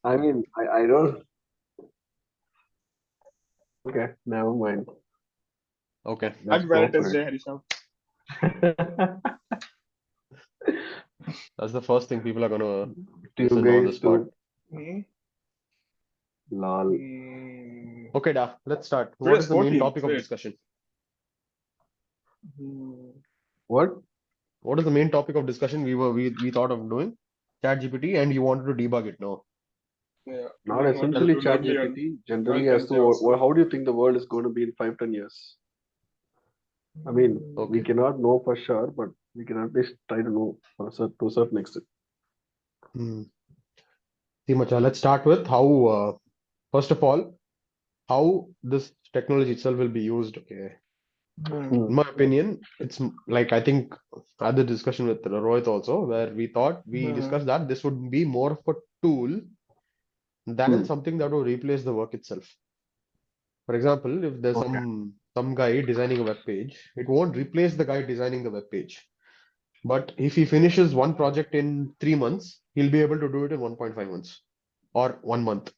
I mean, I don't. Okay, never mind. Okay. Let's Happy go Valentine's for Day, Harishyam. it. That's the first thing people are gonna To you listen on guys this part. too. Hmm. Lol. Okay, Da, let's start. What Today's is the main 14th. topic of Wait. discussion? Hmm. What? What is the main topic of discussion we thought of doing? ChatGPT, and you wanted to debug it now. Yeah, Not we wanted Well, to essentially do lonely on ChatGPT. Generally, as to Valentine's Day also. how do you think the world is going to be in 5, 10 years? I mean, we okay. cannot know for sure, but we can at least try to know to a certain extent. Hmm. See, Macha, let's start with how, first of all, how this technology itself will be used. Okay. Hmm. Hmm. In my opinion, it's like I think I had the discussion with Rohit also, where we Hmm. discussed that this would be more of a tool than Hmm. something that will replace the work itself. For example, if there's Okay. some guy designing a web page, it won't replace the guy designing the web page. But if he finishes one project in 3 months, he'll be able to do it in 1.5 months or 1 month.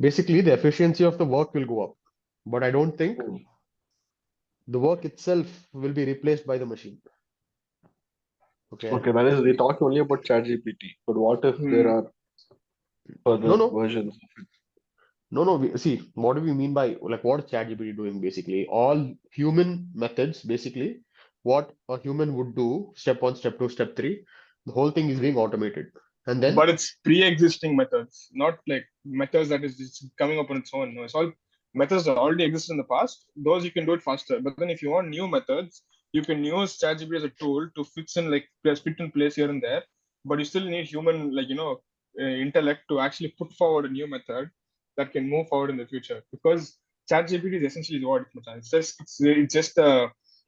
Basically, the efficiency of the work will go up. But I don't think Hmm. the work itself will be replaced by the machine. Okay. Okay, that is, we talk only about ChatGPT, but what if there Hmm. are No, further no, versions? no, no. See, what do we mean by like what is ChatGPT doing basically? All human methods, basically, what a human would do, step one, step two, step three, the whole thing is being automated. And then, But it's pre-existing methods, not like methods that is just coming up on its own. No, it's all methods that already exist in the past. Those you can do it faster. But then if you want new methods, you can use ChatGPT as a tool to fix in like fit in place here and there. But you still need human intellect to actually put forward a new method that can move forward in the future. Because ChatGPT is essentially what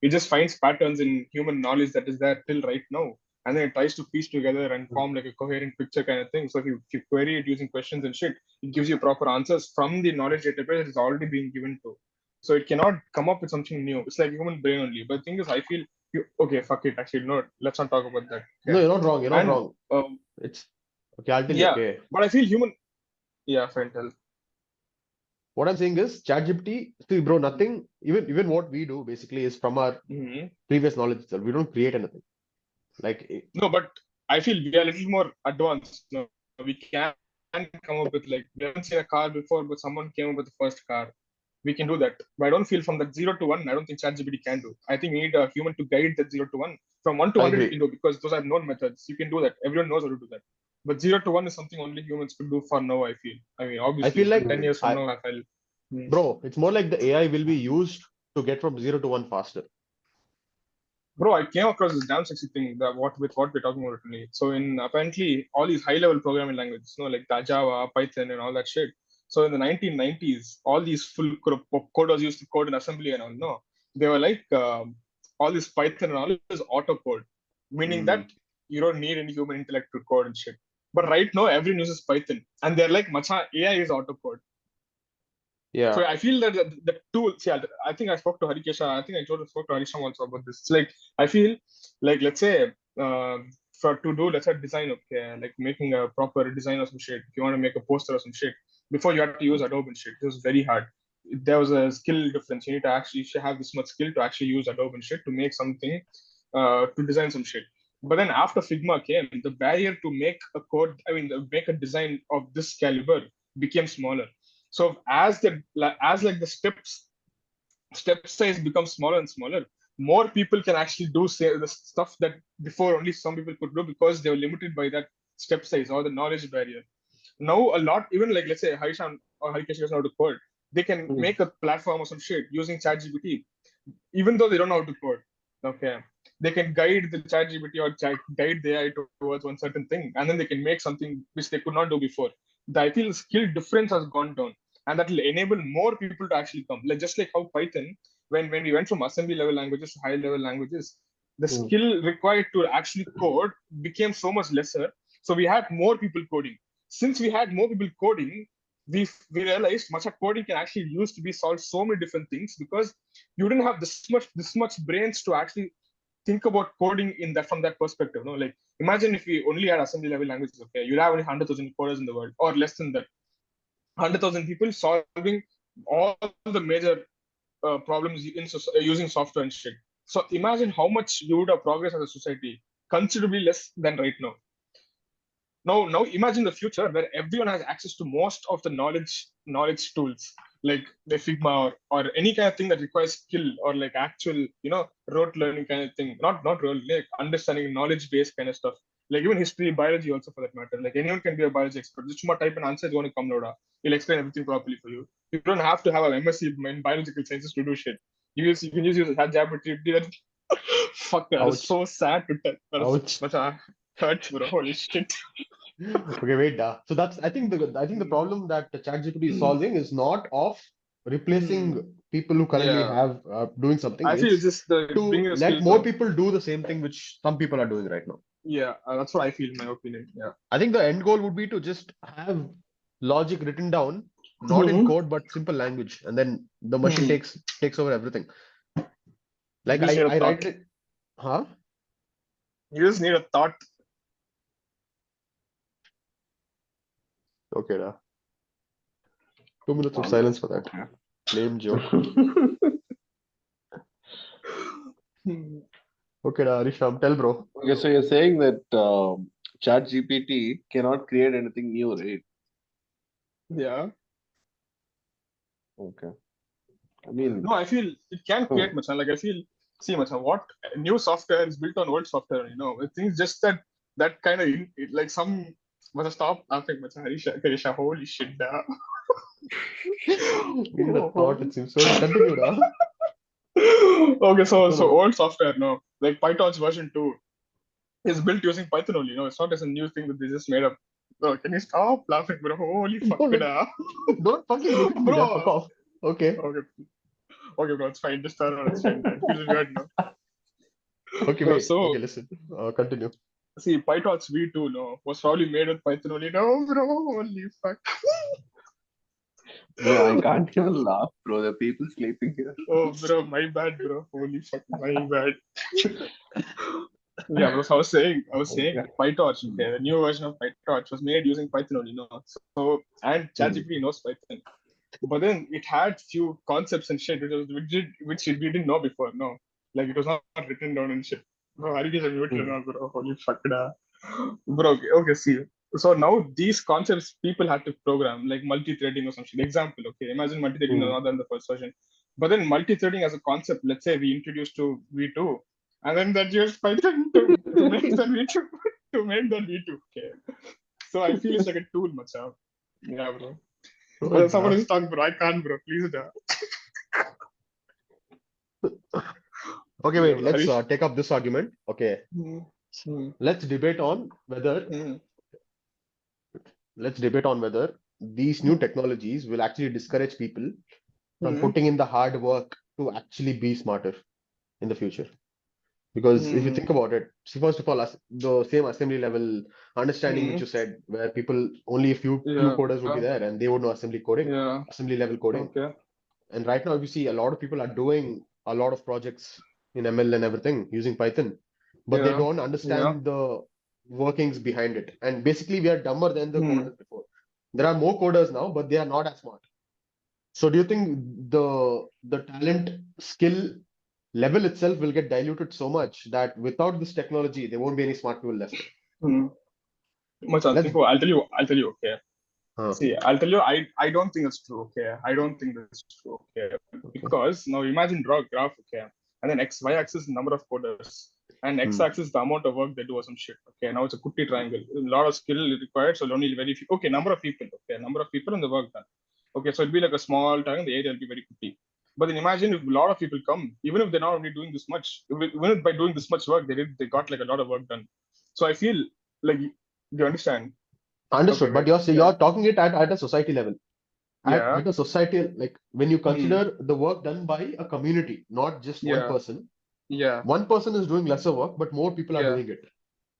it just finds patterns in human knowledge that is there till right now, and then it tries to piece together and form like a coherent picture kind of thing. So if you query it using questions and shit, it gives you proper answers from the knowledge database that is already being given to. So it cannot come up with something new. It's like human brain only. But the thing is, I feel okay, fuck it. Actually, no, let's not talk about that. no, Okay. you're not wrong. You're not And wrong. It's okay. I'll tell you. yeah, Okay. but I feel human. Yeah, fine. Tell. What I'm saying is ChatGPT, see, bro, nothing, even what we do basically is from our Mm-hmm. previous knowledge itself. We don't create anything. Like, No, but I feel we are a little more advanced. No, we can come up with like we haven't seen a car before, but someone came up with the first car. We can do that. But I don't feel from that 0 to 1. I don't think ChatGPT can do. I think we need a human to guide that 0 to 1. From 1 to 100, you I can agree. do because those are known methods. You can do that. Everyone knows how to do that. But 0 to 1 is something only humans could do for now. I feel. I mean, I feel obviously, in like 10 years from I, now, I feel. Hmm. bro, it's more like the AI will be used to get from 0 to 1 faster. Bro, I came across this damn sexy thing that what we're talking about today. So in apparently all these high level programming languages, like the Java, Python, and all that shit. So in the 1990s, all these full coders used to code in assembly and all. No, they were like all this Python and all is auto code, meaning that Hmm. you don't need any human intellect to code and shit. But right now, everyone uses Python, and they're like, "Macha, AI is auto code." So Yeah. I feel that the tool. See, I think I spoke to Harikesha. I think I spoke to Harishyam also about this. It's like I feel like let's say uh, for to do let's say design, okay, like making a proper design or some shit. If you want to make a poster or some shit, before you had to use Adobe and shit. It was very hard. There was a skill difference. You need to actually have this much skill to actually use Adobe and shit to make something, to design some shit. But then after Figma came, the barrier to make a code, I mean, make a design of this caliber became smaller. So as like the step size becomes smaller and smaller, more people can actually do say the stuff that before only some people could do because they were limited by that step size or the knowledge barrier. Now a lot, even like let's say Harishan or Harikesh doesn't know how to code, they can Hmm. make a platform or some shit using ChatGPT, even though they don't know how to code. Okay, they can guide the ChatGPT or guide the AI towards one certain thing, and then they can make something which they could not do before. I feel skill difference has gone down, and that will enable more people to actually come. Like just like how Python, when we went from assembly level languages to high level languages, the Hmm. skill required to actually code became so much lesser. So we had more people coding. Since we had more people coding, we realized much of coding can actually use to be solve so many different things because you didn't have this much brains to actually think about coding in that from that perspective. No, like imagine if we only had assembly level languages. Okay, you'd have only 100,000 coders in the world, or less than that. 100,000 people solving all the major problems using software and shit. So imagine how much you would have progressed as a society, considerably less than right now. Now imagine the future where everyone has access to most of the knowledge tools like the Figma or any kind of thing that requires skill or like actual rote learning kind of thing. Not rote, like understanding knowledge based kind of stuff. Like even history, biology also for that matter. Like anyone can be a biology expert. Just type an answer is going to come load. He'll explain everything properly for you. You don't have to have an MSc in biological sciences to do shit. You can use ChatGPT. Fuck, that is Ouch. so sad to tell. That is Ouch. such a hurt, bro. Holy shit. Okay, wait. So that's I think the problem that the ChatGPT is solving is not of replacing people who currently Yeah, have doing something. I feel It's just the to bringing the let skills more up. people do the same thing which some people are doing right now. Yeah, that's what I feel, in my opinion. Yeah. I think the end goal would be to just have logic written down, not in code but simple language, and then the machine takes over everything. Like You just need a I thought. write it, huh? You just need a thought. Okay, 2 minutes of silence for that. Lame joke. Okay, Harishyam, tell bro. Okay, so you're saying that ChatGPT cannot create anything new, right? Yeah. Okay. I mean, No, I feel it can create much. Like I feel, see much. What new software is built on old software. I think just that kind of like some. Must stop laughing, much. Harisha, holy shit, We need a thought, it seems. So continue, Okay, so No. old software, no, like PyTorch version 2 is built using Python only. No, it's not as a new thing that they just made up. No, can you stop laughing, bro? Holy fuck, Don't fucking look at me, bro. fuck off. Okay. Okay, bro, it's fine. Just turn on. It's fine. It feels weird now. Okay, Bro, wait. so Okay, listen. Continue. see, PyTorch V2, no, was probably made with Python only. No, bro, holy fuck. bro, I can't even laugh, bro. There are people sleeping here. Oh, bro, my bad, bro. Holy fuck, my bad. Yeah, bro. So I was saying, PyTorch, okay, the new version of PyTorch was made using Python only, no. So and ChatGPT knows Python, but then it had few concepts and shit which we didn't know before, no. Like it was not written down and shit. Bro, Harish is muted now, bro. Holy fuck, bro. Okay, see. So now these concepts people had to program like multi-threading or some shit. Example, okay, imagine multi-threading is not than the first version, but then multi-threading as a concept, let's say we introduced to V2, and then that used Python to make that V2 to make that V2. Okay, so I feel it's like a tool, macha. Yeah, bro. But someone is talking, bro. I can't, bro. Please, Okay, wait. yeah, Let's take up this argument. Okay. Let's debate on whether these new technologies will actually discourage people from putting in the hard work to actually be smarter in the future. Because if you think about it, see, first of all, the same assembly level understanding which you said, where people only a few coders would be there and they would know assembly level coding. Okay. And right now, if you see, a lot of people are doing a lot of projects in ML and everything using Python, but they don't understand the workings behind it. And basically, we are dumber than the coders before. There are more coders now, but they are not as smart. So do you think the talent skill level itself will get diluted so much that without this technology, there won't be any smart people left? I'll tell you. Okay. See, I'll tell you. I don't think it's true. Okay. I don't think that's true. Okay. Because now imagine draw a graph. Okay. And then y-axis number of coders, and x-axis the amount of work they do or some shit. Okay. Now it's a Kutti triangle. A lot of skill required, so only very few. Okay. Number of people. Okay. Number of people and the work done. Okay. So it'll be like a small triangle. The area will be very Kutti. But then imagine if a lot of people come, even if they're not only doing this much, even if by doing this much work, they got like a lot of work done. So I feel like, do you understand? Understood, but you're talking it at a society level. At a society, like when you consider the work done by a community, not just one person. One person is doing lesser work, but more people are doing it.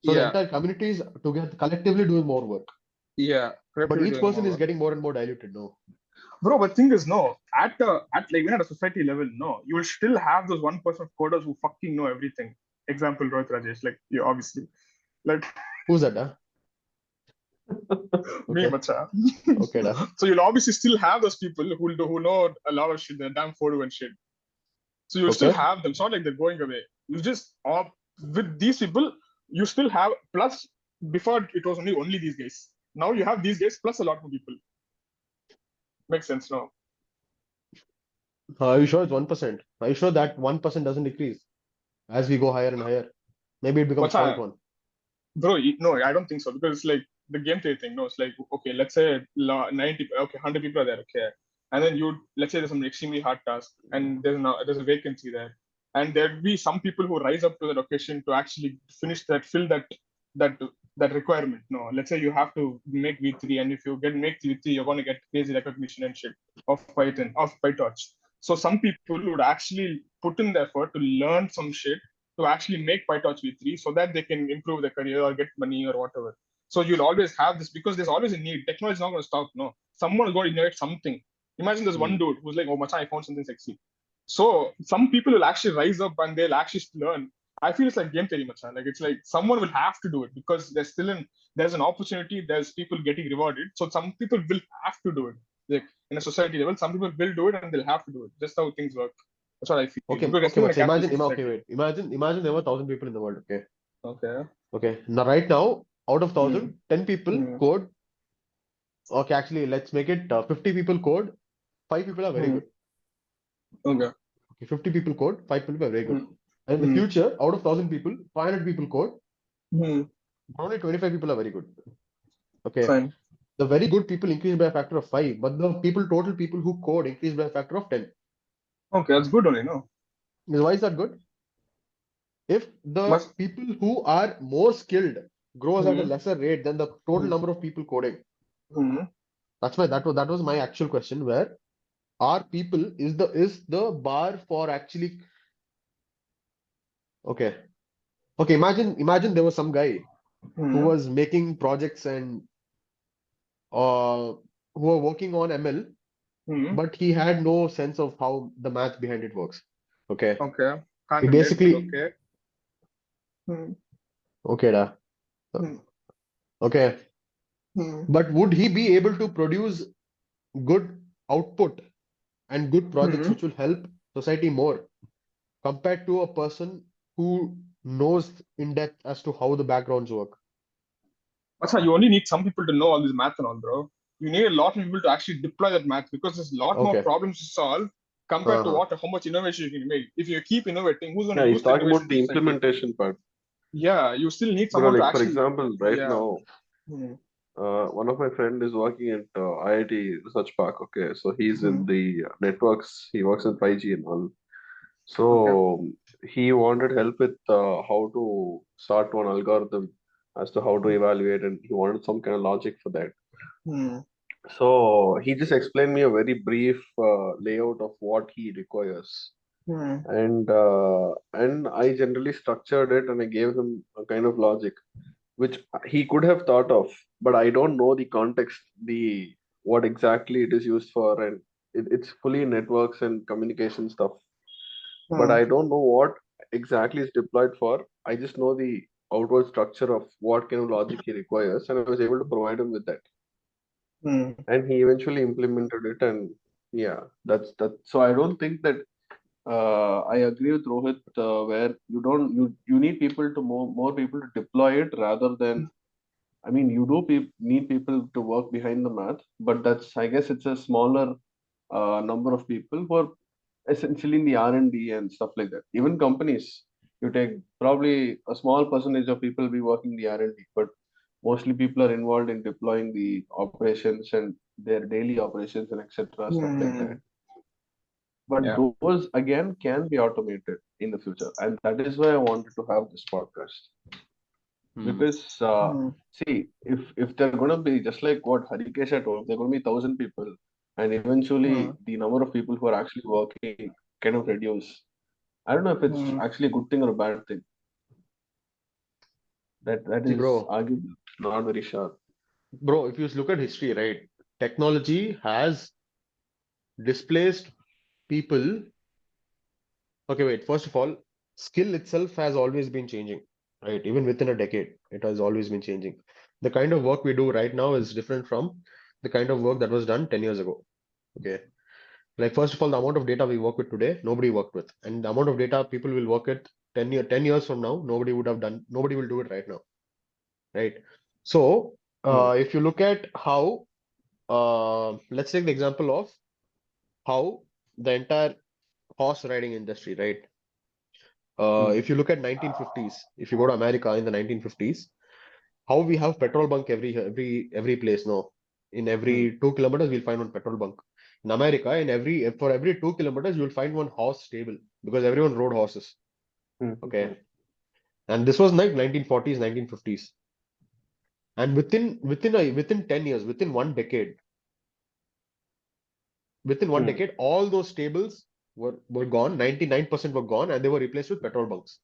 So the entire community is together collectively doing more work. But each person is getting more and more diluted, no? Bro, but thing is, no, at like even at a society level, no, you will still have those 1% of coders who fucking know everything. example Rohit Rajesh, like you obviously, like Who's that? Huh? me, Okay. macha. Okay, da. So you'll obviously still have those people who know a lot of shit, they're damn photo and shit. So you still Okay. have them. It's not like they're going away. You just with these people, you still have plus. Before it was only these guys. Now you have these guys plus a lot more people. Makes sense now. Are you sure it's 1%? Are you sure that 1% doesn't decrease as we go higher and higher? Maybe it becomes Macha, 0.1. bro, no, I don't think so because it's like the game theory thing. No, it's like okay, let's say 90, okay, 100 people are there, okay, and then you let's say there's some extremely hard task and there's a vacancy there, and there'll be some people who rise up to that occasion to actually fill that that requirement. No, let's say you have to make V3, and if you make V3, you're gonna get crazy recognition and shit of Python, of PyTorch. So some people would actually put in the effort to learn some shit to actually make PyTorch V3 so that they can improve their career or get money or whatever. So you'll always have this because there's always a need. Technology is not going to stop. No, someone is going to innovate something. Imagine there's one dude who's like, "Oh, macha, I found something sexy." So some people will actually rise up and they'll actually learn. I feel it's like game theory, macha. Like it's like someone will have to do it because there's an opportunity. There's people getting rewarded. So some people will have to do it. Like in a society level, some people will do it and they'll have to do it. That's how things work. That's what I feel. Okay, Because we're okay, still in but a so imagine, capitalist okay, society. wait. Imagine there were 1,000 people in the world, okay? Okay. Okay. Now, right now, out of 1,000, Hmm. 10 people Hmm. code. Okay, actually, let's make it 50 people code, 5 people are very Hmm. good. Okay. Okay, 50 people code, 5 people are very good. Hmm. And in the Hmm. future, out of 1,000 people, 500 people code, Hmm. but only 25 people are very good. Okay. Fine. The very good people increase by a factor of 5, but the total people who code increase by a factor of 10. Okay, that's good only, no? Why is that good? If the Must. people who are more skilled grows at a Hmm. lesser rate than the total Hmm. number of people coding, Hmm. that's why that was my actual question. Where are people is the bar for actually okay. Okay, imagine there was some guy who Hmm. was making projects and who were working on ML, Hmm. but he had no sense of how the math behind it works. Okay. Okay. He Can't relate, but basically okay. Hmm. okay, da. Hmm. Okay. Hmm. But would he be able to produce good output and good projects Hmm. which will help society more compared to a person who knows in depth as to how the backgrounds work? That's how you only need some people to know all this math and all, bro. You need a lot of people to actually deploy that math because there's a lot more Okay. problems to solve compared to Uh-huh. how much innovation you can make. If you keep innovating, who's going Yeah, to he's use the talking innovation about to the society? implementation part. Yeah, you still need Bro, someone to like for actually. example, right Yeah. now, Hmm. one of my friend is working at IIT Research Park. Okay, so he's Hmm. in the networks. He works in 5G and all. Okay. So he wanted help with how to start one algorithm as to how to evaluate, and he wanted some kind of logic for that. Hmm. So he just explained me a very brief layout of what he requires, Hmm. and I generally structured it and I gave him a kind of logic which he could have thought of, but I don't know the context, the what exactly it is used for, and it's fully networks and communication stuff. But Hmm. I don't know what exactly is deployed for. I just know the outward structure of what kind of logic he requires, and I was able to provide him with that. Hmm. And he eventually implemented it, and yeah, that's that. So I don't think that I agree with Rohit where you need people to more people to deploy it rather than I mean, you do need people to work behind the math, but I guess it's a smaller number of people who are essentially in the R&D and stuff like that. Even companies, you take probably a small percentage of people be working the R&D, but mostly people are involved in deploying the operations and their daily operations and etc. stuff like Hmm. that. But Yeah. those again can be automated in the future, and that is why I wanted to have this podcast Hmm. because Hmm. see if they're going to be just like what Harikesha told, they're going to be 1,000 people, and Hmm. eventually the number of people who are actually working kind of reduce. I don't know if it's Hmm. actually a good thing or a bad thing. That See, is bro, arguable, not very sure. if you look at history, right, technology has displaced people. Okay, wait, first of all, skill itself has always been changing, right? Even within a decade, it has always been changing. The kind of work we do right now is different from the kind of work that was done 10 years ago. Okay. Like, first of all, the amount of data we work with today, nobody worked with. And the amount of data people will work with 10 years from now, nobody will do it right now. Right. So, if you look at how, let's take the example of how the entire horse riding industry, right? If you look at 1950s, if you go to America in the 1950s, how we have petrol bunk every place now. In every 2 kilometers, we'll find one petrol bunk. In America, for every 2 kilometers, you'll find one horse stable because everyone rode horses. Okay, and this was like 1940s, 1950s, and within 10 years, within one decade, all those stables were gone. 99% were gone, and they were replaced with petrol bunks.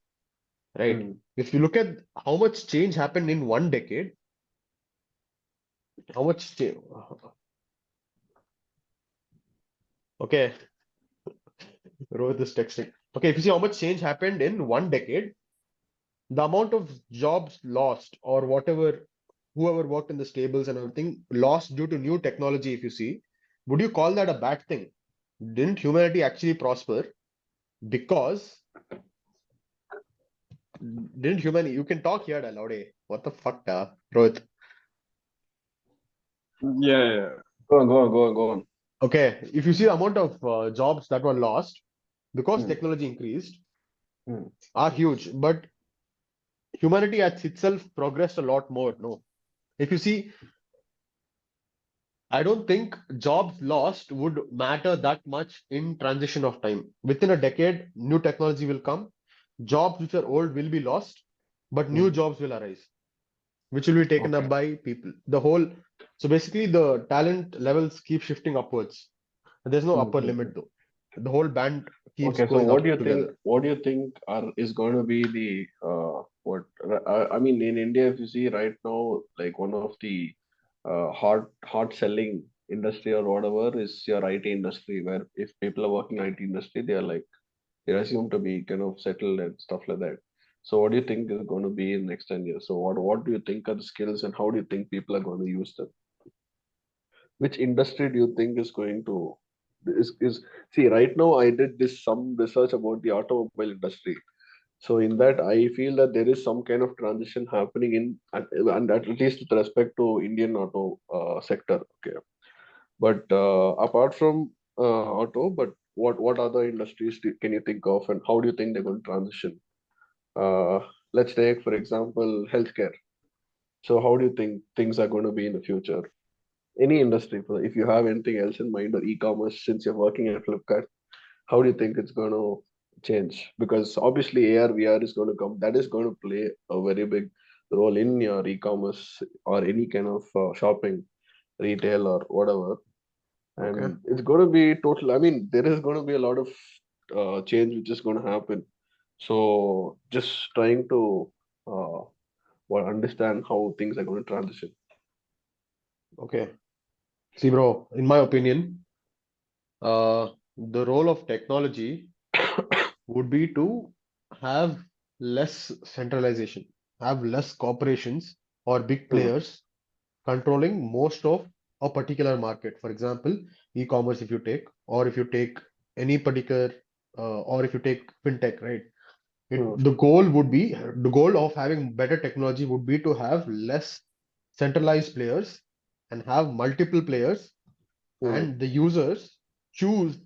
Right. If you look at how much change happened in one decade, how much change? Okay, Rohit is texting. Okay, if you see how much change happened in one decade, the amount of jobs lost or whatever, whoever worked in the stables and everything lost due to new technology, if you see, would you call that a bad thing? Didn't humanity actually prosper because you can talk here, Alaude. What the fuck, Rohit? Yeah. Go on, go on. Okay, if you see the amount of jobs that were lost because Hmm. technology increased Hmm. are huge, but humanity has itself progressed a lot more. No, if you see, I don't think jobs lost would matter that much in transition of time. Within a decade, new technology will come. Jobs which are old will be lost, but new jobs will arise, which will be taken up Okay. by people. So basically, the talent levels keep shifting upwards. There's no upper limit though. The whole band keeps Okay, so going what do up you think? together. What do you think is going to be the what? I mean, in India, if you see right now, like one of the hard selling industry or whatever is your IT industry, where if people are working IT industry, they are like they're assumed to be kind of settled and stuff like that. So, what do you think is going to be in next 10 years? So, what do you think are the skills, and how do you think people are going to use them? Which industry do you think is going to is see right now I did this some research about the automobile industry. So in that I feel that there is some kind of transition happening and at least with respect to Indian auto sector. Okay, but apart from auto, but what other industries can you think of, and how do you think they're going to transition? uh, let's take for example healthcare. So how do you think things are going to be in the future? Any industry, if you have anything else in mind, or e-commerce, since you're working at Flipkart, how do you think it's going to change? Because obviously AR VR is going to come, that is going to play a very big role in your e-commerce or any kind of shopping, retail or whatever. Okay. And it's going to be total, I mean, there is going to be a lot of change which is going to happen. So just trying to uh, understand how things are going to transition. Okay. See, bro, in my opinion, the role of technology would be to have less centralization, have less corporations or big Hmm, players controlling most of a particular market. For example, e-commerce, if you take, or if you take any particular, or if you take fintech, right? hmm, The goal of having better technology would be to have less centralized players and have multiple players, hmm, and the users choose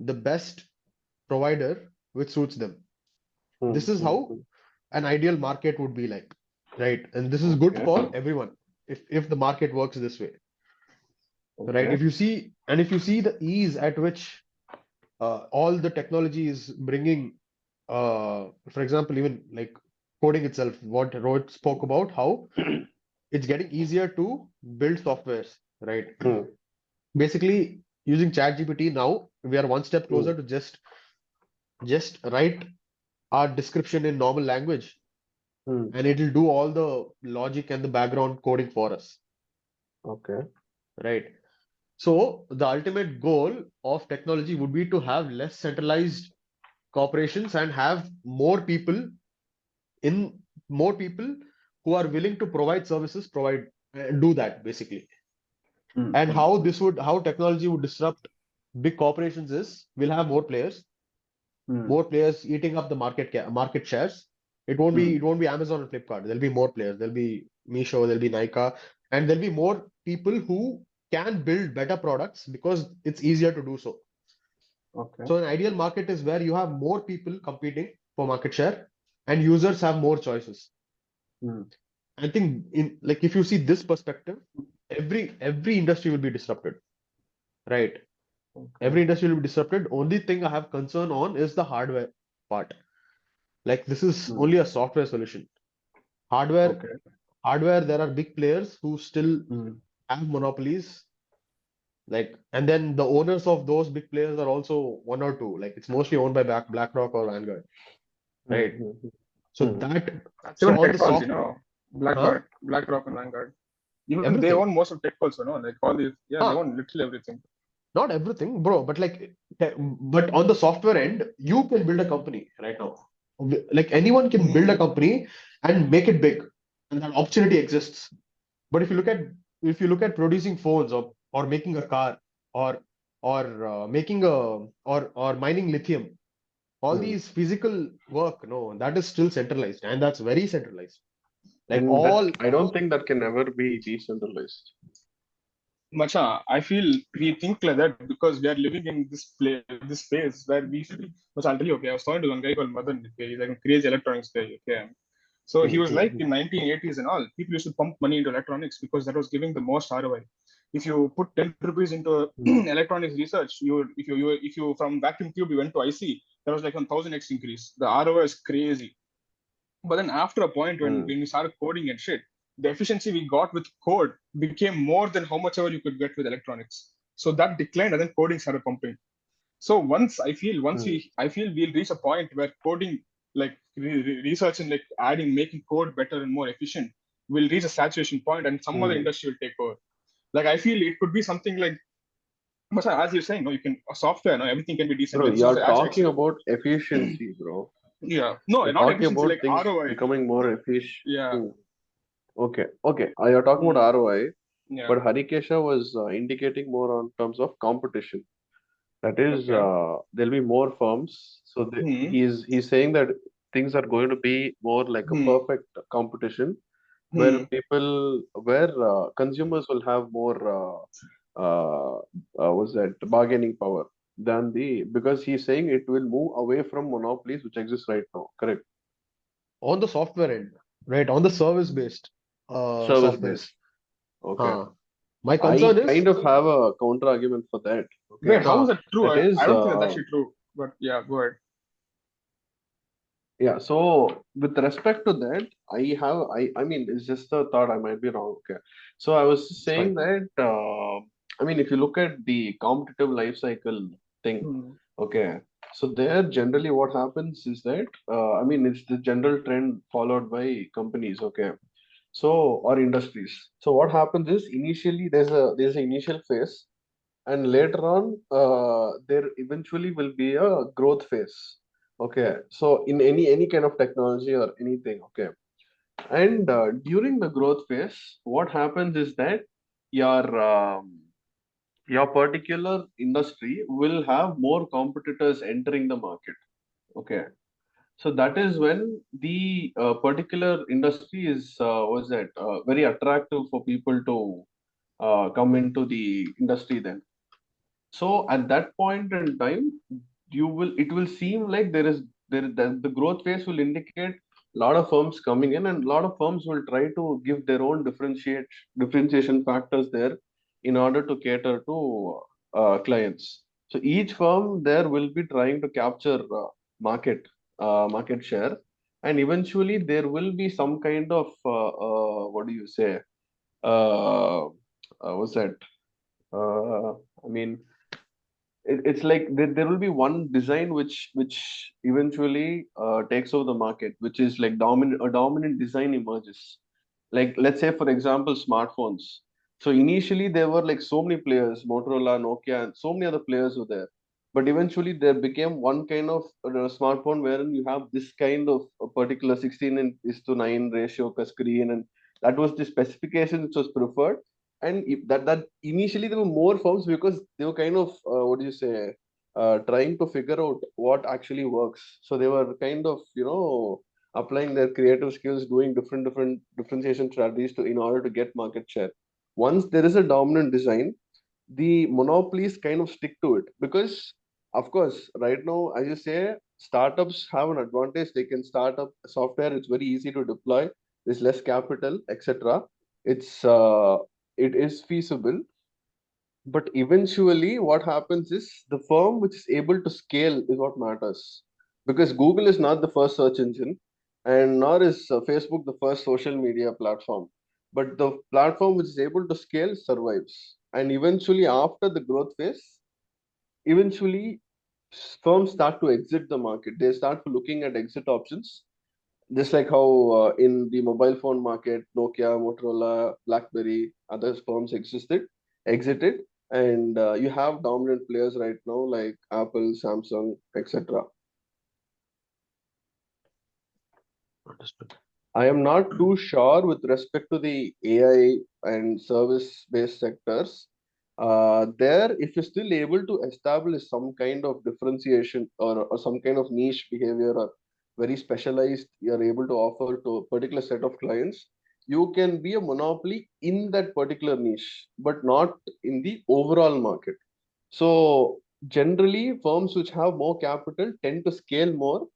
the best provider which suits them. hmm, This is hmm, how hmm. an ideal market would be like, right? And this is good Okay. for everyone if the market works this way, right? Okay. If you see the ease at which all the technology is bringing, for example, even like coding itself, what Rohit spoke about, how it's getting easier to build softwares, right? Hmm, Basically, using ChatGPT now, we are one step hmm, closer to just write our description in normal language, hmm. and it'll do all the logic and the background coding for us, Okay. right? So the ultimate goal of technology would be to have less centralized corporations and have more people who are willing to provide services, do that basically. And how technology would disrupt big corporations is we'll have more players eating up the market shares. It won't be Amazon and Flipkart. There'll be more players. There'll be Meesho, there'll be Nykaa, and there'll be more people who can build better products because it's easier to do so. Okay. So an ideal market is where you have more people competing for market share and users have more choices. I think if you see this perspective, every industry will be disrupted, right? Every industry will be disrupted. Only thing I have concern on is the hardware part. Like this is only a software solution. Hardware, there are big players who still have monopolies. And then the owners of those big players are also one or two. Like it's mostly owned by BlackRock or Vanguard, right? So That's so even on the tech calls, software, BlackRock and Vanguard. Even they everything. own most of tech also, no? Like all these, they own literally everything. Not everything, bro, but but on the software end, you can build a company right now. Like anyone can build a company and make it big, and that opportunity exists. But if you look at producing phones or making a car or making or mining lithium, all these physical work, no, that is still centralized, and that's very centralized. Like And all I don't think that can ever be decentralized. Macha, I feel we think like that because we are living in this space where we feel. Macha, I'll tell you, okay, I was talking to one guy called Madan, okay, he's like a crazy electronics guy, okay. So he was like in 1980s and all, people used to pump money into electronics because that was giving the most ROI. If you put 10 rupees into electronics research, if you from vacuum tube you went to IC, that was like 1,000x increase. The ROI is crazy. But then after a point when we started coding and shit, the efficiency we got with code became more than how much ever you could get with electronics. So that declined and then coding started pumping. So I feel we'll reach a point where coding, like research and like making code better and more efficient, will reach a saturation point and some other industry will take over. Like I feel it could be something like, but as you're saying, no, you can software, no, everything can be Bro, decentralized. So you're talking about efficiency, bro. Yeah, no, You're not talking efficiency, about like things ROI. becoming more efficient. Yeah. Okay. You're talking about ROI, Yeah. but Harikesha was indicating more on terms of competition. That is, Okay. there'll be more firms. So he's saying that things are going to be more like a perfect competition where consumers will have more what's that bargaining power than because he's saying it will move away from monopolies which exist right now. Correct. on the software end, right? On the service based Service softwares. based. Okay. My I concern is kind of have a counter argument for that. Okay. Wait, how is that true? That I is, don't think that's actually true. But yeah, go ahead. yeah. So with respect to that, I mean, it's just a thought. I might be wrong. Okay. So I was saying fine. that, I mean, if you look at the competitive life cycle thing, okay. So there, generally, what happens is that, I mean, it's the general trend followed by companies. Okay. So or industries. So what happens is initially there's an initial phase, and later on there eventually will be a growth phase. Okay, so in any kind of technology or anything. Okay, and during the growth phase what happens is that your your particular industry will have more competitors entering the market. Okay, so that is when the particular industry is was that very attractive for people to come into the industry then. So at that point in time, it will seem like the growth phase will indicate a lot of firms coming in, and a lot of firms will try to give their own differentiation factors there in order to cater to clients. So each firm there will be trying to capture market share, and eventually there will be some kind of what do you say? What's that? I mean, it's like there will be one design which eventually takes over the market, which is like dominant design emerges. Like let's say for example smartphones. So initially there were like so many players, Motorola, Nokia, and so many other players were there. but eventually there became one kind of smartphone wherein you have this kind of a particular 16:9 ratio per screen, and that was the specification which was preferred. And that initially there were more firms because they were kind of what do you say, trying to figure out what actually works. So they were kind of applying their creative skills, doing different differentiation strategies to in order to get market share. Once there is a dominant design, the monopolies kind of stick to it because, of course, right now, as you say, startups have an advantage. They can start up software. It's very easy to deploy. There's less capital, etc. It's it is feasible, but eventually what happens is the firm which is able to scale is what matters, because Google is not the first search engine, and nor is Facebook the first social media platform, but the platform which is able to scale survives. And eventually after the growth phase, eventually firms start to exit the market. They start looking at exit options, just like how in the mobile phone market, Nokia, Motorola, BlackBerry, other firms exited, and you have dominant players right now like Apple, Samsung, etc. Understood. I am not too sure with respect to the AI and service-based sectors. There, if you're still able to establish some kind of differentiation, or some kind of niche behavior, or very specialized, you're able to offer to a particular set of clients, you can be a monopoly in that particular niche, but not in the overall market. So generally, firms which have more capital tend to scale more,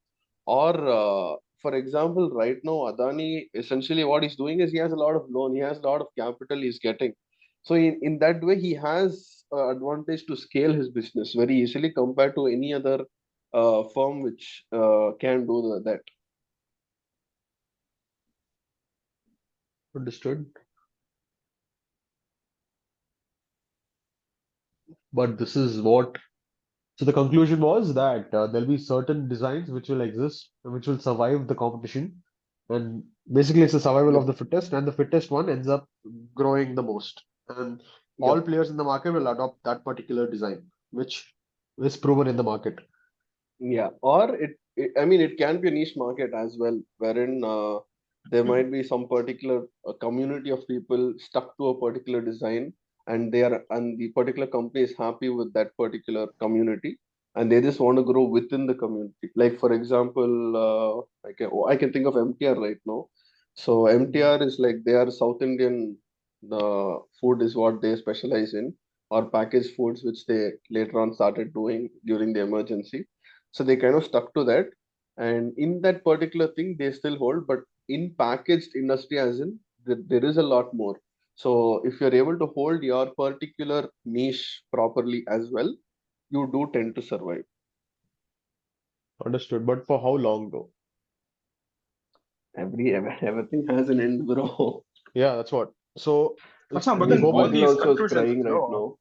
or, for example, right now, Adani, essentially what he's doing is he has a lot of loan, he has a lot of capital he's getting. So in that way, he has advantage to scale his business very easily compared to any other firm which can do that. Understood. But this is what. So the conclusion was that there'll be certain designs which will exist, which will survive the competition, and basically it's the survival Yep, of the fittest, and the fittest one ends up growing the most. And all yep. players in the market will adopt that particular design, which is proven in the market. Yeah, or I mean, it can be a niche market as well, wherein there might be some particular community of people stuck to a particular design, and the particular company is happy with that particular community, and they just want to grow within the community. Like for example, I can think of MTR right now. So MTR is like they are South Indian food is what they specialize in, or packaged foods, which they later on started doing during the emergency. So they kind of stuck to that, and in that particular thing they still hold, but in packaged industry, as in there is a lot more. So if you're able to hold your particular niche properly as well, you do tend to survive. Understood. But for how long though? Everything has an end, bro. Yeah, that's what. So Achha, I but we then mean, go all by Google these also is conclusions, crying right no. now.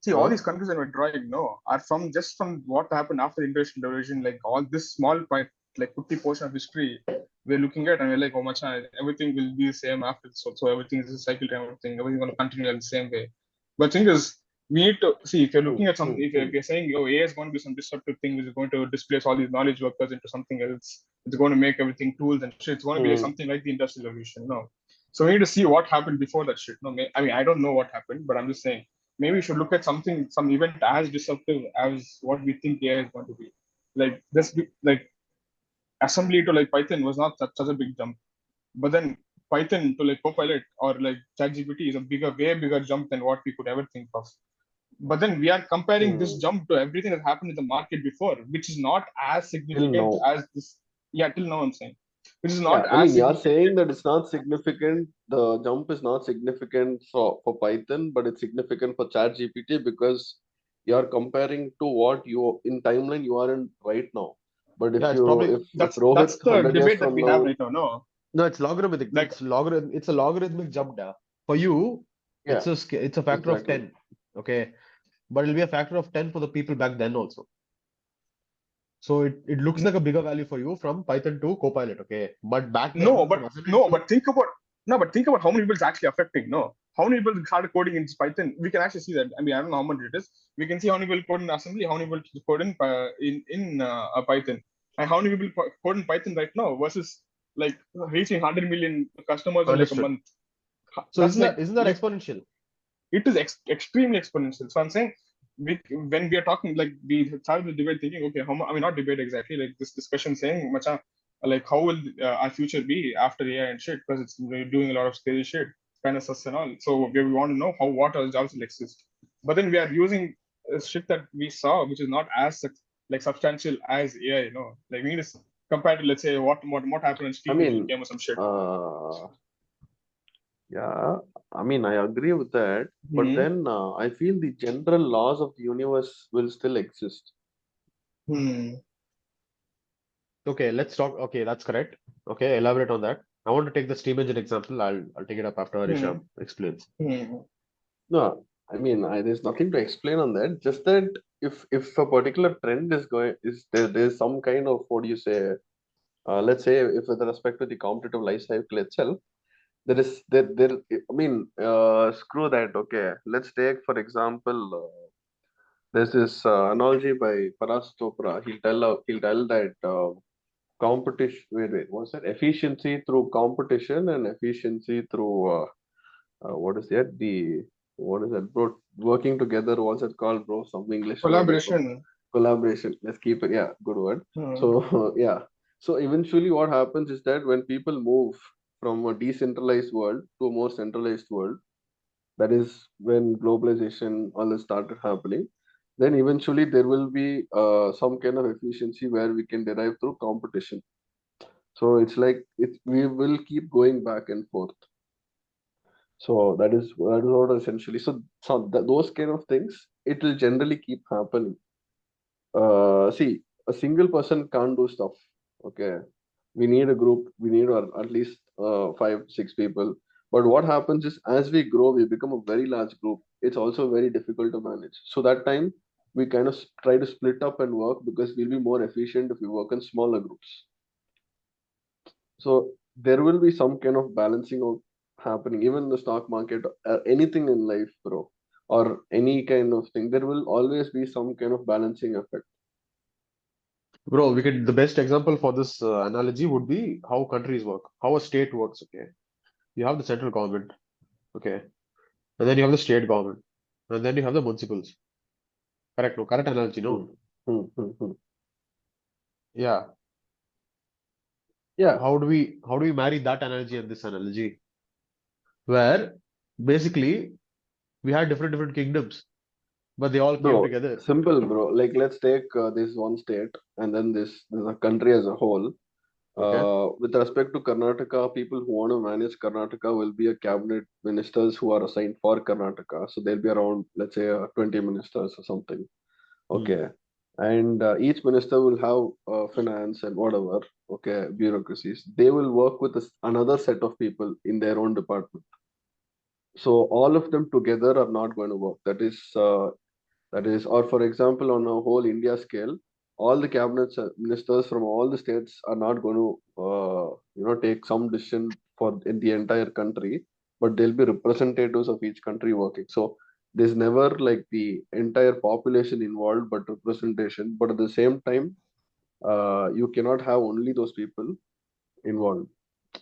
See, all huh? these conclusions we're drawing, no, are from just from what happened after the Industrial Revolution, like all this small part, like 50% of history we're looking at, and we're like, oh much, everything will be the same after this. So everything is a cycle time, everything's going to continue in the same way. But thing is, we need to see if you're Hmm, looking at some, hmm, if hmm. you're saying, oh, AI is going to be some disruptive thing, which is going to displace all these knowledge workers into something else. It's going to make everything tools and shit. It's going to be like Hmm. something like the Industrial Revolution. No. So we need to see what happened before that shit. No, I mean, I don't know what happened, but I'm just saying maybe we should look at something, some event as disruptive as what we think AI is going to be. Like this, like assembly to like Python was not such a big jump, but then Python to like Copilot or like ChatGPT is a bigger, way bigger jump than what we could ever think of. But then we are comparing this Hmm. jump to everything that happened in the market before, which is not as Till significant now. as this. Yeah, till now I'm saying, which is Yeah, not I as mean, you're significant. saying that it's not significant. The jump is not significant for Python, but it's significant for ChatGPT because you're comparing to what you in timeline you are in right now. But Yeah, if it's you probably if That's Rohit the 100 years debate that from we have now, right now. No, no, it's logarithmic. like It's a logarithmic jump there. For you, yeah, it's a factor of exactly. 10. Okay. But it'll be a factor of 10 for the people back then also. So it looks like a bigger value for you from Python to Copilot, okay? But back no, then, but from assembly no, to but think about no, but think about how many people it's actually affecting. No, how many people started coding in Python? We can actually see that. I mean, I don't know how much it is. We can see how many people code in assembly, how many people code in Python, and how many people code in Python right now versus like reaching 100 million customers in like a Understood. month. So That's isn't that exponential? it is extremely exponential. So I'm saying, when we are talking, like we started the debate thinking, okay, I mean, not debate exactly, like this discussion saying, Macha, like how will our future be after AI and shit? Because we're doing a lot of scary shit, kind of sus and all. So we want to know what other jobs will exist. But then we are using shit that we saw, which is not as like substantial as AI. Like we just compared to, let's say, what happened when I steam engine mean, came or some shit. yeah, I mean, I agree with that, but Hmm. then I feel the general laws of the universe will still exist. Hmm. Okay, let's talk. Okay, that's correct. Okay, elaborate on that. I want to take the steam engine example. I'll take it up after Hmm. Harishyam explains. Hmm. No, I mean, there's nothing to explain on that. Just that if a particular trend is going, is there's some kind of, what do you say? Let's say, if with respect to the competitive life cycle itself, there. I mean, screw that. Okay, let's take for example. There's this analogy by Paras Chopra. He'll tell that competition. Wait. What's that? Efficiency through competition and efficiency through what is that? What is that, bro? Working together. What's it called, bro? Some English word. I forgot. Collaboration. Collaboration. Let's keep it. Yeah, good word. Hmm. So yeah. So eventually, what happens is that when people move from a decentralized world to a more centralized world, that is when globalization all this started happening, then eventually there will be some kind of efficiency where we can derive through competition. So it's like we will keep going back and forth. So that is what essentially. So those kind of things, it will generally keep happening. See, a single person can't do stuff. Okay, we need a group. We need at least 5, 6 people. But what happens is, as we grow, we become a very large group. It's also very difficult to manage. So that time we kind of try to split up and work, because we'll be more efficient if we work in smaller groups. So there will be some kind of balancing out happening, even in the stock market, anything in life, bro, or any kind of thing. There will always be some kind of balancing effect. Bro, the best example for this analogy would be how countries work, how a state works. Okay, you have the central government. Okay, and then you have the state government, and then you have the municipals. Correct? No, correct analogy. Hmm. No. Hmm. Yeah. Yeah. How do we marry that analogy and this analogy? Where basically we had different kingdoms, but they all came Bro, together. simple, bro. Like, let's take this one state, and then this a country as a whole. Okay. With respect to Karnataka, people who want to manage Karnataka will be a cabinet ministers who are assigned for Karnataka. So they'll be around, let's say, 20 ministers or something. Hmm. Okay. And each minister will have finance and whatever, okay, bureaucracies. They will work with another set of people in their own department. So all of them together are not going to work. That is, or for example, on a whole India scale, all the cabinet ministers from all the states are not going to, take some decision for in the entire country, but they'll be representatives of each country working. So there's never like the entire population involved, but representation. But at the same time, you cannot have only those people involved.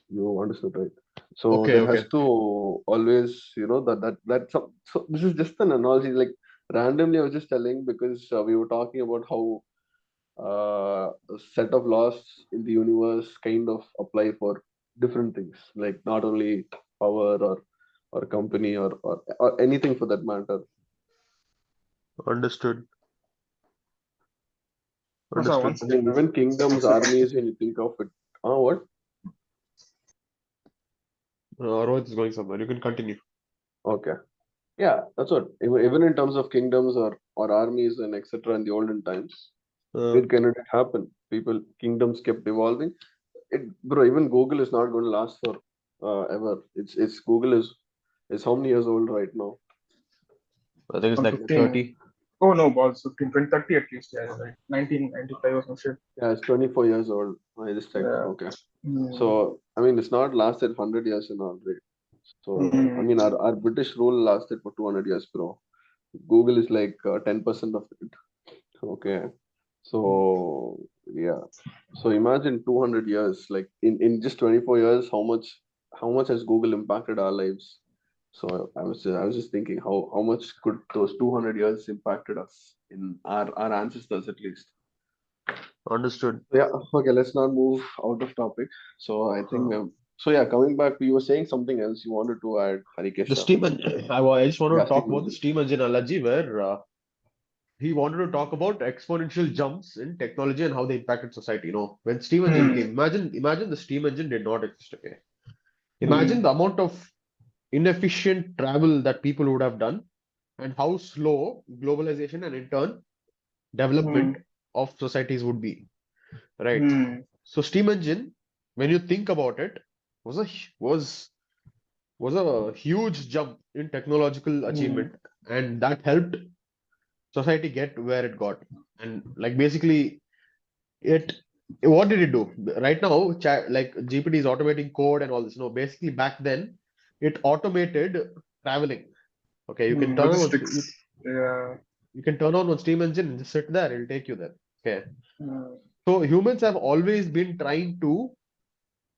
You understood, right? So Okay. there has Okay. to always, so this is just an analogy. Like, randomly, I was just telling, because we were talking about how a set of laws in the universe kind of apply for different things, like not only power or company or anything for that matter. Understood. So one Understood. I mean, second. even kingdoms, armies, when you think of it. What? Rohit is going somewhere. You can continue. Okay. Yeah, that's what. Even in terms of kingdoms or armies and etc. in the olden times, Uh, it cannot happen. Kingdoms kept evolving. Bro, even Google is not going to last for ever. It's Google is how many years old right now? I think it's On like 15. 30. Oh no, balls 15, 20, 30 at least. Yeah, right. 1995 or some shit. Yeah, it's 24 years old. I just checked. Yeah. Okay, Hmm. so I mean, it's not lasted 100 years in all, right? So, I mean, our British rule lasted for 200 years, bro. Google is like 10% of it. Okay. So, yeah. So imagine 200 years, like in just 24 years, how much has Google impacted our lives? So I was just thinking how much could those 200 years impacted us in our ancestors at least. Understood. Yeah, okay, let's not move out of topic. So I think Uh, so yeah, coming back, you were saying something else you wanted to add, the Harikesha. steam engine. I just want Yeah, to talk steam about the engine. steam engine analogy where he wanted to talk about exponential jumps in technology and how they impacted society. When steam engine came, imagine the steam engine did not exist. Okay, imagine the amount of inefficient travel that people would have done and how slow globalization and in turn development of societies would be, right? So steam engine, when you think about it, was a hu- was a huge jump in technological achievement, and that helped society get where it got. And like basically, it what did it do? Right now, like GPT is automating code and all this. No, basically back then, it automated traveling. Okay, Logistics. Yeah. you can turn on one steam engine and just sit there, it'll take you there. Okay. So humans have always been trying to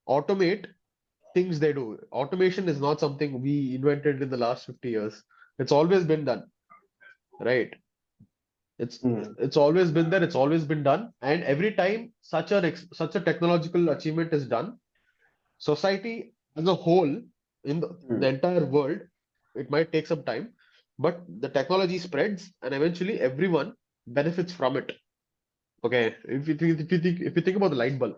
automate things they do. Automation is not something we invented in the last 50 years. It's always been done, right? It's Hmm. it's always been there, it's always been done. And every time such a technological achievement is done, society as a whole in the Hmm. entire world, it might take some time, but the technology spreads and eventually everyone benefits from it. Okay, if you think about the light bulb,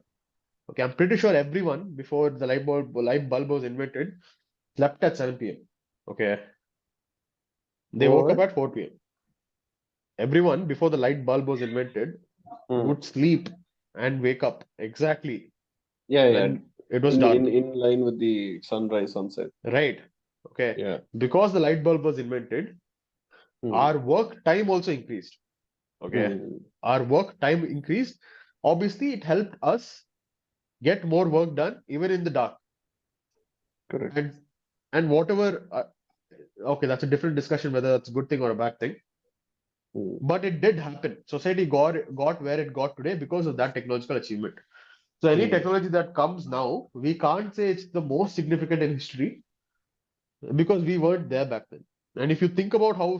okay, I'm pretty sure everyone before the light bulb was invented slept at 7 p.m. Okay, they woke up What? at 4 p.m. Everyone before the light bulb was invented Hmm. would sleep and wake up exactly Yeah, yeah. when it was In dark, line with the sunrise, sunset. right? Okay, Yeah. because the light bulb was invented, Hmm. our work time also increased. Okay, Hmm. our work time increased. Obviously, it helped us get more work done even in the dark. Correct. And whatever, okay, that's a different discussion whether that's a good thing or a bad thing. Hmm. But it did happen. Society got where it got today because of that technological achievement. So any Hmm. technology that comes now, we can't say it's the most significant in history because we weren't there back then. And if you think about how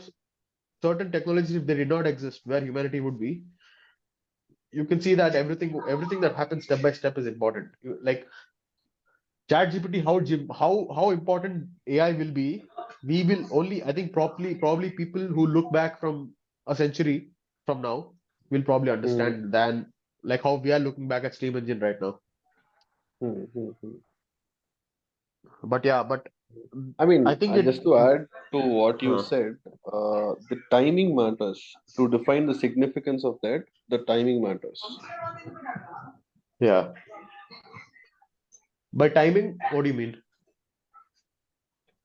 certain technologies, if they did not exist, where humanity would be, you can see that everything that happens step by step is important. Like ChatGPT, how important AI will be, we will only, I think, probably people who look back from a century from now will probably Hmm. understand than like how we are looking back at steam engine right now. Hmm. Hmm. Hmm. But yeah, but I I mean, think it. just to add to what you uh, said, the timing matters. To define the significance of that, the timing matters. yeah. By timing, what do you mean?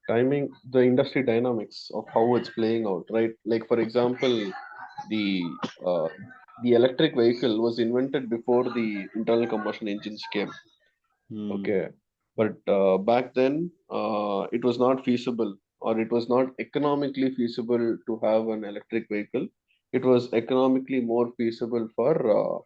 Timing, the industry dynamics of how it's playing out, right? Like for example, the uh, the electric vehicle was invented before the internal combustion engines came. Hmm. Okay, but back then it was not feasible, or it was not economically feasible to have an electric vehicle. It was economically more feasible for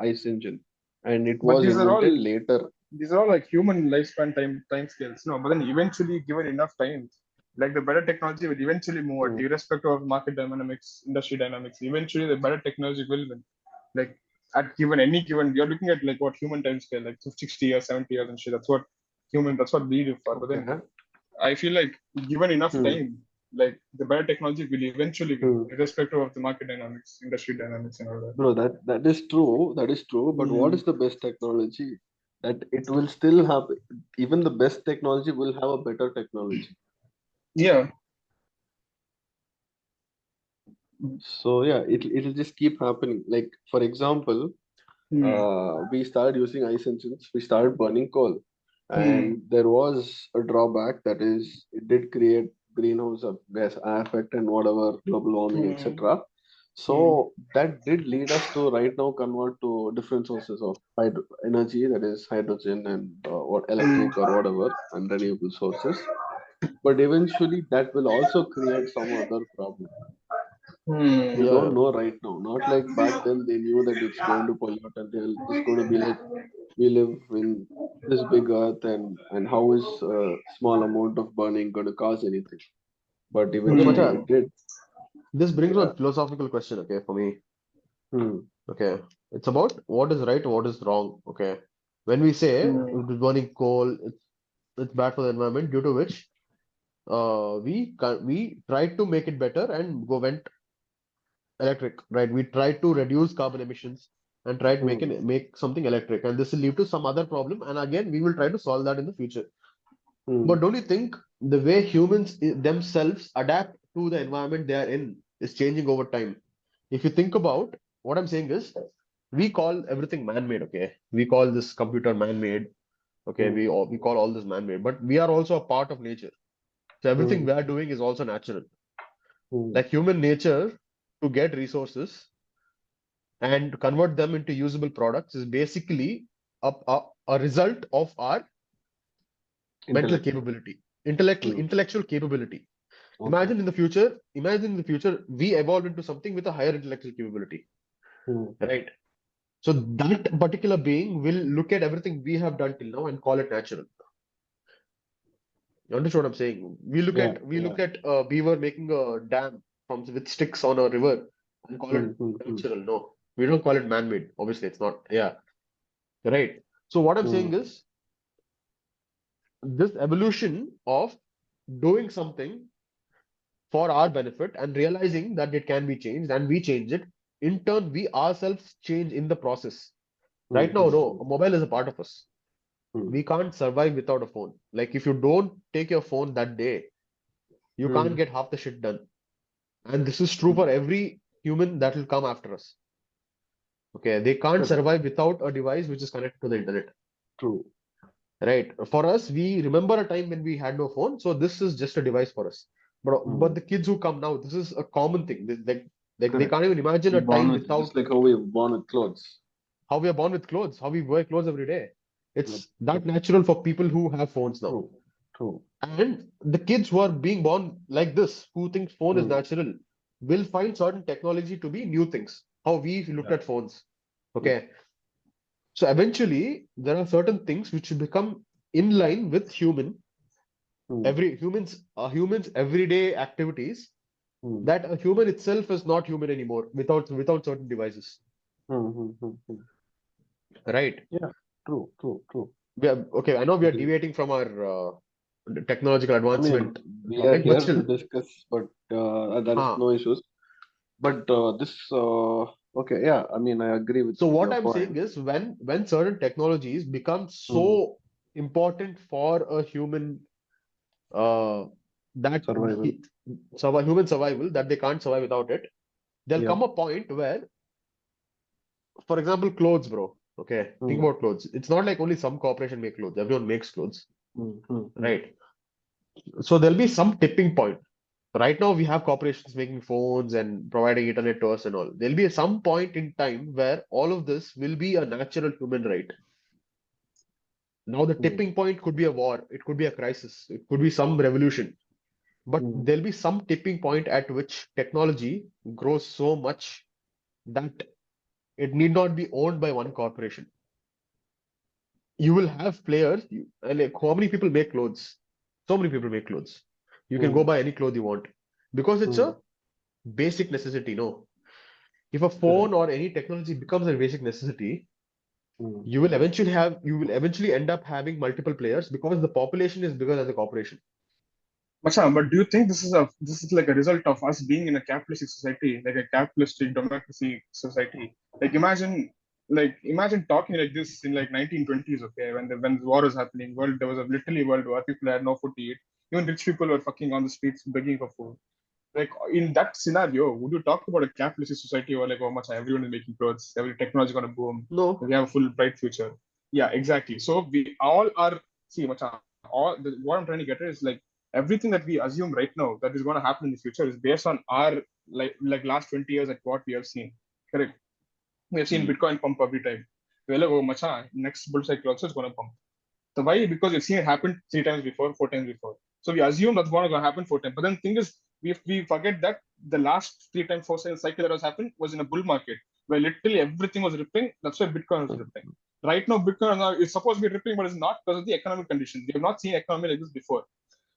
ICE engine, and it But was invented later. these are all like human lifespan time scales. No, but then eventually, given enough time, like the better technology will eventually move it, Hmm. irrespective of market dynamics, industry dynamics. Eventually, the better technology will win. Like at given any given, you're looking at like what human time scale, like 60 years, 70 years, and shit. That's what we live for. But then Okay. I feel like given enough Hmm. time, like the better technology will eventually win, Hmm. irrespective of the market dynamics, industry dynamics, and all that. Bro, that is true. That is true. But what Hmm. is the best technology? That it will still have, even the best technology will have a better technology. Yeah. So yeah, it'll just keep happening. Like for example, Hmm. we started using ice engines. We started burning coal, Hmm. and there was a drawback, that is, it did create greenhouse gas effect and whatever, global warming, Hmm. etc. So that did lead us to right now convert to different sources of energy, that is hydrogen and what electric or whatever, and renewable sources. But eventually, that will also create some other problem. We Hmm. Yeah, don't yeah. know right now. Not like back then they knew that it's going to pollute and it's going to be like we live in this big earth and how is a small amount of burning going to cause anything? But Okay, eventually Hmm. it Macha, did. this brings Yeah. one philosophical question, okay, for me. Hmm. Okay. It's about what is right and what is wrong. Okay. When we say Hmm. burning coal, it's bad for the environment, due to which we tried to make it better and go went electric, right? We tried to reduce carbon emissions and try to Hmm. make something electric, and this will lead to some other problem. And again, we will try to solve that in the future. Hmm. But don't you think the way humans themselves adapt to the environment they are in is changing over time? If you think about what I'm saying is, we call everything man-made, okay? We call this computer man-made, okay? Hmm. We call all this man-made, but we are also a part of nature. So everything Hmm. we are doing is also natural. Hmm. Like human nature to get resources and convert them into usable products is basically a result of our mental Intellect. capability, Hmm. intellectual capability. Okay. Imagine in the future, we evolve into something with a higher intellectual capability, Hmm. right? So that particular being will look at everything we have done till now and call it natural. You understand what I'm saying? Yeah. We Yeah. look at a beaver making a dam from with sticks on a river and call Hmm. it Hmm. Hmm. natural. No, we don't call it man-made. Obviously, it's not. Yeah, right. So what I'm Hmm. saying is this evolution of doing something for our benefit and realizing that it can be changed and we change it. In turn, we ourselves change in the process. Hmm. Right now, Hmm. no, Hmm. a mobile is a part of us. Hmm. We can't survive without a phone. Like if you don't take your phone that day, you can't Hmm. get half the shit done. And this is true Hmm. for every human that will come after us. Okay, they can't Correct. survive without a device which is connected to the internet. True. Right. For us, we remember a time when we had no phone, so this is just a device for us. But Hmm. the kids who come now, this is a common thing. They Correct. can't even imagine We a born time with just without like how we born with clothes. how we are born with clothes, how we wear clothes every day. Yep. It's Yep. that natural for people who have phones now. True. True. And the kids who are being born like this, who think phone is Hmm. natural, will find certain technology to be new things. How we looked Yeah. at phones. Yep. Okay. So eventually, there are certain things which become in line with Hmm. humans everyday activities, Hmm. that a human itself is not human anymore without certain devices, Hmm. Hmm. Hmm. Hmm. right? Yeah. True. True. True. Okay, I know we are Agree. deviating from our technological I mean, advancement we are topic, but here to still, discuss, but that is huh. no issues. But this, okay, yeah. I mean, I agree with So what your I'm saying point. is when certain technologies become Hmm. so important for a human uh that Survival. he, human survival, that they can't survive without it, there'll Yep. come a point where, for example, clothes, bro. Okay, think Hmm. about clothes. It's not like only some corporation make clothes. Everyone makes clothes, Hmm. Hmm. Hmm. right? So there'll be some tipping point. Right now, we have corporations making phones and providing internet to us and all. There'll be some point in time where all of this will be a natural human right. Now, the Hmm. tipping point could be a war, it could be a crisis, it could be some revolution. But Hmm. there'll be some tipping point at which technology grows so much that it need not be owned by one corporation. You will have players, and like how many people make clothes? So many people make clothes. You can go Hmm. buy any clothes you want because it's Hmm. a basic necessity. No, if a Correct. phone or any technology becomes a basic necessity, Hmm. you will eventually end up having multiple players because the population is bigger than the corporation. But do you think this is like a result of us being in a capitalistic society, like a capitalistic democracy society? Imagine talking like this in like 1920s, okay, when the war was happening, world there was a literally world war, people had no food to eat, even rich people were fucking on the streets begging for food. Like in that scenario, would you talk about a capitalistic society or like how much everyone is making clothes, every technology gonna boom, No, we have a full bright future? Yeah, exactly. So we all are see much what I'm trying to get at is like everything that we assume right now that is going to happen in the future is based on our like last 20 years at what we have seen. Correct. We have seen Hmm. Bitcoin pump every time. We're like, oh, macha, next bull cycle also is going to pump. So why? Because we've seen it happen 3 times before, 4 times before. So we assume that's going to happen 4 times. But then the thing is, we forget that the last 3 times, 4 times cycle that has happened was in a bull market where literally everything was ripping. That's why Bitcoin was ripping. Right now, Bitcoin is supposed to be ripping, but it's not because of the economic conditions. We have not seen economy like this before.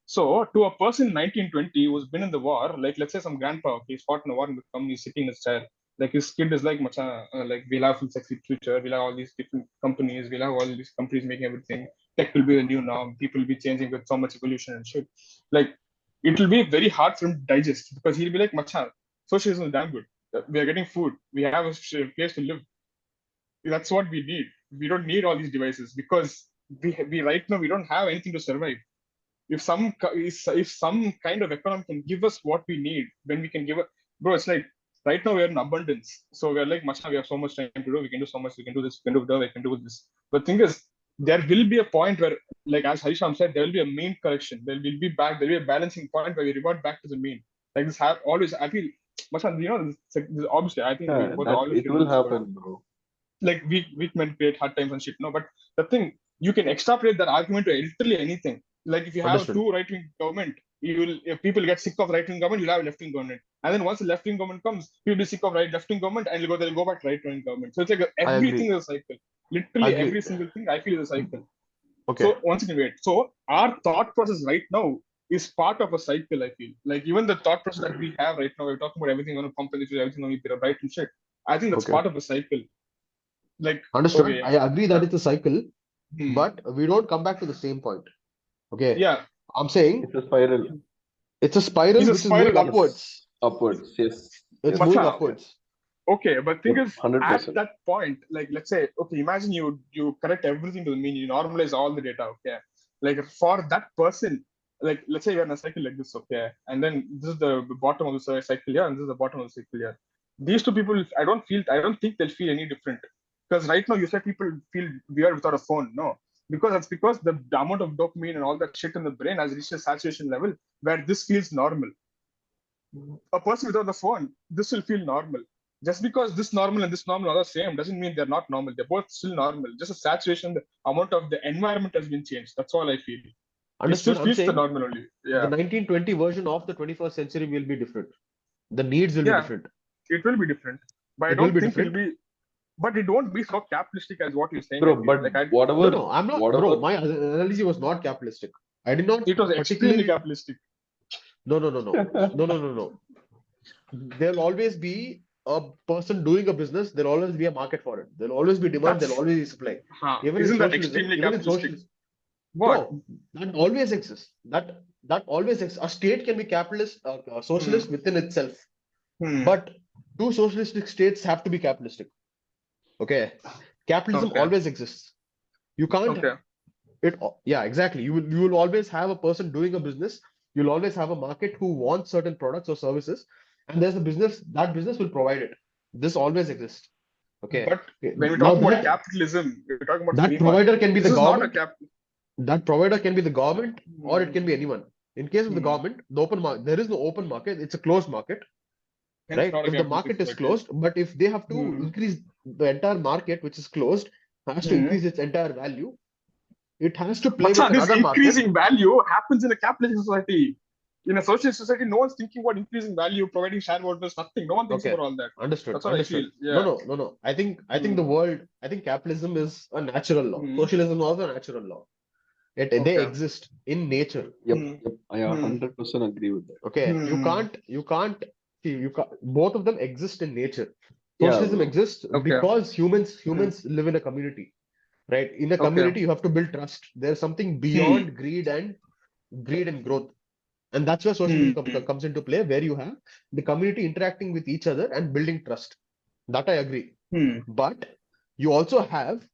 So, to a person in 1920 who's been in the war, like let's say some grandpa, okay, he's fought in a war and come, he's sitting in his chair. Like his kid is like, Macha, like we'll have full sexy future, we'll have all these different companies, we'll have all these companies making everything. Tech will be the new norm, people will be changing with so much evolution and shit. Like, it will be very hard for him to digest because he'll be like, Macha, socialism is damn good. We are getting food, we have a place to live. That's what we need. We don't need all these devices because we right now we don't have anything to survive. If some kind of economy can give us what we need, when we can give it, bro, it's like right now we're in abundance, so we're like, Masha, we have so much time to do, we can do so much, we can do this, we can do that, we can do this. But thing is, there will be a point where, like as Harisham said, there will be a mean correction, there will be back, there will be a balancing point where we revert back to the mean. Like this have always, I feel, Masha, this obviously I think we Yeah, both that always it feel will this for, happen, bro. like weak men create hard times and shit. No, but the thing, you can extrapolate that argument to literally anything. Like if you have a Understood. two right wing government, you will, if people get sick of right wing government, you'll have a left wing government. And then once the left wing government comes, people be sick of left wing government and they'll go back to right wing government. So it's like I everything agree. is a cycle. Literally Agree. every single thing I feel is a cycle. Okay. So once again, wait. So our thought process right now is part of a cycle, I feel. Like even the thought process that we have right now, we're talking about everything on a pump and everything on a right and shit. I think that's Okay. part of a cycle. Like, Understood. okay, I agree that it's a cycle, but we don't come back to the same point. Okay. yeah, I'm saying It's a spiral. it's a spiral it's a which is moving spiral. upwards. Yes. Upwards. Yes. It's Yes. moving Macha, Yeah. upwards. okay, but thing Yep. is, at 100%. that point, like let's say, okay, imagine you correct everything to the mean, you normalize all the data, okay. Like for that person, like let's say you're in a cycle like this, okay, and then this is the bottom of the cycle here, and this is the bottom of the cycle here. These two people, I don't think they'll feel any different. Because right now you said people feel weird without a phone. No, because that's because the amount of dopamine and all that shit in the brain has reached a saturation level where this feels normal. A person without the phone, this will feel normal. Just because this normal and this normal are the same doesn't mean they're not normal. They're both still normal. Just a saturation, the amount of the environment has been changed. That's all I feel. It still Understood. I'm feels the saying normal only. the Yeah. 1920 version of the 21st century will be different. The needs will be Yeah, different. it will be different. But I It will don't be think it'll different. be, but it won't be so capitalistic as what you're saying, I Bro, feel. but Like I No, whatever, no, I'm not, bro. whatever. My analogy was not capitalistic. I did not it was extremely particularly. capitalistic. No, no, no, no, no, no, no, no. There'll always be a person doing a business. There'll always be a market for it. There'll always be demand. There'll That's always be supply. isn't that extremely Even in capitalistic? socialism, What? bro, that always exists. That always exists. A state can be capitalist, Hmm. socialist within itself, Hmm. but two socialistic states have to be capitalistic. Okay, capitalism Okay. always exists. You can't. Okay. Yeah, exactly. You will always have a person doing a business. You'll always have a market who wants certain products or services, and there's a business that business will provide it. This always exists. Okay. But when we Now talk about that capitalism, we're talking about that free market. provider can be the This is not a government. cap. That provider can be the government, or it can be Hmm. anyone. In case of the Hmm. government, the open market, there is no open market. It's a closed market, Hence, right? not a If the capitalistic market is society. closed, but if they have to Hmm. increase the entire market, which is closed, has to Hmm. increase its entire value, it has to play with Macha, this another market. increasing value happens in a capitalist society. In a socialist society, no one's thinking about increasing value, providing shareholders, nothing. No one thinks Okay, about all that. understood, That's what I understood. feel. No, Yeah. no, no, no. I think Hmm. the world, I think capitalism is a natural law. Hmm. Socialism is also a natural law. They Okay. exist in nature. Yep. Hmm. Yep. I Hmm. 100% agree with that. Okay, Hmm. you can't. Both of them exist in nature. Yeah, Socialism bro. exists Okay. because Hmm. humans live in a community, right? In a Okay. community, you have to build trust. There's something Hmm. beyond greed and growth. And that's where socialism Hmm. comes into play, where you have the community interacting with each other and building trust. That I agree. Hmm. But you also have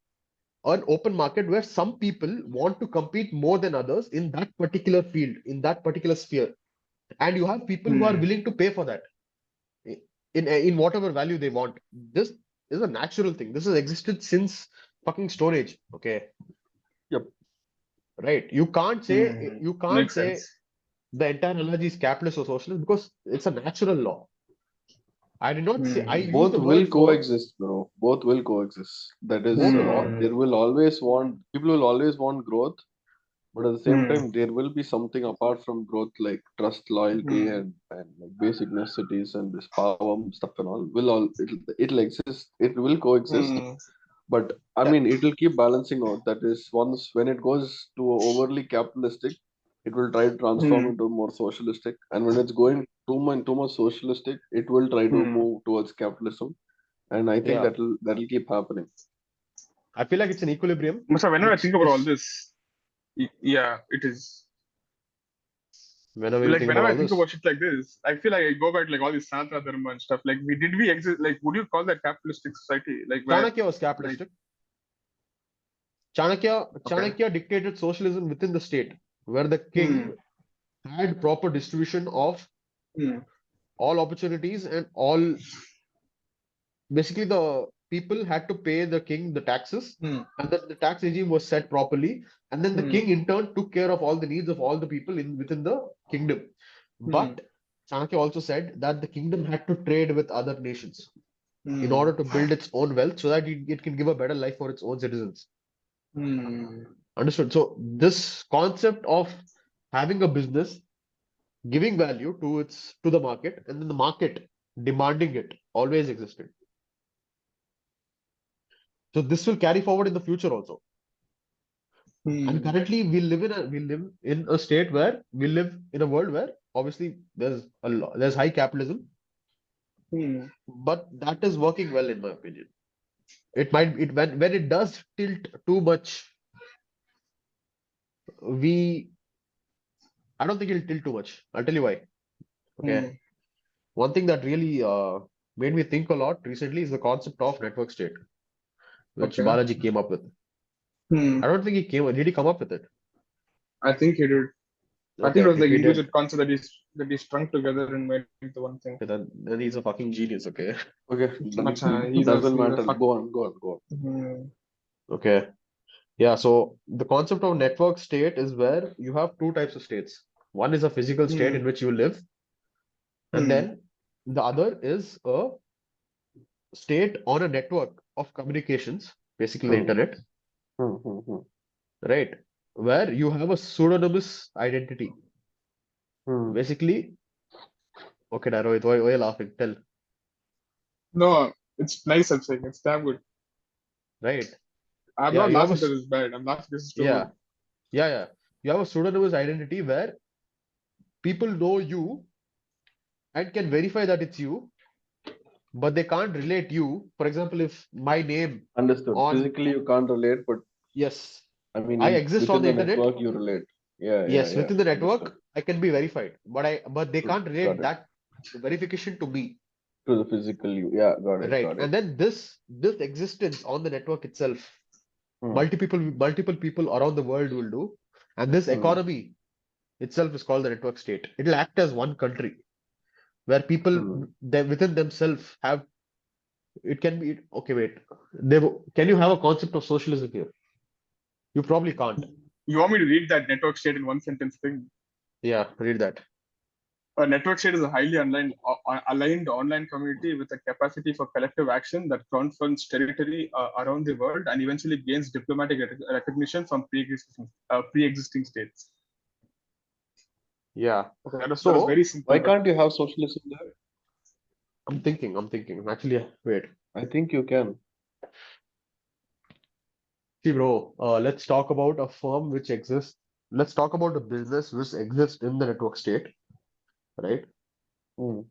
an open market where some people want to compete more than others in that particular field, in that particular sphere. And you have people who are Hmm. willing to pay for that in whatever value they want. This is a natural thing. This has existed since fucking Stone Age. Okay. Yep. Right. You can't Makes say sense. the entire analogy is capitalist or socialist because it's a natural law. I did not say, I Hmm. use Both the will word firm. coexist, bro. Both will coexist. That is, Both will what? there will always want, people will always want growth, but at the same Hmm. time, there will be something apart from growth, like trust, loyalty, Hmm. and like basic necessities and this power stuff and all. Will all it'll exist. It will coexist, Hmm. but I mean, it'll keep balancing out. That is, once when it goes to overly capitalistic, it will try to transform Hmm. into more socialistic, and when it's going too much socialistic, it will try to Hmm. move towards capitalism, and I think Yeah. that'll keep happening. I feel like it's an equilibrium, So whenever I which think about all is, this, yeah, it is. whenever you Like think about whenever I all think this, about shit like this, I feel like I go back like all this Sanatana Dharma and stuff. Like we exist? Like would you call that capitalistic society? Like where Chanakya was like capitalistic. okay. Chanakya dictated socialism within the state, where the Hmm. king had proper distribution of Hmm. all opportunities and all, basically the people had to pay the king the taxes, Hmm. and then the tax regime was set properly, and then the Hmm. king in turn took care of all the needs of all the people in within the kingdom. Hmm. But Chanakya also said that the kingdom had to trade with other nations in Hmm. order to build its own wealth so that it can give a better life for its own citizens. Hmm. Understood? So this concept of having a business, giving value to the market, and then the market demanding it always existed. So this will carry forward in the future also. And Hmm. currently we live in a state where we live in a world where obviously there's high capitalism, Hmm. but that is working well in my opinion. It might it when it does tilt too much, we I don't think it'll tilt too much. I'll tell you why. Okay. Hmm. One thing that really made me think a lot recently is the concept of network state, which Okay. Balaji came up with. Hmm. I don't think did he come up with it? I think he did. I think it Okay, was if like he individual did, concept that he strung together and made the one thing. then he's a fucking genius, okay? Okay, Much doesn't he's a matter. fuck. Go on. Hmm. Okay. Yeah, so the concept of network state is where you have two types of states. One is a physical state Hmm. in which you live, and Hmm. then the other is a state on a network of communications, basically the Hmm, internet, hmm. right? Where you have a pseudonymous identity. Hmm. Basically, okay, Rohit, why are you laughing? Tell, No, it's nice. I'm saying it's damn good. right? I'm Yeah, not you have laughing because it's bad. I'm laughing because it's too yeah, good. yeah. You have a pseudonymous identity where people know you and can verify that it's you, but they can't relate you. For example, if my name Understood. on, Physically, you can't relate, but yes, I mean, I exist on within the the internet. network, you relate. Yes, Yeah. within the Understood. network, I can be verified, but they can't Got relate it. that verification to me, To the physical you. Yeah, right? got it. And then this existence on the network itself, Hmm. multiple people around the world will do, and this Hmm. economy itself is called the network state. It'll act as one country where people Hmm. within themselves have. It can be okay. Wait, can you have a concept of socialism here? You probably can't. You want me to read that network state in one sentence thing? Yeah, read that. A network state is a highly aligned online community with a capacity for collective action that confronts territory around the world and eventually gains diplomatic recognition from pre-existing states. Yeah. Okay, that was very So simple, Why but can't you have socialism there? I'm thinking. Actually, wait. I think you can. See, bro, let's talk about a firm which exists. Let's talk about a business which exists in the network state, right? Hmm.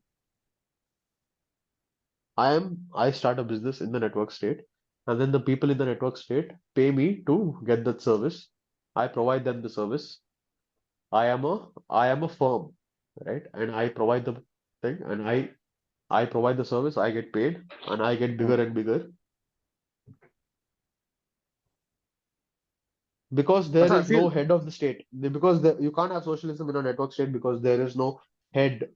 I start a business in the network state, and then the people in the network state pay me to get that service. I provide them the service. I am a firm, right? And I provide the thing, and I provide the service, I get paid, and I get Hmm. bigger and bigger because there also I is no feel head of the state. You can't have socialism in a network state because there is no head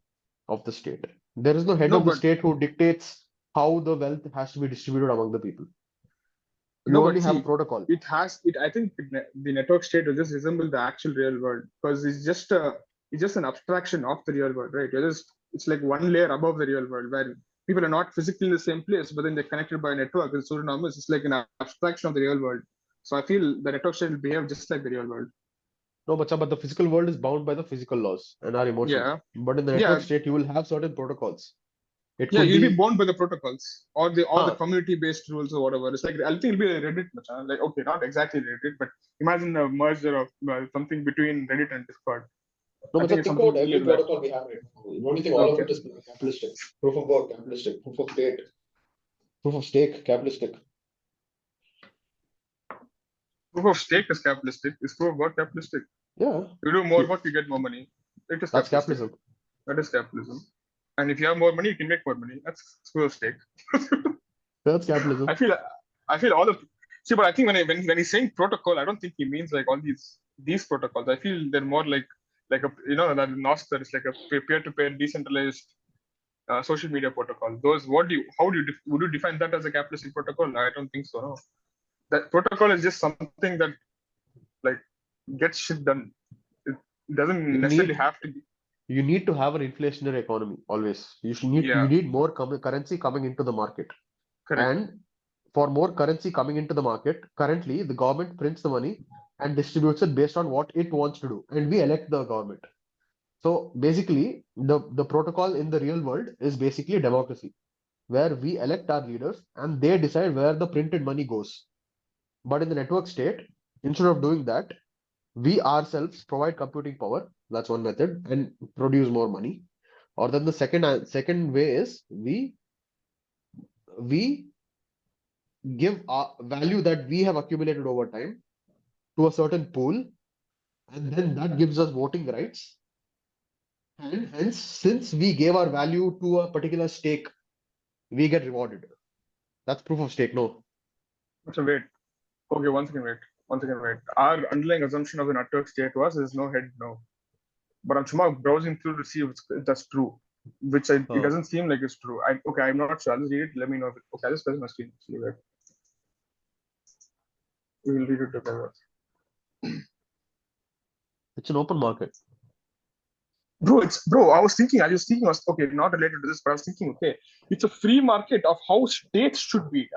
of the state. There is no head no, of the but state who dictates how the wealth has to be distributed among the people. You no, only but have a see, protocol. it has it. I think the network state will just resemble the actual real world because it's just an abstraction of the real world, right? It's like one layer above the real world where people are not physically in the same place, but then they're connected by a network. It's pseudonymous. It's like an abstraction of the real world. So I feel the network state will behave just like the real world. No, but the physical world is bound by the physical laws and our emotions. Yeah, But in the network yeah, state, you will have certain protocols. It yeah. could You'll be be, bound by the protocols or the huh, community-based rules or whatever. It's like I think it'll be a Reddit, macha. Like okay, not exactly Reddit, but imagine a merger of something between Reddit and Discord. no, I think but it's think something about every similar to that. protocol we have right now. Don't you think all of Okay. it is capitalistic? Proof of work, capitalistic. Proof of state, proof of stake, capitalistic. Proof of stake is capitalistic. Is proof of work capitalistic? Yeah, You do more you- work, you get more money. It is that's capitalistic. capitalism. That is capitalism. And if you have more money, you can make more money. That's proof of stake. That's capitalism. I feel all of see, but I think when he's saying protocol, I don't think he means like all these protocols. I feel they're more like a that Nostr is like a peer-to-peer decentralized social media protocol. Those would you define that as a capitalistic protocol? I don't think so. No, that protocol is just something that like gets shit done. It doesn't You necessarily need have to be. you need to have an inflationary economy always. You Yeah, need more currency coming into the market. correct. And for more currency coming into the market, currently the government prints the money and distributes it based on what it wants to do. And we elect the government. So basically, the protocol in the real world is basically democracy, where we elect our leaders and they decide where the printed money goes. But in the network state, instead of doing that, we ourselves provide computing power. That's one method, and produce more money. Or then the second way is we give value that we have accumulated over time to a certain pool, and then that gives us voting rights. And hence, since we gave our value to a particular stake, we get rewarded. That's proof of stake. No. So wait. Okay, one second, wait. Our underlying assumption of the network state was there's no head, no. But I'm just browsing through to see if that's true, it Uh, doesn't seem like it's true. I'm not sure. I'll just read it. Let me know. Okay, I'll just press my screen. See where we will read it together. it's an open market. Bro. I was thinking. Okay, not related to this, but I was thinking. Okay, it's a free market of how states should be.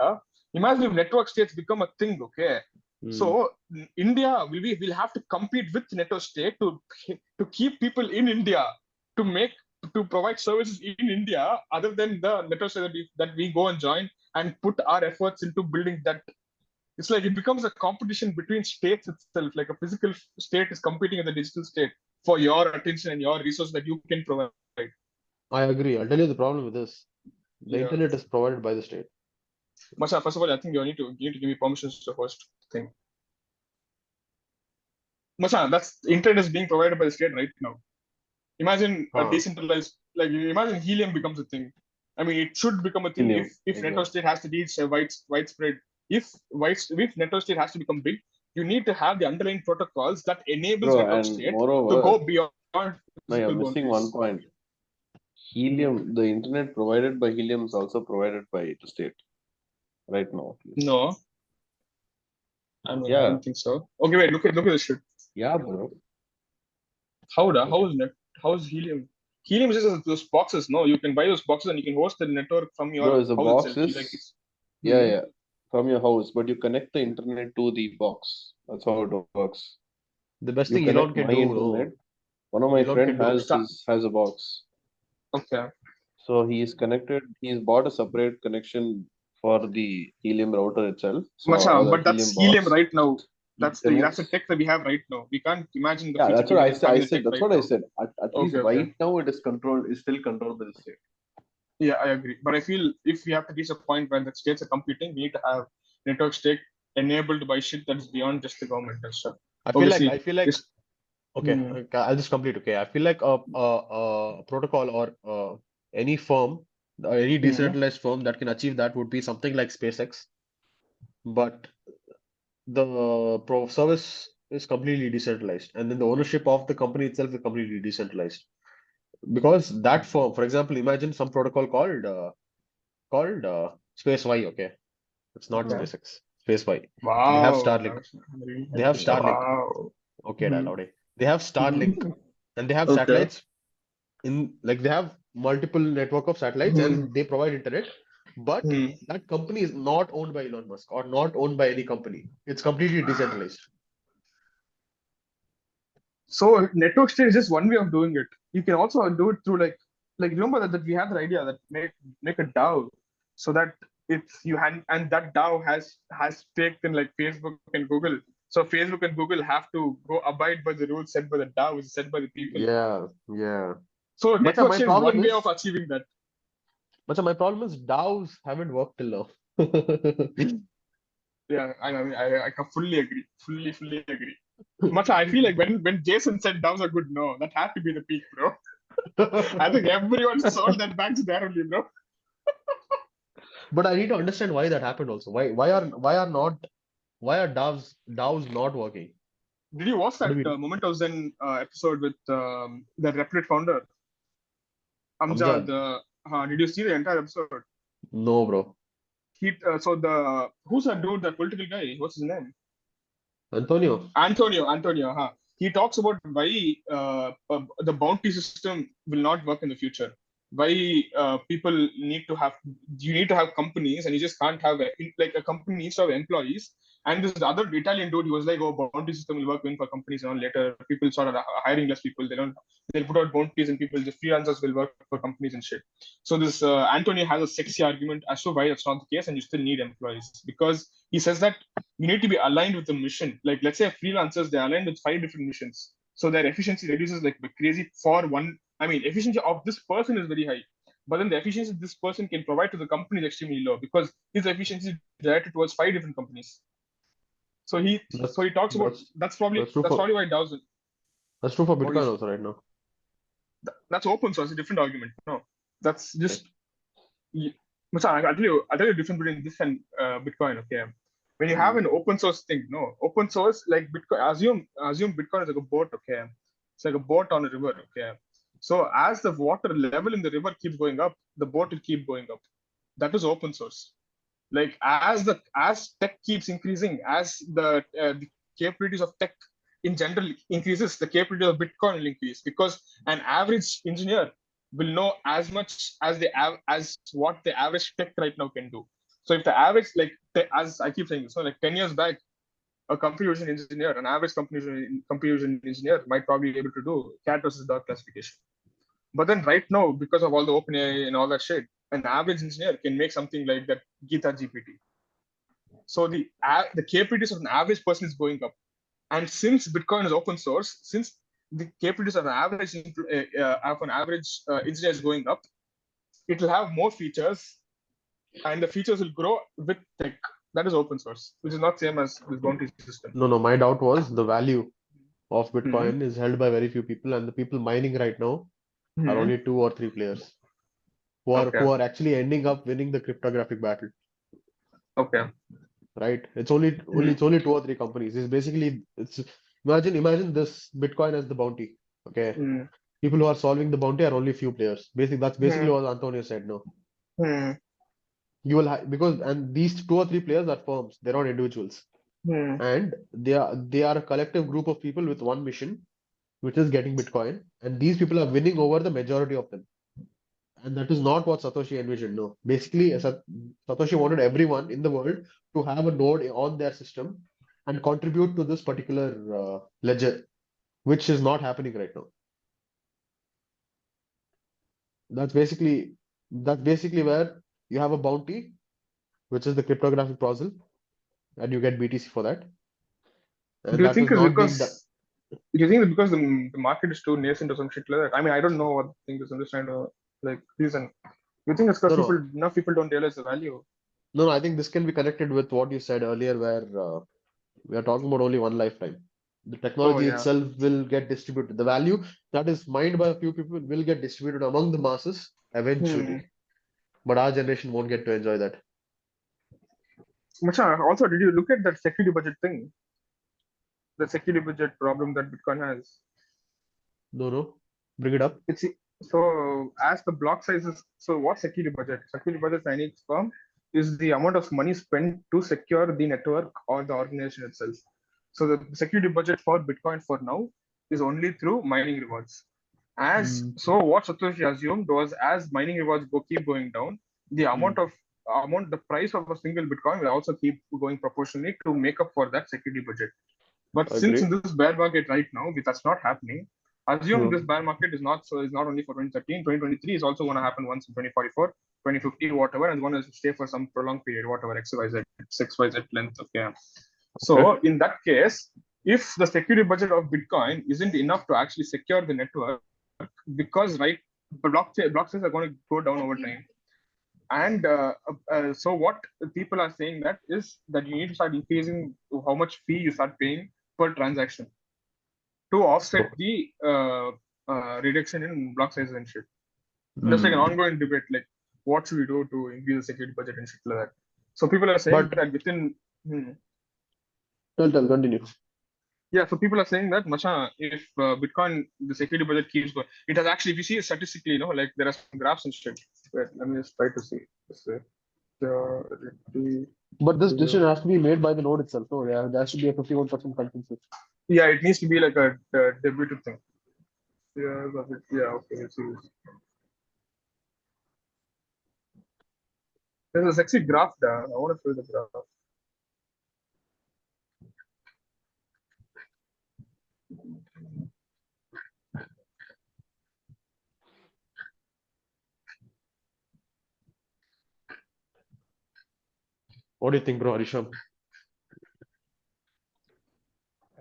Imagine if network states become a thing. Okay, Hmm. so India will have to compete with network state to keep people in India to provide services in India other than the network state that we go and join and put our efforts into building that. It's like it becomes a competition between states itself. Like a physical state is competing with a digital state for your attention and your resource that you can provide. I agree. I'll tell you the problem with this. The Yeah. internet is provided by the state. Masha, first of all, I think you need to give me permissions to host thing. Masha, that's internet is being provided by the state right now. Imagine a Huh. decentralized, like imagine helium becomes a thing. I mean, it should become a thing Helium. if network state has to reach a widespread. If network state has to become big, you need to have the underlying protocols that enables Bro, network and state to moreover, go beyond now you're physical missing one boundaries. point. Helium, the internet provided by Helium is also provided by the state right now, at least. No, I mean I Yeah, don't think so. Okay, wait, look at this shit. yeah, bro. How is helium? Helium is just those boxes. No, you can buy those boxes and you can host the network from your Bro, the house box itself. Like is, it's yeah, hmm. yeah, from your house, but you connect the internet to the box. That's how it works. The best You thing Elon connect can my do, internet. no, One of my Elon friend can do. has a box. Okay. So he's connected. He's bought a separate connection for the Helium router itself. So Macha, the but that's Helium helium box. right now. He That's the connects. tech that we have right now. We can't imagine the Yeah, future that's what I generations said. I having the said tech that's right what I now. said. At least Okay, okay. right now it is controlled. Is still controlled by the state. Yeah, I agree. But I feel if we have to reach a point where the states are competing, we need to have network state enabled by shit that's beyond just the government and stuff. I Obviously, feel like this. okay, Hmm. I'll just complete. Okay, I feel like a protocol or any firm, or any Hmm. decentralized firm that can achieve that would be something like SpaceX, but the pro service is completely decentralized, and then the ownership of the company itself is completely decentralized. Because that firm, for example, imagine some protocol called Space Y. Okay, it's not Okay. SpaceX. Space Y. They have Wow. Starlink. I'm really They have happy. Starlink. Wow. Okay, Hmm. Laude. They have Starlink, Hmm. and they have Okay. satellites Like they have multiple network of satellites and they provide internet, but Hmm. that company is not owned by Elon Musk or not owned by any company. It's completely decentralized. So network state is just one way of doing it. You can also do it through like remember that we had the idea that make a DAO so that it's you and that DAO has staked in like Facebook and Google. So Facebook and Google have to go abide by the rules set by the DAO, which is set by the people. Yeah, yeah. So Macha, network my state is problem one way of is, achieving that. my problem is DAOs haven't worked till now. Yeah, I can fully agree. Fully agree. Much I feel like when Jason said DAOs are good, no, that had to be the peak, bro. I think everyone sold that back to there only, bro. But I need to understand why that happened also. Why are DAOs not working? Did you watch What that do we Moment of Zen episode with the Replit founder, Amjad? Amjad? Did you see the entire episode? No, bro. So the who's that dude, that political guy? What's his name? Antonio. Antonio. Huh? He talks about why the bounty system will not work in the future. Why people need to have you need to have companies, and you just can't have like a company needs to have employees. And this other Italian dude, he was like, "Oh, bounty system will work in for companies." And later, people started hiring less people. They'll put out bounties, and people just freelancers will work for companies and shit. So this Antonio has a sexy argument as to why that's not the case, and you still need employees because he says that you need to be aligned with the mission. Like let's say freelancers, they're aligned with 5 different missions. So their efficiency reduces like crazy for one. I mean, efficiency of this person is very high, but then the efficiency this person can provide to the company is extremely low because his efficiency is directed towards 5 different companies. So he so That's he talks about that's that's probably that's true that's for probably why it doesn't. that's true for What do you Bitcoin also right now. that's open source, a different argument. No, that's Okay. just I'll tell you the difference between this and Bitcoin. Okay, when you have Mm. an open source thing, no open source like Bitcoin. Assume Bitcoin is like a boat. Okay, it's like a boat on a river. Okay, so as the water level in the river keeps going up, the boat will keep going up. That is open source. Like as tech keeps increasing, as the capabilities of tech in general increases, the capability of Bitcoin will increase because an average engineer will know as much as as what the average tech right now can do. So if the average as I keep saying this, so like 10 years back, a computer vision engineer, an average computer vision engineer might probably be able to do cat versus dog classification. But then right now, because of all the OpenAI and all that shit, an average engineer can make something like that Gita GPT. So the capabilities of an average person is going up. And since Bitcoin is open source, since the capabilities of an average engineer is going up, it will have more features, and the features will grow with tech. That is open source, which is not same as this bounty system. No, my doubt was the value of Hmm. Bitcoin is held by very few people, and the people mining right now are Hmm. only 2 or 3 players who are Okay. who are actually ending up winning the cryptographic battle. Okay. Right? It's only 2 or 3 companies. It's imagine this Bitcoin as the bounty. Okay. Hmm. People who are solving the bounty are only few players. That's basically Hmm. what Antonio said. No, Hmm. you will because and these 2 or 3 players are firms. They're not individuals, Hmm. and they are a collective group of people with one mission, which is getting Bitcoin, and these people are winning over the majority of them. And that is not what Satoshi envisioned. No, basically, Satoshi wanted everyone in the world to have a node on their system and contribute to this particular ledger, which is not happening right now. That's basically that's basically where you have a bounty, which is the cryptographic puzzle, and you get BTC for that, Do and you that think is it's not being done. because do you think it's because the market is too nascent or some shit like that? I mean, I don't know what the thing is. I'm just trying to like reason. You think it's because No, no, enough people don't realize the value? no, no. I think this can be connected with what you said earlier, where we are talking about only one lifetime. The Oh technology yeah. itself will get distributed. The value that is mined by a few people will get distributed among the masses Hmm. eventually. But our generation won't get to enjoy that. Macha, also, did you look at that security budget thing? The security budget problem that Bitcoin has. No, no. Bring it up. It's so as the block sizes. So what security budget? Security budget I need firm is the amount of money spent to secure the network or the organization itself. So the security budget for Bitcoin for now is only through mining rewards. So what Satoshi assumed was, as mining rewards keep going down, the the price of a single Bitcoin will also keep going proportionally to make up for that security budget. But since Agree. in this bear market right now, that's not happening, assume this Hmm. bear market is not only for 2013, 2023 is also going to happen once in 2044, 2050, whatever, and going to stay for some prolonged period, whatever, XYZ length. Okay. Okay. So in that case, if the security budget of Bitcoin isn't enough to actually secure the network, because blockchains are going to go down over time, and so what people are saying that is that you need to start increasing how much fee you start paying per transaction to offset the reduction in block size and shit. There's like an ongoing debate, like what should we do to increase the security budget and shit like that. So people are saying But that within continue. yeah, so people are saying that Macha, if Bitcoin the security budget keeps going, it has actually, if you see it statistically, like there are some graphs and shit. Wait, let me just try to see. Security But this decision budget. has to be made by the node itself. No, there should be a 51% consensus. Yeah, it needs to be like a debuted thing. Yeah, okay, let's see this. There's a sexy graph there. I want to show you the graph. What do you think, bro, Harishyam?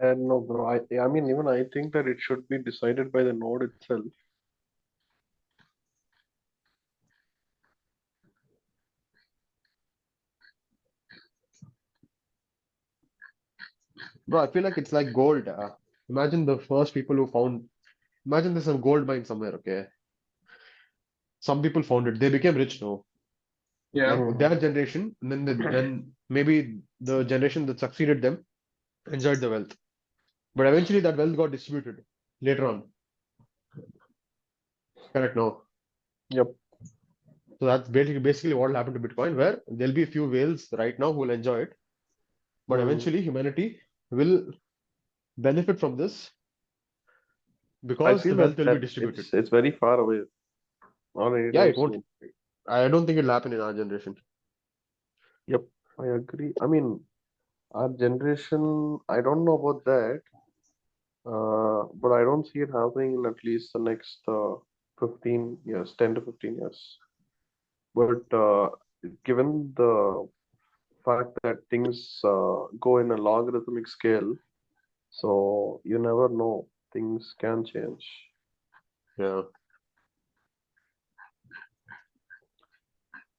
And no, bro. I mean, even I think that it should be decided by the node itself. Bro, I feel like it's like gold. Imagine the first people who found. Imagine there's some gold mine somewhere. Okay, some people found it. They became rich now. Yeah, Like Hmm. their generation, and then maybe the generation that succeeded them enjoyed the wealth. But eventually, that wealth got distributed later on. Correct now. Yep. So that's basically what will happen to Bitcoin, where there'll be a few whales right now who will enjoy it, but Hmm. eventually humanity will benefit from this I because the feel that wealth will be that distributed. it's very far away, not Yeah, anytime it won't. soon. I don't think it'll happen in our generation. Yep. I agree. I mean, our generation, I don't know about that, but I don't see it happening in at least the next 15 years, 10 to 15 years. But given the fact that things go in a logarithmic scale, so you never know, things can change. Yeah.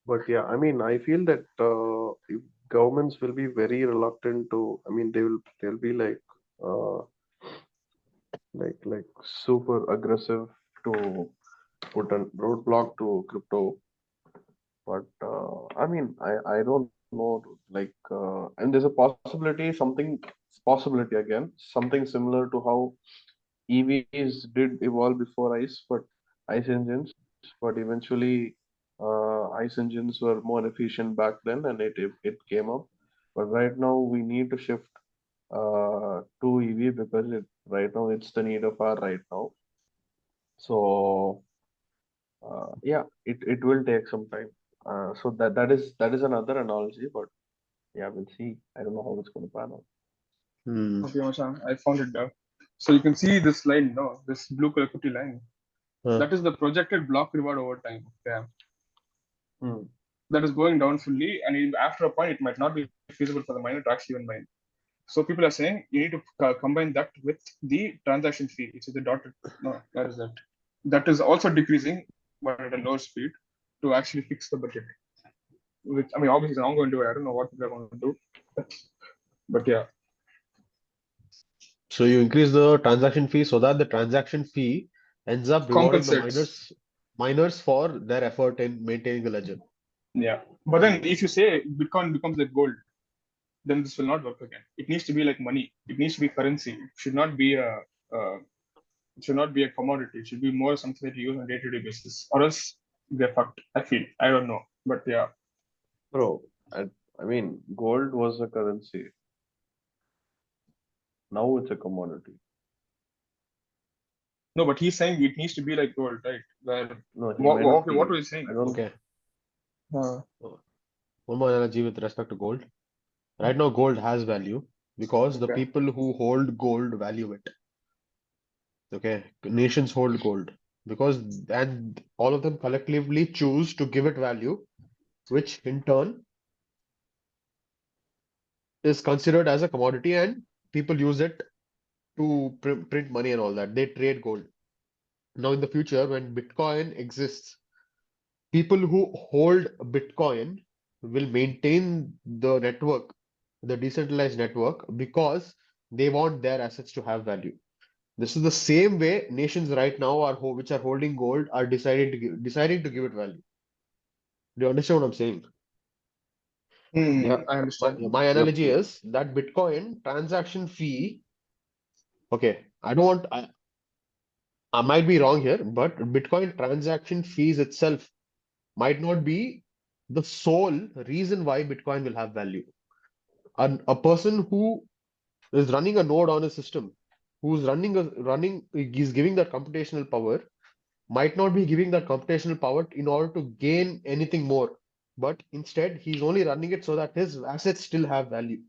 But yeah, I mean, I feel that if governments will be very reluctant to, I mean, they'll be uh, like super aggressive to put a roadblock to crypto. But I mean, I don't know, like, and there's a possibility again, something similar to how EVs did evolve before ICE engines, but eventually ICE engines were more efficient back then, and it came up. But right now we need to shift to EV because right now it's the need of our right now. So yeah, it will take some time. So that is another analogy, but yeah, we'll see. I don't know how it's going to pan out. Hmm. okay, Masha, I found it there. So you can see this line, no, this blue color putty line. Uh, That is the projected block reward over time. Okay. Hmm. That is going down fully, and after a point, it might not be feasible for the miner to actually even mine. So people are saying you need to combine that with the transaction fee, which is the dotted. No, that is that. That is also decreasing, but at a lower speed, to actually fix the budget. Which I mean, obviously, it's an ongoing do. I don't know what people are going to do, but yeah, so you increase the transaction fee so that the transaction fee ends up rewarding the compensates. miners for their effort in maintaining the ledger. Yeah, but then if you say Bitcoin becomes like gold, then this will not work again. It needs to be like money. It needs to be currency. It should not be uh, it should not be a commodity. It should be more something that you use on a day-to-day basis, or else they're fucked. I feel. I don't know, but yeah. Bro, I mean, gold was a currency. Now it's a commodity. No, but he's saying it needs to be like gold, right? Where No, he may not okay, what be. was he saying? I don't. Okay. Uh, One more analogy with respect to gold. Right now, gold has value because the okay. people who hold gold value it. Okay. Nations hold gold because, and all of them collectively choose to give it value, which in turn is considered as a commodity, and people use it to print money and all that. They trade gold. Now, in the future, when Bitcoin exists, people who hold Bitcoin will maintain the network, the decentralized network, because they want their assets to have value. This is the same way nations right now which are holding gold are deciding to give it value. Do you understand what I'm saying? Yeah. I My, understand. my Yep. analogy is that Bitcoin transaction fee. Okay, I don't want. I might be wrong here, but Bitcoin transaction fees itself might not be the sole reason why Bitcoin will have value. A person who is running a node on a system, who's is giving that computational power, might not be giving that computational power in order to gain anything more, but instead he's only running it so that his assets still have value.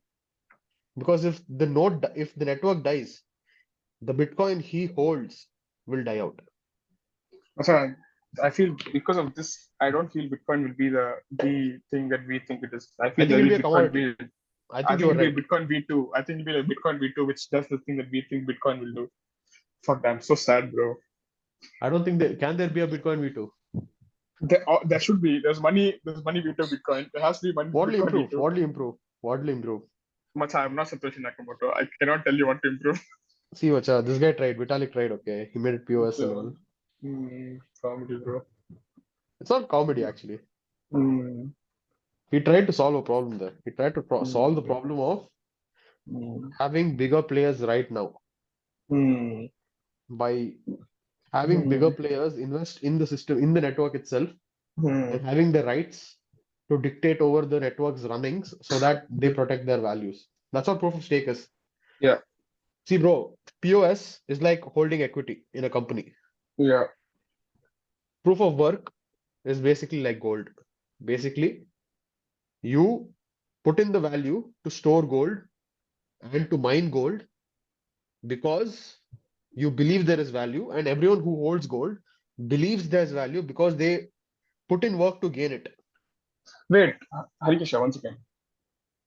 Because if the network dies, the Bitcoin he holds will die out. So I feel because of this, I don't feel Bitcoin will be the thing that we think it is. I I feel think there it'll will be a Bitcoin commodity. be. I I think think you're it'll be right. a Bitcoin V2. I think it'll be like Bitcoin V2, which does the thing that we think Bitcoin will do. Fuck, I'm so sad, bro. I don't think can there be a Bitcoin V2? There should be. There's money V2 Bitcoin. There has to be money What will Bitcoin improve? V2. What will improve? What will improve? Much I'm not Satoshi Nakamoto. I cannot tell you what to improve. See, Vacha, this guy tried. Vitalik tried, okay. He made it POS and all. Comedy, bro. It's not comedy, actually. Mm, He tried to solve a problem there. He tried to solve the mm, problem of mm, having bigger players right now mm, by having bigger mm, players invest in the system, in the network itself, and mm. having the rights to dictate over the network's runnings so that they protect their values. That's what proof of stake is. Yeah, See, bro, POS is like holding equity in a company. yeah. Proof of work is basically like gold. Basically, you put in the value to store gold and to mine gold because you believe there is value, and everyone who holds gold believes there's value because they put in work to gain it. Wait, Harikesha, once again.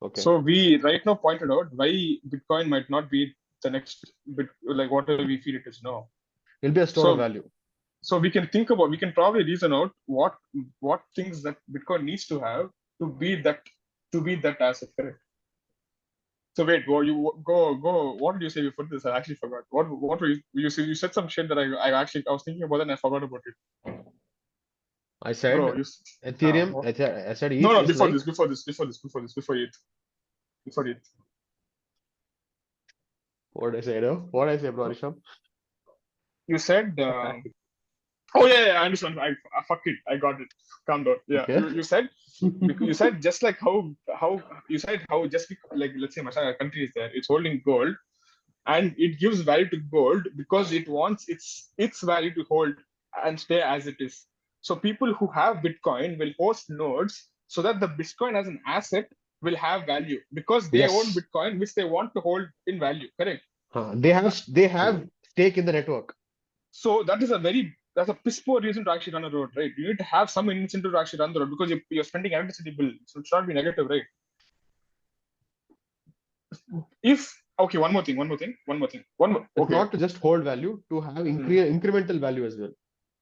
Okay. So we right now pointed out why Bitcoin might not be the next bit, like whatever we feel it is now. It'll be a store of So value. so we can probably reason out what things that Bitcoin needs to have to be that asset, correct? So wait, go. What did you say before this? I actually forgot. What were you said? You said some shit that I was thinking about it and I forgot about it, I bro. said Uh, Ethereum, what? I said No, ETH no. is like, Before it. what did I say? No? What did I say, bro, Harishyam? You said. Oh yeah, I understand. I fuck it. I got it. Calm down. Yeah, Okay. you said just like how you said how just like let's say Masaya country is there, it's holding gold and it gives value to gold because it wants its value to hold and stay as it is. So people who have Bitcoin will host nodes so that the Bitcoin as an asset will have value because they own Yes. Bitcoin which they want to hold in value. Correct. They have stake in the network. So that's a piss poor reason to actually run a road, right? You need to have some incentive to actually run the road because you're spending electricity bill, so it should not be negative, right? If okay, one more. It's Okay, not to just hold value, to have hmm. incremental value as well.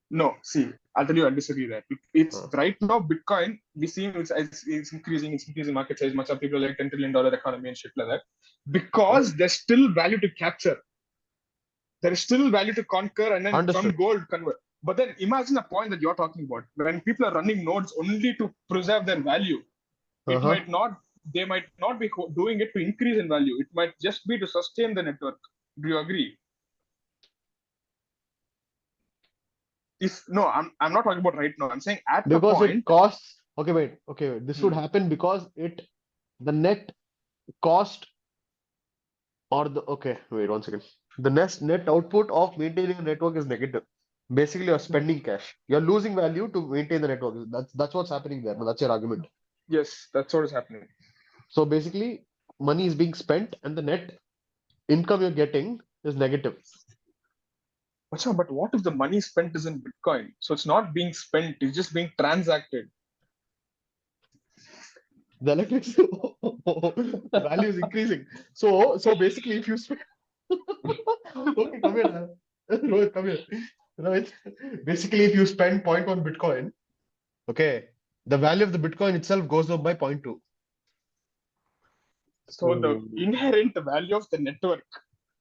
No, see, I'll tell you, I disagree that it's Huh. right now Bitcoin. We see it's increasing market size. Much of people like $10 trillion economy and shit like that Okay. because there's still value to capture. There is still value to conquer and then from Understood. gold convert. But then imagine a point that you're talking about when people are running nodes only to preserve their value. It Uh-huh. might not, they might not be doing it to increase in value. It might just be to sustain the network. Do you agree? If no, I'm not talking about right now. I'm saying at the Because it point. costs. Okay, wait. Okay, wait. This would Hmm, happen because the net cost or the okay, wait 1 second. The net output of maintaining a network is negative. Basically, you're spending cash. You're losing value to maintain the network. That's what's happening there. That's your argument. Yes, that's what is happening. So basically, money is being spent, and the net income you're getting is negative. Macha, but what if the money spent is in Bitcoin? So it's not being spent; it's just being transacted. The electricity value is increasing. So basically, if you okay, come here, Rohit, come here. Rohit, basically, if you spend 0.1 Bitcoin, okay, the value of the Bitcoin itself goes up by 0.2. So the inherent value of the network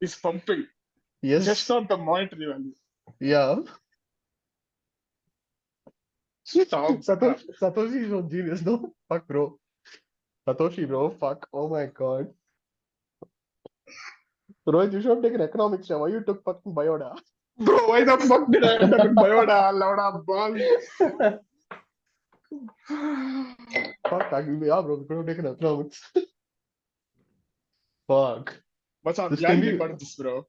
is pumping, just Yes. not the monetary value. Yeah. Stop. Satoshi is a genius, no? Fuck, bro. Satoshi, bro. Fuck. Oh my god. Rohit, you should have taken economics. Why you took fucking biota? Bro, why the fuck did I end up in biota? Lauda balls. Fuck, yeah, bro. We could have taken economics. Fuck. Macha, I'm This glad can we be. got this, bro.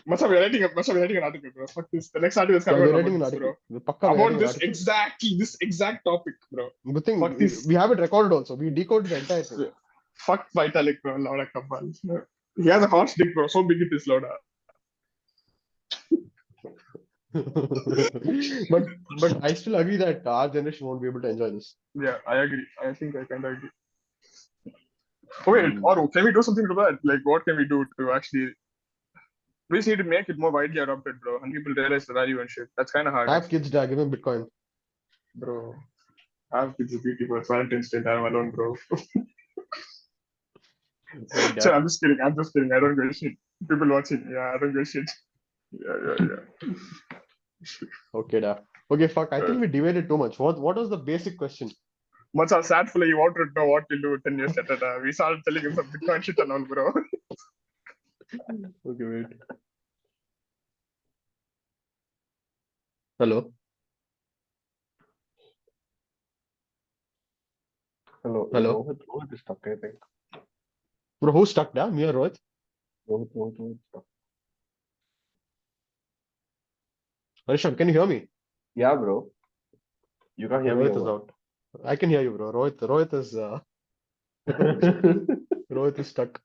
Macha, we're writing an article, bro. Fuck this. The next article is Yeah, coming we're out writing about an this, article. bro. Pakka, we're About writing an this article. exact topic, bro. Good thing Fuck this. we have it recorded also. We decoded the entire thing. Fuck Vitalik, bro. Lauda Kabal. He has a horse dick, bro. So big it is, Lauda. but I still agree that our generation won't be able to enjoy this. Yeah, I agree. I think I kind of agree. Wait, or can we do something to that? Like, what can we do to actually? We just need to make it more widely adopted, bro, and people realize the value and shit. That's kind of hard, Have kids, give him Bitcoin. bro. I have kids with beautiful. It's Valentine's Day. I'm alone, bro. So I'm just kidding. I don't give a shit. People watching, yeah, I don't give a shit. Yeah. Okay, da. Okay, fuck. I think we debated too much. What was the basic question? Much how sadfully you wanted to know what to do 10 years later. We started telling him some Bitcoin shit and all, bro. Okay, wait. Hello. Hello. Hello. Rohit is stuck, I think. Bro, who's stuck da? Me or Rohit? Rohit is stuck. Harishyam, can you hear me? Yeah, bro. You can't hear me Rohit is over. out. I can hear you, bro. Rohit is Rohit is stuck.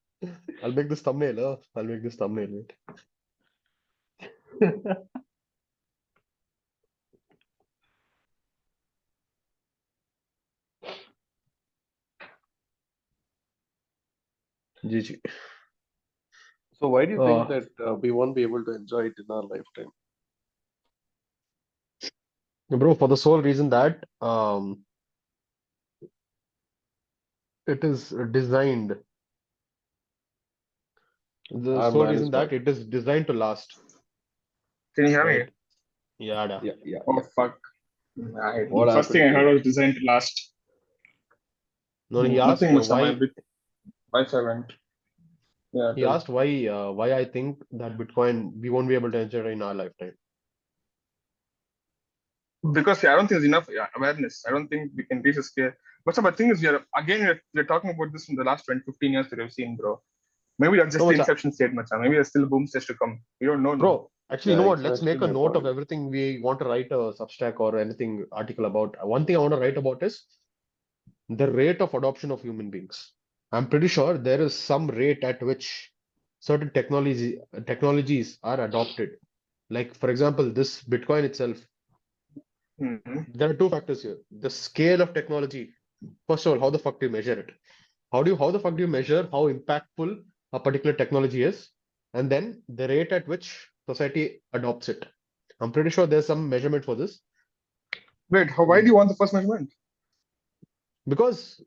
I'll make this thumbnail. I'll make this thumbnail. Wait. GG. So why do you think that we won't be able to enjoy it in our lifetime? Bro, for the sole reason that it is designed. The Our sole reason that management. it is designed to last. Can you hear me? Right. Yeah, da. Yeah. Oh, fuck. What First thing I happened? heard was designed to last. No, he asked Nothing much, why. my Wi-Fi went. Yeah, He asked why I think that Bitcoin we won't be able to enjoy in our lifetime. because I don't think there's enough awareness. I don't think we can reach a scale. But the thing is, we're talking about this in the last 10, 15 years that we've seen, bro. Maybe that's just No, the Macha. inception state, Macha. Maybe there's still a boom stage to come. We don't know. Bro, actually, you Yeah, know what? Let's make exactly a my note of point. everything we want to write a Substack or anything article about. One thing I want to write about is the rate of adoption of human beings. I'm pretty sure there is some rate at which certain technologies are adopted. Like, for example, this Bitcoin itself. Mm-hmm. There are two factors here. The scale of technology. First of all, how the fuck do you measure it? How the fuck do you measure how impactful a particular technology is? And then the rate at which society adopts it. I'm pretty sure there's some measurement for this. Wait, why do you want the first measurement? Because,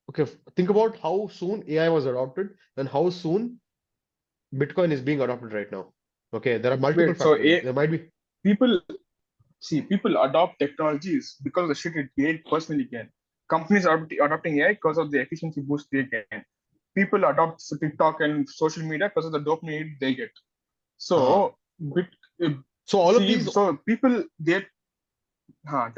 okay, think about how soon AI was adopted and how soon Bitcoin is being adopted right now. Okay, there are multiple Wait, so factors. There might be. people adopt technologies because of the shit it personally can. Companies are adopting AI because of the efficiency boost they can. People adopt TikTok and social media because of the dopamine they get. So, So all of these. so people get, tell.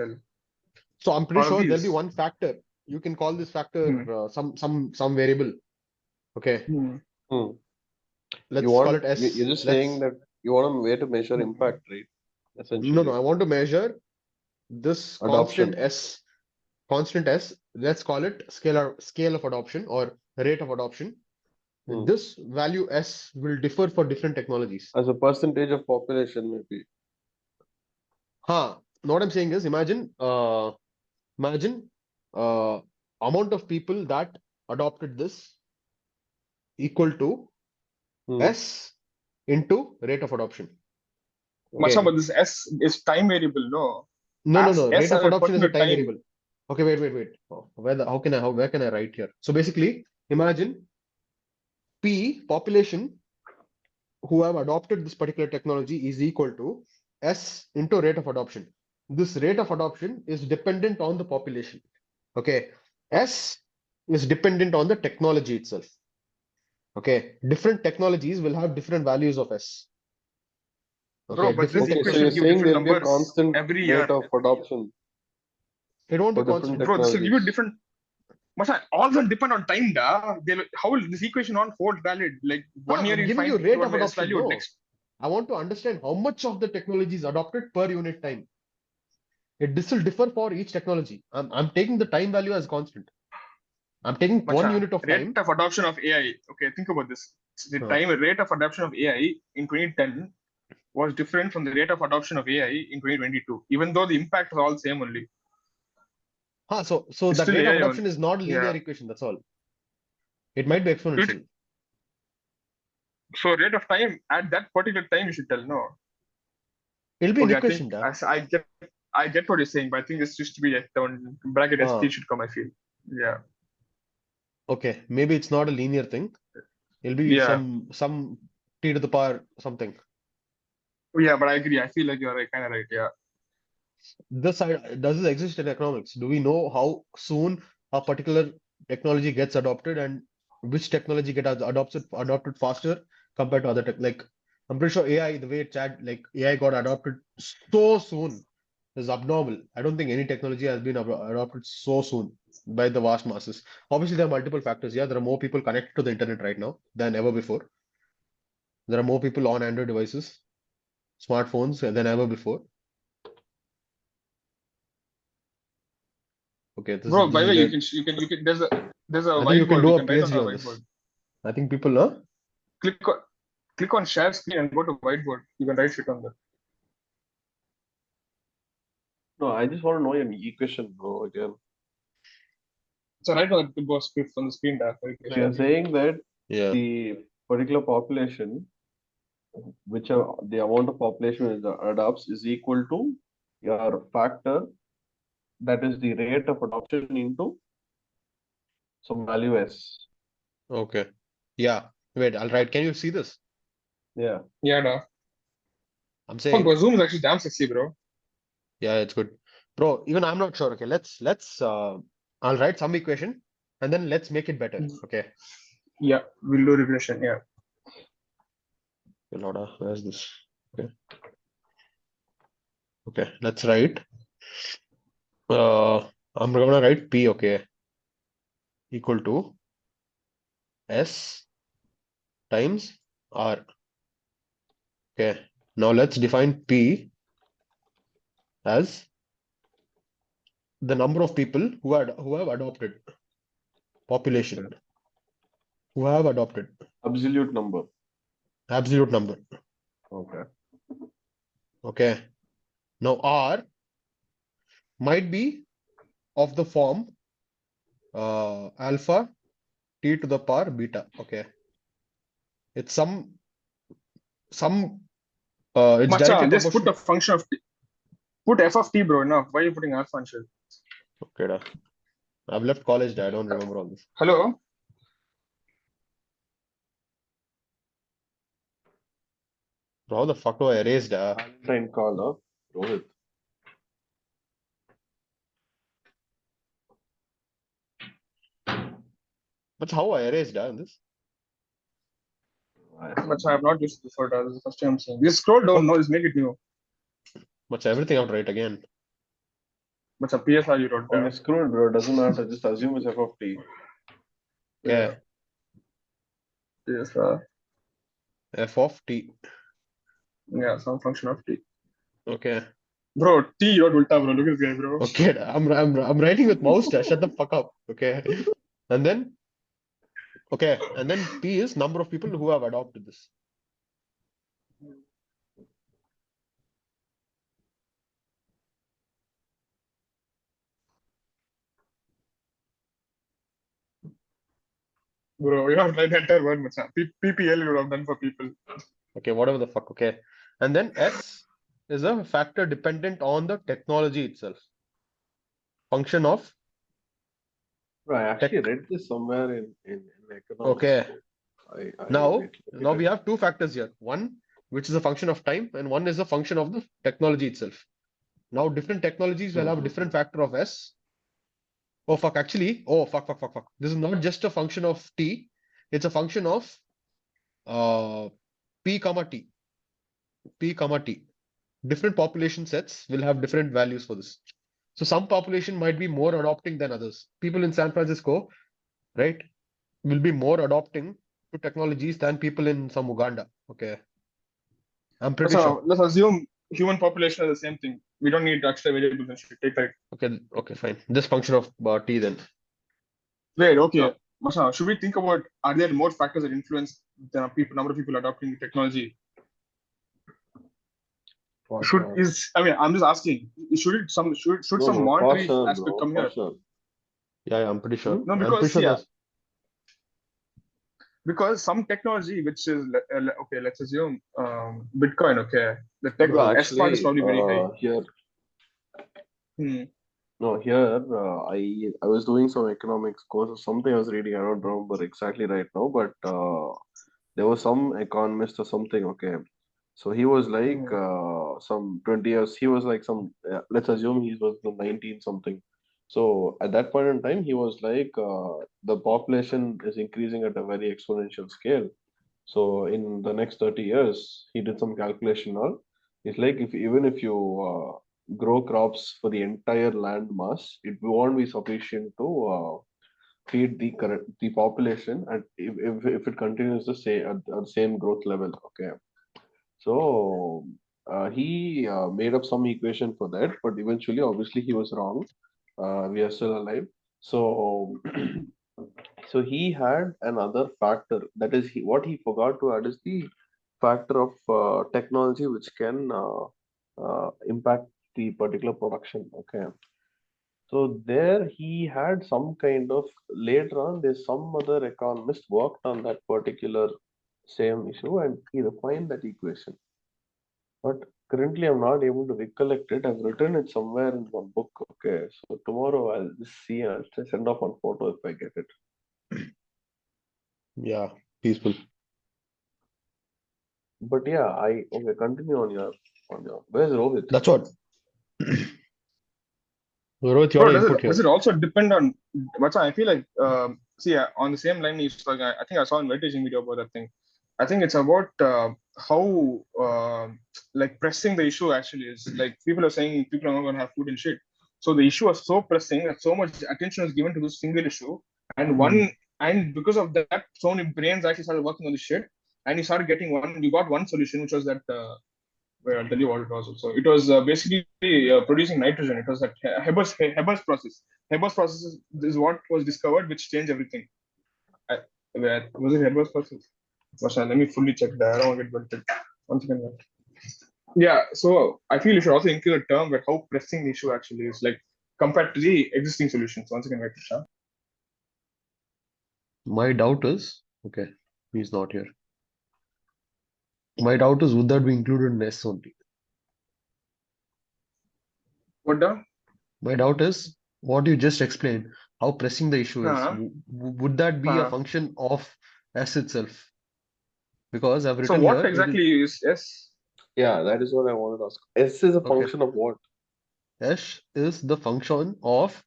So I'm pretty All of sure there'll be these. one factor. You can call this factor some variable. Okay. let's You call want it S. you're just Let's saying that you want a way to measure impact, right? no, Essentially, I want to measure this adoption. constant S. Let's call it scale of adoption or rate of adoption. Hmm. This value S will differ for different technologies. As a percentage of population, maybe. What I'm saying is, imagine uh, amount of people that adopted this equal to Hmm. S into rate of adoption. Macha, Okay. but this S is time variable, no? No. S Rate of at a adoption is a particular time time. variable. Okay, wait. Oh, where can I write here? So basically, imagine P population who have adopted this particular technology is equal to S into rate of adoption. This rate of adoption is dependent on the population. Okay. S is dependent on the technology itself. Okay. Different technologies will have different values of S. Bro, Okay. but this Different Okay, so equation you're will give saying different there'll be a numbers constant every rate year. of adoption It won't be for different constant. Bro, this will give you technologies. different. Macha, all them depend on time, da. How will this equation on hold valid? Like 1 year I'm you giving you find rate of your S adoption. value, No. next. I want to understand how much of the technology is adopted per unit time. This will differ for each technology. I'm taking the time value as constant. I'm taking one Macha, unit of rate time. of adoption of AI. Okay, think about this. The Huh. time rate of adoption of AI in 2010 was different from the rate of adoption of AI in 2022, even though the impact was all same only. So It's that still rate of AI adoption only. is not a linear Yeah. equation. That's all. It might be It, exponential. so rate of time at that particular time you should tell no. It'll be an Okay, I think equation, da. I get what you're saying, but I think this used to be like the one bracket ST Ah, should come, I feel. Yeah. okay. Maybe it's not a linear thing. It'll be Yeah. some t to the power something. Yeah, but I agree. I feel like you're right, kinda right, yeah. Does this exist in economics? Do we know how soon a particular technology gets adopted and which technology adopted faster compared to other tech? Like I'm pretty sure AI, the way AI got adopted so soon is abnormal. I don't think any technology has been adopted so soon by the vast masses. Obviously, there are multiple factors. Yeah, there are more people connected to the internet right now than ever before. There are more people on Android devices, smartphones than ever before. Okay, Bro, by the way, there. you can there's a I think you can whiteboard. We do a can write on the PhD on whiteboard. this. I think people, huh? Click on click on share screen and go to whiteboard. You can write shit on that. No, I just want to know your equation, bro. Again, So right on the boss on the screen there. so you're saying that Yeah. the particular population, which the amount of population is adopts, is equal to your factor, that is the rate of adoption into some value S. Okay. Yeah. Wait, I'll write. Can you see this? Yeah. Yeah, da. I'm Fuck, saying, bro, Zoom is actually damn sexy, bro. yeah, it's good. Bro, even I'm not sure. Okay, let's I'll write some equation and then let's make it better. Okay. Yeah, we'll do regression. Yeah. Loda, where's this? Okay. Okay, let's write. I'm gonna write P, okay, equal to S times R. Okay. Now let's define P as the number of people who have adopted population, who have adopted Absolute number. absolute number. Okay. Okay. Now R might be of the form alpha t to the power beta. Okay. It's some it's directly Macha, just put proportional. a function of t. Put f of t, bro. Enough. Why are you putting alpha and shit? Okay, da. I've left college, da. I don't remember all this. Hello? Bro, how the fuck do I erase, da? Valentine call, huh? Rohit. That's how I erased, da, in this. Macha, I have not used it before. This is the first time I'm saying. Just scroll down. What? No, just make it new. Much everything out right again. Macha, PSR you wrote Okay, down. screw it, bro. Doesn't matter. Just assume it's f of t. Yeah. Okay. PSR. f of t. Yeah, some function of t. Okay. Bro, t wrote ulta, bro. Look at this guy, bro. Okay, I'm writing with mouse. Shut the fuck up. Okay. And then P is number of people who have adopted this. Bro, you have like the entire word, macha. PPL you would have done for people. Okay, whatever the fuck. Okay. And then S is a factor dependent on the technology itself. Function of I actually tech. read this somewhere in economics. Okay. So I Now wait, let me we tell. have two factors here. One, which is a function of time, and one is a function of the technology itself. Now different technologies will have a different factor of S. Oh fuck, actually, oh fuck. This is not just a function of T, it's a function of P comma T. P comma T. Different population sets will have different values for this. So some population might be more adopting than others. People in San Francisco, right, will be more adopting to technologies than people in some Uganda. Okay. I'm pretty sure. So let's assume human population is the same thing. We don't need extra variables and shit. Take like Okay, fine. This function of T then. wait, okay. No, Masha, should we think about are there more factors that influence the people number of people adopting technology? For Should sure. is I mean I'm just asking, should some no, for monetary sure, aspect bro, come for here? sure. Yeah, I'm pretty sure. Hmm? No, I'm pretty because sure yeah, there's because some technology which is okay, let's assume Bitcoin, okay. The tech Bro, S part is actually, probably very high. here, Hmm. no, here, I was doing some economics course or something I was reading. I don't remember exactly right now, but there was some economist or something. Okay, so he was like Hmm. some 20 years. He was like some. Let's assume he was the 19 something. So at that point in time, he was like the population is increasing at a very exponential scale. So in the next 30 years, he did some calculation on. It's like if even if you grow crops for the entire land mass, it won't be sufficient to feed the population, and if it continues the same at the same growth level. Okay, so he made up some equation for that, but eventually, obviously, he was wrong. We are still alive. So, so he had another factor. That is, what he forgot to add is the factor of technology, which can impact the particular production. Okay. So there he had some kind of later on. There's some other economist worked on that particular same issue, and he refined that equation. But currently, I'm not able to recollect it. I've written it somewhere in one book. Okay, so tomorrow I'll just see. I'll just send off on photo if I get it. yeah, peaceful. But yeah, I okay. Continue on your. Where's Rohit? That's what. Rohit, you Bro, want to input does here? it also depend on what's I feel like see on the same line you like I think I saw a meditation video about that thing. I think it's about how like pressing the issue actually is. Like people are saying people are not gonna have food and shit. So the issue was so pressing that so much attention was given to this single issue, and Hmm. because of that, so many brains actually started working on this shit, and you started getting one. You got one solution, which was that where I'll tell you what it was. So it was basically producing nitrogen. It was that Haber's process. Haber's process is what was discovered, which changed everything. Where was it Haber's process? Masha, let me fully check that. I don't want to get belted. One second. Wait. Yeah, so I feel you should also include a term about how pressing the issue actually is, like compared to the existing solutions. Once again, wait, Masha. My doubt is, okay, he's not here. My doubt is, would that be included in S only? What down? My doubt is, what you just explained, how pressing the issue is. Uh, Would that be a uh. function of S itself? Because I've So written what here, it is, exactly is yes? Yeah, that is what I wanted to ask. S is a okay, function of what? S is the function of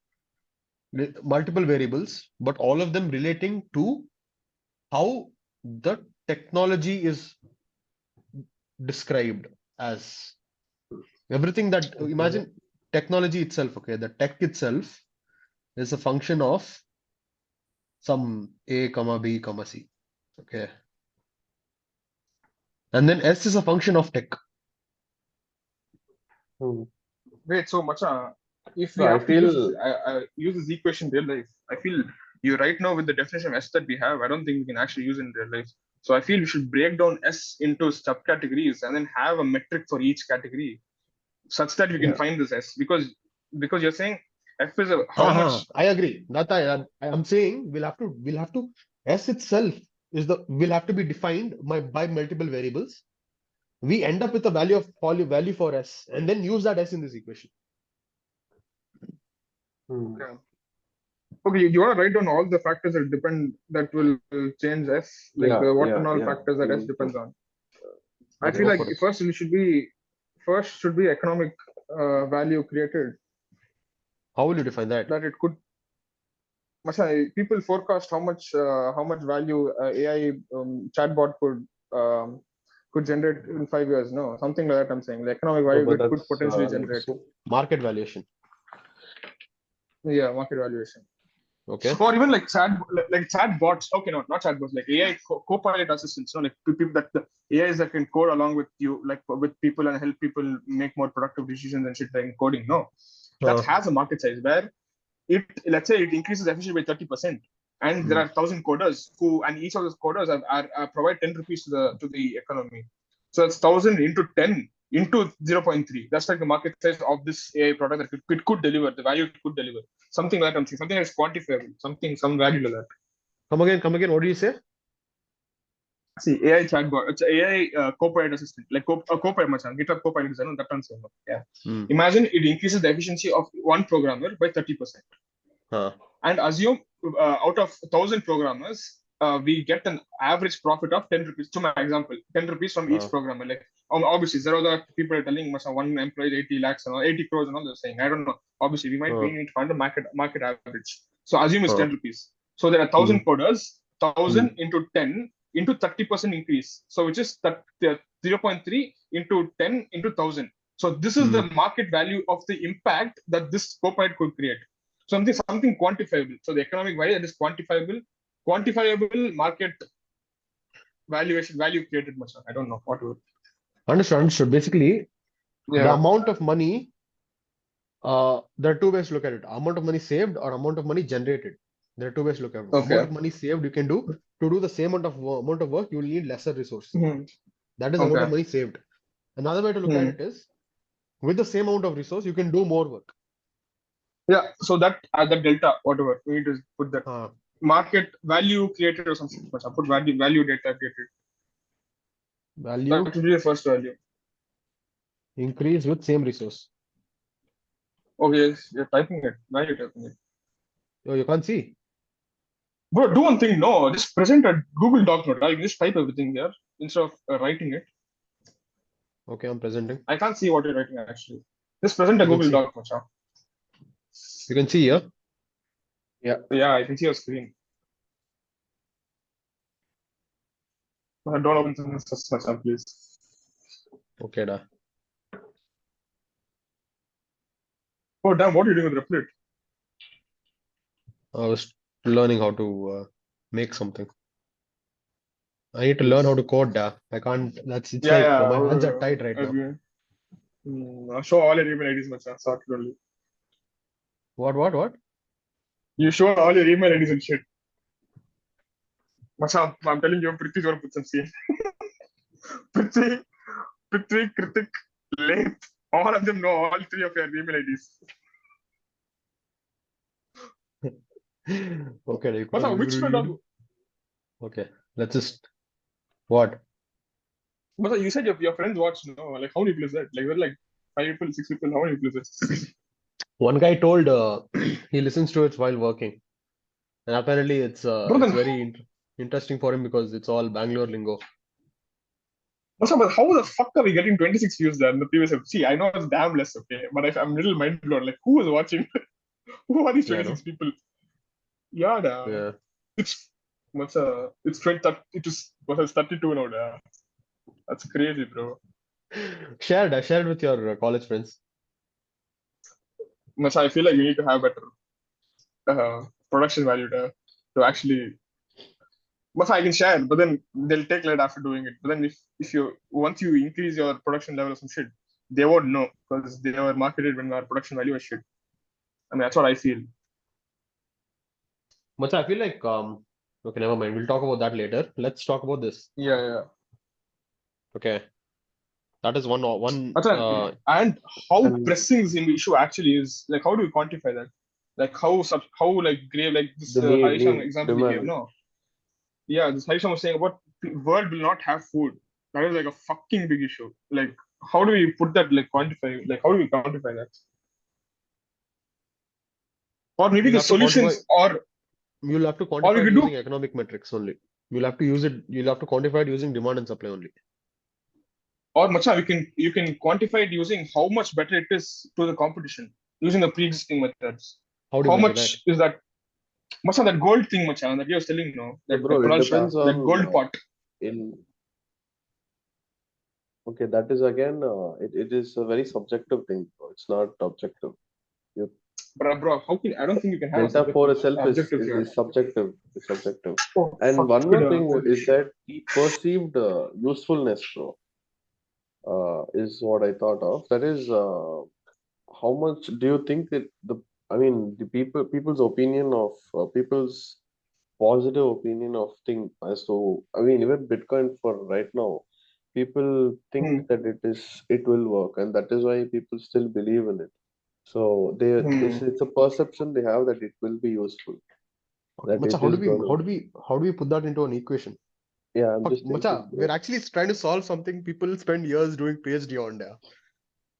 multiple variables, but all of them relating to how the technology is described as. Everything that, Okay. imagine technology itself, okay, the tech itself is a function of some A comma B comma C. Okay. And then S is a function of tech. Hmm. Wait, so Macha, if we So I have to use feel use this equation in real life, I feel you right now with the definition of S that we have, I don't think we can actually use it in real life. So I feel we should break down S into subcategories and then have a metric for each category, such that we can yeah. find this S. Because you're saying F is how much. I agree. That I'm saying we'll have to S itself will have to be defined by multiple variables. We end up with a value for S and then use that S in this equation. Hmm. Okay. Okay, you want to write down all the factors that will change S, like Yeah, what yeah, and all yeah. factors that S Hmm. depends on. I Okay, feel go like for it. first should be economic value created, How will you define that? that it could. People forecast how much value AI chatbot could generate in 5 years. No, something like that. I'm saying the economic No, value but that could that's potentially like generate. so. Market valuation. Yeah, market valuation. Okay. Or even like chatbots. Okay, no, not chatbots. Like AI co-pilot assistants. Like people that the AIs that can code along with you, like with people and help people make more productive decisions and shit like coding. No, that Uh, has a market size where it, let's say it increases efficiency by 30%, and there hmm. are 1,000 coders and each of those coders are provide 10 rupees to the economy. So it's 1,000 into 10 into 0.3. That's like the market size of this AI product that it could deliver, the value it could deliver. Something like I'm saying, something that's quantifiable, some value to that. Come again. What do you say? See, AI chatbot, it's AI co-pilot assistant, like co-pilot machan, GitHub co-pilot is that one. Yeah. Hmm. Imagine it increases the efficiency of one programmer by 30%. Huh. And assume out of 1,000 programmers, we get an average profit of 10 rupees. To my example, 10 rupees from each Uh, programmer. Like obviously, there are the people are telling us one employee 80 lakhs and all, 80 crores and all they're saying. I don't know. Obviously, we uh, need to find a market average. So assume it's uh, 10 rupees. So there are hmm. 1,000 coders, Hmm. 1,000 into 10 into 30% increase. So which is that 0.3 into 10 into 1,000. So this is Hmm. the market value of the impact that this copilot could create. Something quantifiable. So the economic value that is quantifiable market value created much. I don't know what would. Understood. Basically, the Yeah. amount of money, there are two ways to look at it. Amount of money saved or amount of money generated. There are two ways to look at it. Amount Okay. of money saved you can do to do the same amount of work, you will need lesser resource. Hmm. That is the amount of Okay. money saved. Another way to look at Hmm. it is with the same amount of resource, you can do more work. Yeah. So that the delta, whatever we need to put that Uh, market value created or something. Much. I put value data created. That value would be the first value. increase with same resource. Okay, yes, you're typing it. Why are you typing it? Oh, you can't see. Bro, do one thing. No, just present a Google Doc note. I'll just type everything here instead of writing it. Okay, I'm presenting. I can't see what you're writing actually. Just present a You can Google see. Doc, Macha. You can see here. Yeah. Yeah, I can see your screen. Don't open this Macha, please. Okay, da. Oh, damn, what are you doing with Replit? I was learning how to make something. I need to learn how Nice. to code, da. I can't. It's Yeah, like yeah. my hands are tied right now. I'll show all your email IDs, Macha. Sorry, only. What? You show all your email IDs and shit. Macha, I'm telling you, Prithvi's gonna put some scene. Prithvi, Kritik, Length, all of them know all three of your email IDs. Okay, Macha, which friend are okay. Let's just what? Macha, you said your friends watch, no? Like, how many people is that? Like, we're like 5 people, 6 people. How many people is it? One guy told he listens to it while working, and apparently Bro, it's then, very interesting for him because it's all Bangalore lingo. Macha, but how the fuck are we getting 26 views there in the previous episode? See, I know it's damn less, okay? But I'm a little mind blown. Like, who is watching? Who are these Yeah, 26 no. people? Yeah, da. Yeah. It's it's 20, it is what is 32 now, da. That's crazy, bro. Share it with your college friends. Macha, I feel like you need to have better production value to actually. But I can share, but then they'll take lead after doing it. But then if you once you increase your production level or some shit, they won't know because they were marketed when our production value was shit. I mean, that's what I feel. But I feel like okay, never mind. We'll talk about that later. Let's talk about this. Yeah. Okay, that is one And how And pressing this issue actually is. Like, how do we quantify that? Like, how like grave, like this the Harishyam need, example he gave. demand. No, yeah, this Harishyam was saying about world will not have food. That is like a fucking big issue. Like, how do we put that, like, quantify? Like, how do we quantify that? Or maybe you'll the have to quantify. solutions, or You'll have to we quantify it could do. using economic metrics only. You'll have to use it. You'll have to quantify it using demand and supply only. Or Macha, you can quantify it using how much better it is to the competition using the pre-existing methods. How do you How measure that? much is that? Macha, that gold thing, Macha, that you was telling, no, So, that bro, it Kunal Shah, depends that on gold pot. in. Okay, that is again, it is a very subjective thing, bro. It's not objective. You, Bro, how can I don't think you can have a Delta 4 subjective itself objective here. is subjective. Is subjective. Oh And fuck, one more thing holy is shit. that perceived usefulness, bro, is what I thought of. That is, how much do you think that I mean, the people's opinion of people's positive opinion of thing as to, I mean, even Bitcoin for right now, people think Hmm. that it will work, and that is why people still believe in it. So Hmm. it's a perception they have that it will be useful, Okay, that Macha, it is gonna. how do we put that into an equation? Yeah, I'm just Macha, thinking, we're bro. actually trying to solve something people spend years doing PhD on there.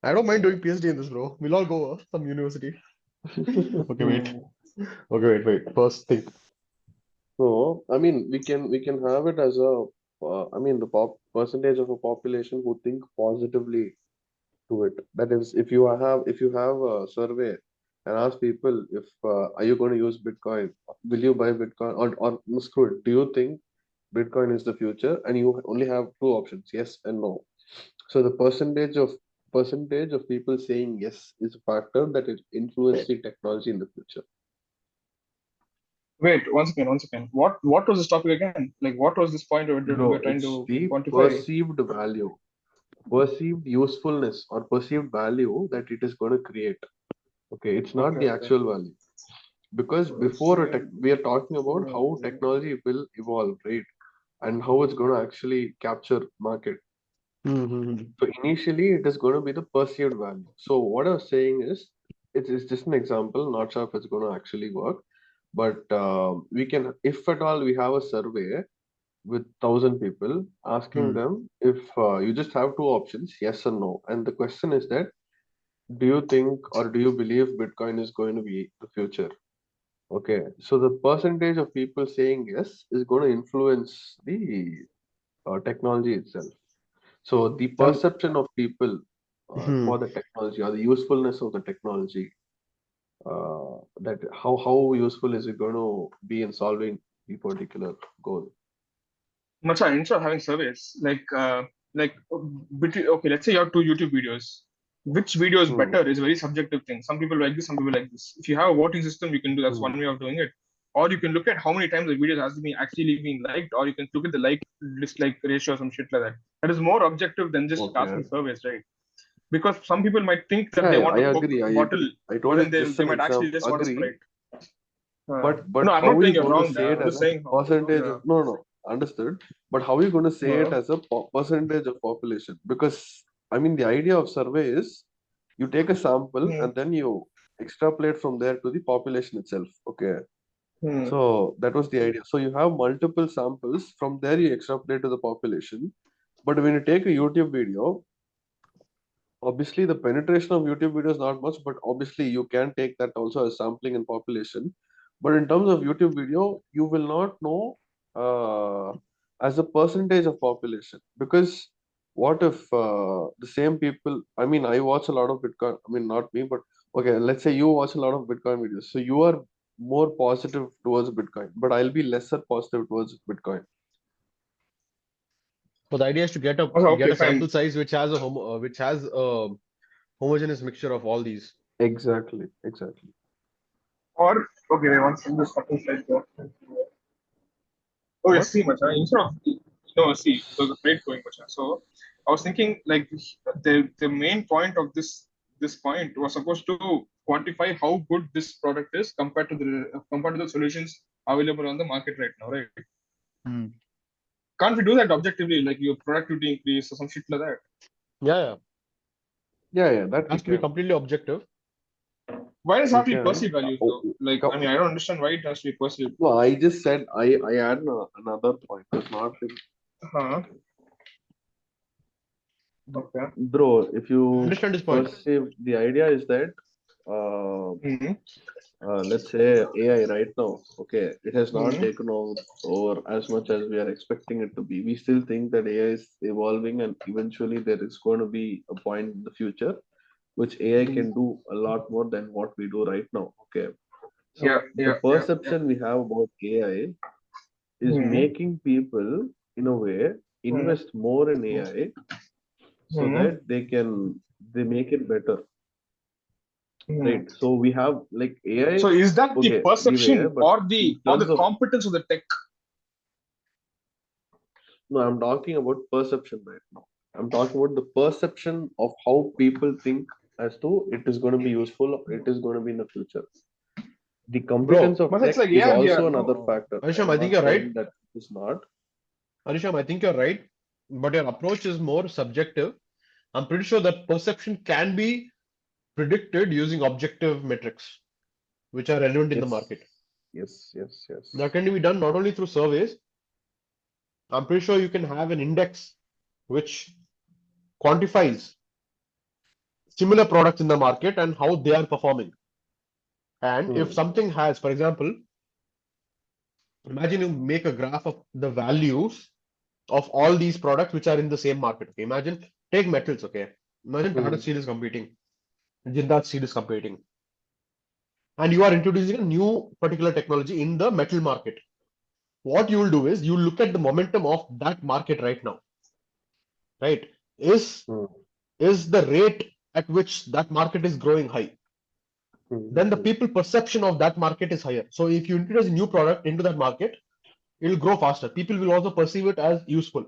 I don't mind doing PhD in this, bro. We'll all go some university. Okay, wait. Hmm. Okay, wait. First think. So, I mean, we can have it as a, I mean, the percentage of a population who think positively to it. That is, if you have a survey and ask people if are you going to use Bitcoin, will you buy Bitcoin, or no, screw it, do you think Bitcoin is the future? And you only have two options, yes and no. So the percentage of people saying yes is a factor that it influence the technology in the future. Wait, once again. What was this topic again? Like, what was this point we're Bro, trying it's to the quantify? perceived usefulness or perceived value that it is going to create. Okay, it's not Okay, the okay. actual value. Because we are talking about how technology will evolve, right? And how it's going to actually capture market. Mm-hmm. So initially, it is going to be the perceived value. So what I was saying is, it's just an example. Not sure if it's going to actually work, but we can, if at all, we have a survey with 1,000 people, asking them if you just have two options, yes or no. And the question is that, do you think or do you believe Bitcoin is going to be the future? Okay, so the percentage of people saying yes is going to influence the technology itself. So the Um, perception of people hmm. for the technology or the usefulness of the technology, that how useful is it going to be in solving the particular goal? Macha, instead of having surveys, like between, okay, let's say you have two YouTube videos. Which video is Hmm. better is a very subjective thing. Some people like this, some people like this. If you have a voting system, you can do that's Hmm. one way of doing it. Or you can look at how many times the video has been actually being liked, or you can look at the like dislike ratio or some shit like that. That is more objective than just Okay. asking surveys, right? Because some people might think that Yeah, they yeah, want I a Coke agree. I bottle, agree. I but told then it's just they an might actually example. just want a Agree. Sprite. But No, I'm how not are you saying you're going to wrong say there. it I'm as just a saying how. percentage Yeah. of, no, no, understood. But how are you going to say it No. as a percentage of population? Because I mean, the idea of survey is you take a sample Hmm. and then you extrapolate from there to the population itself. Okay. Hmm. So that was the idea. So you have multiple samples, from there you extrapolate to the population. But when you take a YouTube video, obviously the penetration of YouTube video is not much, but obviously you can take that also as sampling and population. But in terms of YouTube video, you will not know as a percentage of population, because what if the same people, I mean, I watch a lot of Bitcoin, I mean, not me, but okay, let's say you watch a lot of Bitcoin videos. So you are more positive towards Bitcoin, but I'll be lesser positive towards Bitcoin. So the idea is to get Okay, a sample fine. size which has a homogeneous mixture of all these. Exactly, exactly. Or okay, once in this fucking slide. Okay, What? see, Macha, instead of no, see, there's a plate going, Macha. So I was thinking like the main point of this point was supposed to quantify how good this product is compared to the solutions available on the market right now, right? Hmm. Can't we do that objectively, like your productivity increase or some shit like that? Yeah. Yeah, It that we has to be can. completely objective. Why does it We have to be can. perceived values though? Like, I mean, I don't understand why it has to be perceived. No, I just said I add another point. It's not like, Huh. Okay. bro. If you Understand this point. perceive, the idea is that Mm-hmm. let's say AI right now, okay, it has not Mm-hmm. taken over as much as we are expecting it to be. We still think that AI is evolving, and eventually there is going to be a point in the future which AI can do a lot more than what we do right now. Okay, Yeah, so the yeah, yeah, yeah. perception we have about AI is Mm-hmm. making people, in a way, invest more in AI so Mm-hmm. that they make it better, Mm-hmm. right? So we have like AI, So is that the okay, leave AI, perception but in or the terms of, competence of the tech? no, I'm talking about perception right now. I'm talking about the perception of how people think as to it is going to be useful, it is going to be in the future. The competence Bro, of But it's tech like is yeah, also VR. another No. factor. I Harishyam, am I think not you're right. saying that it is not. Harishyam, I think you're right. But your approach is more subjective. I'm pretty sure that perception can be predicted using objective metrics, which are relevant in the Yes, market. yes. That can be done not only through surveys. I'm pretty sure you can have an index which quantifies similar products in the market and how they are performing. And if Hmm. something has, for example, imagine you make a graph of the values of all these products which are in the same market. Okay, imagine take metals. Okay, imagine Tata Hmm. Steel is competing, Jindal Steel is competing, and you are introducing a new particular technology in the metal market. What you will do is you look at the momentum of that market right now, right? Is Hmm. is the rate at which that market is growing high? Then the Hmm. people perception of that market is higher. So if you introduce a new product into that market, it will grow faster. People will also perceive it as useful.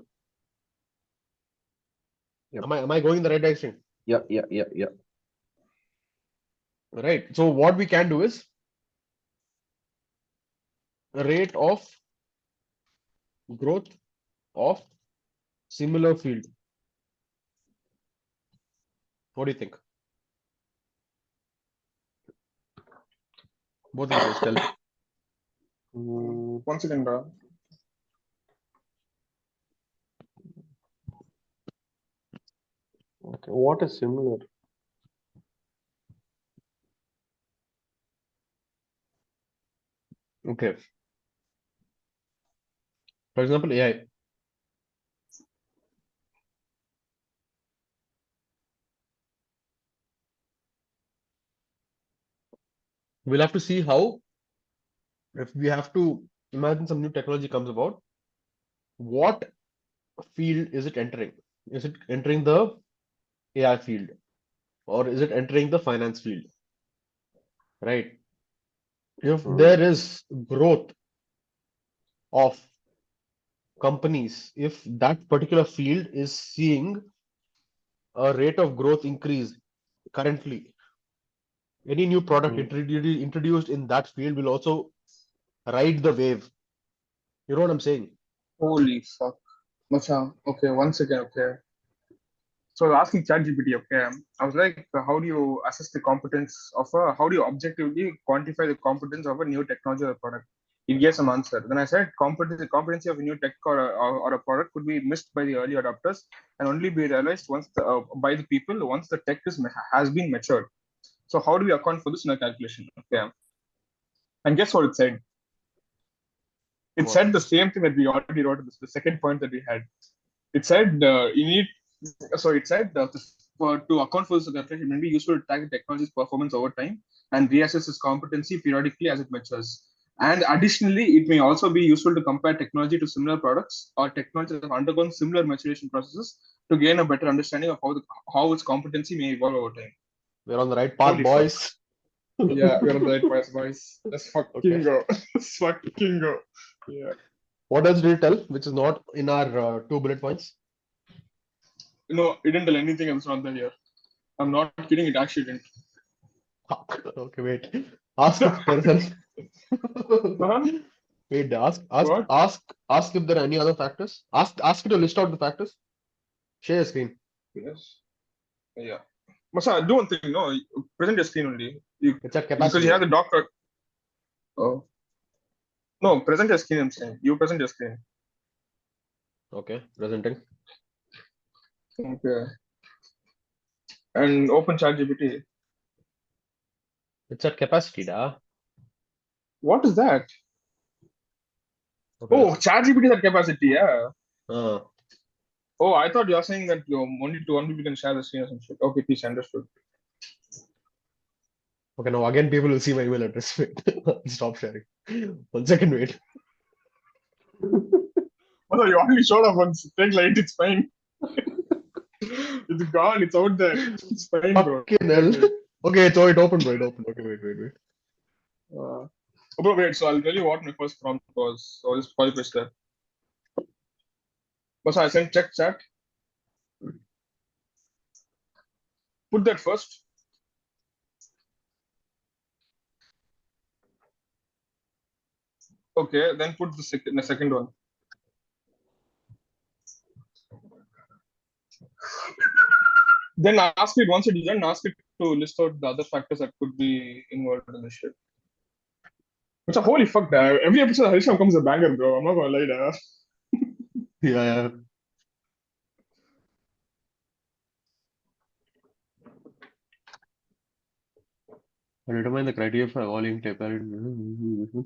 Yep. Am I going in the right direction? Yeah. Right. So what we can do is a rate of growth of similar field. What do you think? Both of you guys tell. Hmm. One second, bro. Okay. What is similar? Okay. For example, AI. We'll have to see how, if we have to imagine some new technology comes about, what field is it entering? Is it entering the AI field or is it entering the finance field? Right. If Hmm. there is growth of companies, if that particular field is seeing a rate of growth increase currently, any new product Hmm. introduced in that field will also ride the wave. You know what I'm saying? Holy fuck. Macha. Okay, one second. Okay. So I was asking ChatGPT, okay, I was like, how do you assess the competence of how do you objectively quantify the competence of a new technology or product? It gave some answer. Then I said, competency of a new tech or a product could be missed by the early adopters and only be realized by the people once the tech has been matured. So how do we account for this in a calculation? Okay, and guess what it said? It What? said the same thing that we already wrote. The second point that we had. It said you need so it said to account for this calculation, it may be useful to track the technology's performance over time and reassess its competency periodically as it matures. And additionally, it may also be useful to compare technology to similar products or technologies that have undergone similar maturation processes to gain a better understanding of how its competency may evolve over time. We're on the right path, Holy fuck. boys. Yeah, we're on the right path, boys. Let's Okay. fucking go. Let's fucking go. Yeah. What else did it tell, which is not in our 2 bullet points? No, it didn't tell anything else not there here. I'm not kidding, it actually didn't. Okay, wait. Ask if there is any. Huh? Wait, What? ask if there are any other factors. Ask it to list out the factors. Share your screen. Yes. Yeah. Masa, do one thing, no, present your screen only. It's at Because you capacity. have the doctor. Oh. No, present your screen, I'm saying. You present your screen. Okay, presenting. Okay. And open ChatGPT. It's at capacity, da. What is that? Okay. Oh, ChatGPT is at capacity, yeah. Uh, Oh, I thought you were saying that you only to one people can share the screen or some shit. Okay, please understood. okay, now again people will see my email address. Wait. Stop sharing. 1 second, wait. Oh, you already showed up once. Take light, it's fine. It's gone, it's out there. It's fine, bro. Fucking hell. Okay, so it opened, bro. It opened. Okay, wait. Bro, wait, so I'll tell you what my first prompt was. So I'll just copy paste that. But I sent check chat. Put that first. Okay, then put the second one. Then ask it once it's done, ask it to list out the other factors that could be involved in the shit. Which are holy fuck, da. Every episode of Harishyam comes a banger, bro. I'm not gonna lie, da. Yeah. Determine the criteria for evaluating type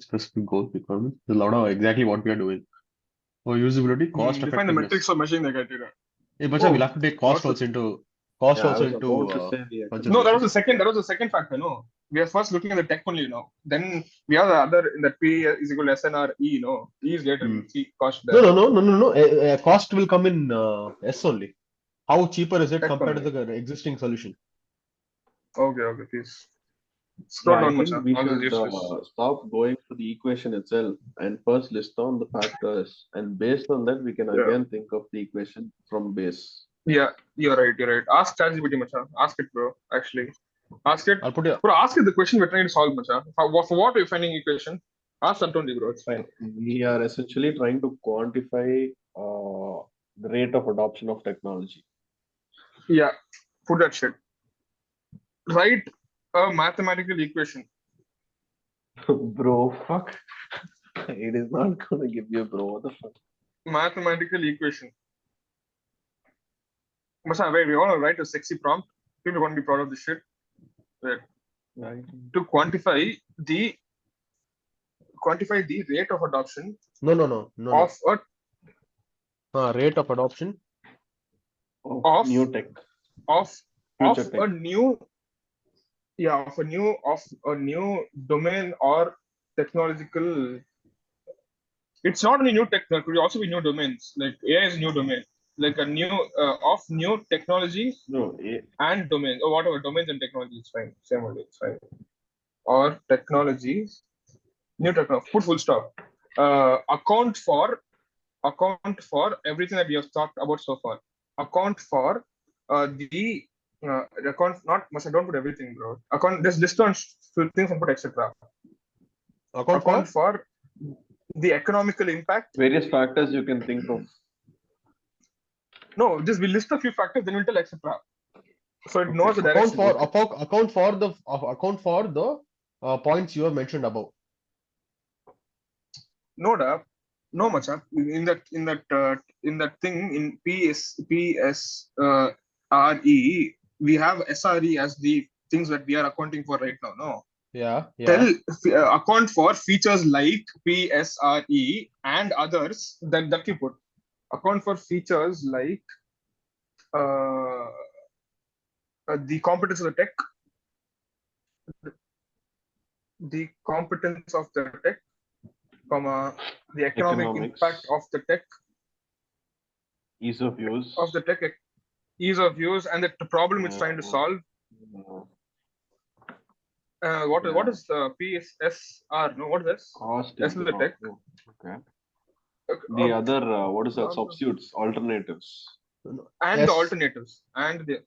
specific goals requirements. A lot of exactly what we are doing. For usability, cost Define the metrics effectiveness. for measuring the criteria. Hey, but we'll Oh, have to take cost. cost Yeah, I also was about into to say the No, that was economics. the second. That was the second factor. No, we are first looking at the tech only. No, then we have the other in that P is equal to SNR E. No, E is later. Hmm. We'll see cost there. No. Cost will come in S only. How cheaper is it Tech compared only. to the existing solution? Okay, please. Yeah, Scroll I down, think Macha. we All this should useless. stop going for the equation itself and first list down the factors, and based on that, we can Yeah. again think of the equation from base. Yeah, you're right. Ask ChatGPT, Macha. Ask it, bro. Actually, ask it. I'll put it. Bro, ask it the question we're trying to solve, Macha. For what we're finding equation? Ask that only, bro. It's fine. We are essentially trying to quantify the rate of adoption of technology. Yeah, put that shit. Write a mathematical equation. Bro, fuck. It is not gonna give you, bro. What the fuck? Mathematical equation. Masa, wait, we want to write a sexy prompt. People are going to be proud of this shit. Wait. Right. To quantify the rate of adoption No. of Rate of adoption of new tech, of future of tech. a new domain or technological. It's not only new tech. There could also be new domains. Like AI is a new domain. Like a new of new technology No, and domain or whatever domains and technology. It's fine. Same only. It's fine. Or technology. New technology. Put full stop. Account for everything that we have talked about so far. Account for the account not must I don't put everything, bro. Account just list on things and put etc. Account for the economical impact. various factors you can think of. No, just we list a few factors, then we'll tell etc. So it knows the account direction. for the points you have mentioned above. No, da. No, macha. In that thing in PSRE, we have SRE as the things that we are accounting for right now. No. Yeah. Account for features like PSRE and others that you put. Account for features like the competence of the tech, comma, the economic Economics, impact of the tech, ease of use, ease of use, and the problem it's trying to solve. What is the PSSR? No, what is this? cost S is the tech. okay. The other, what is that? No. Substitutes, alternatives. And Yes. the alternatives and the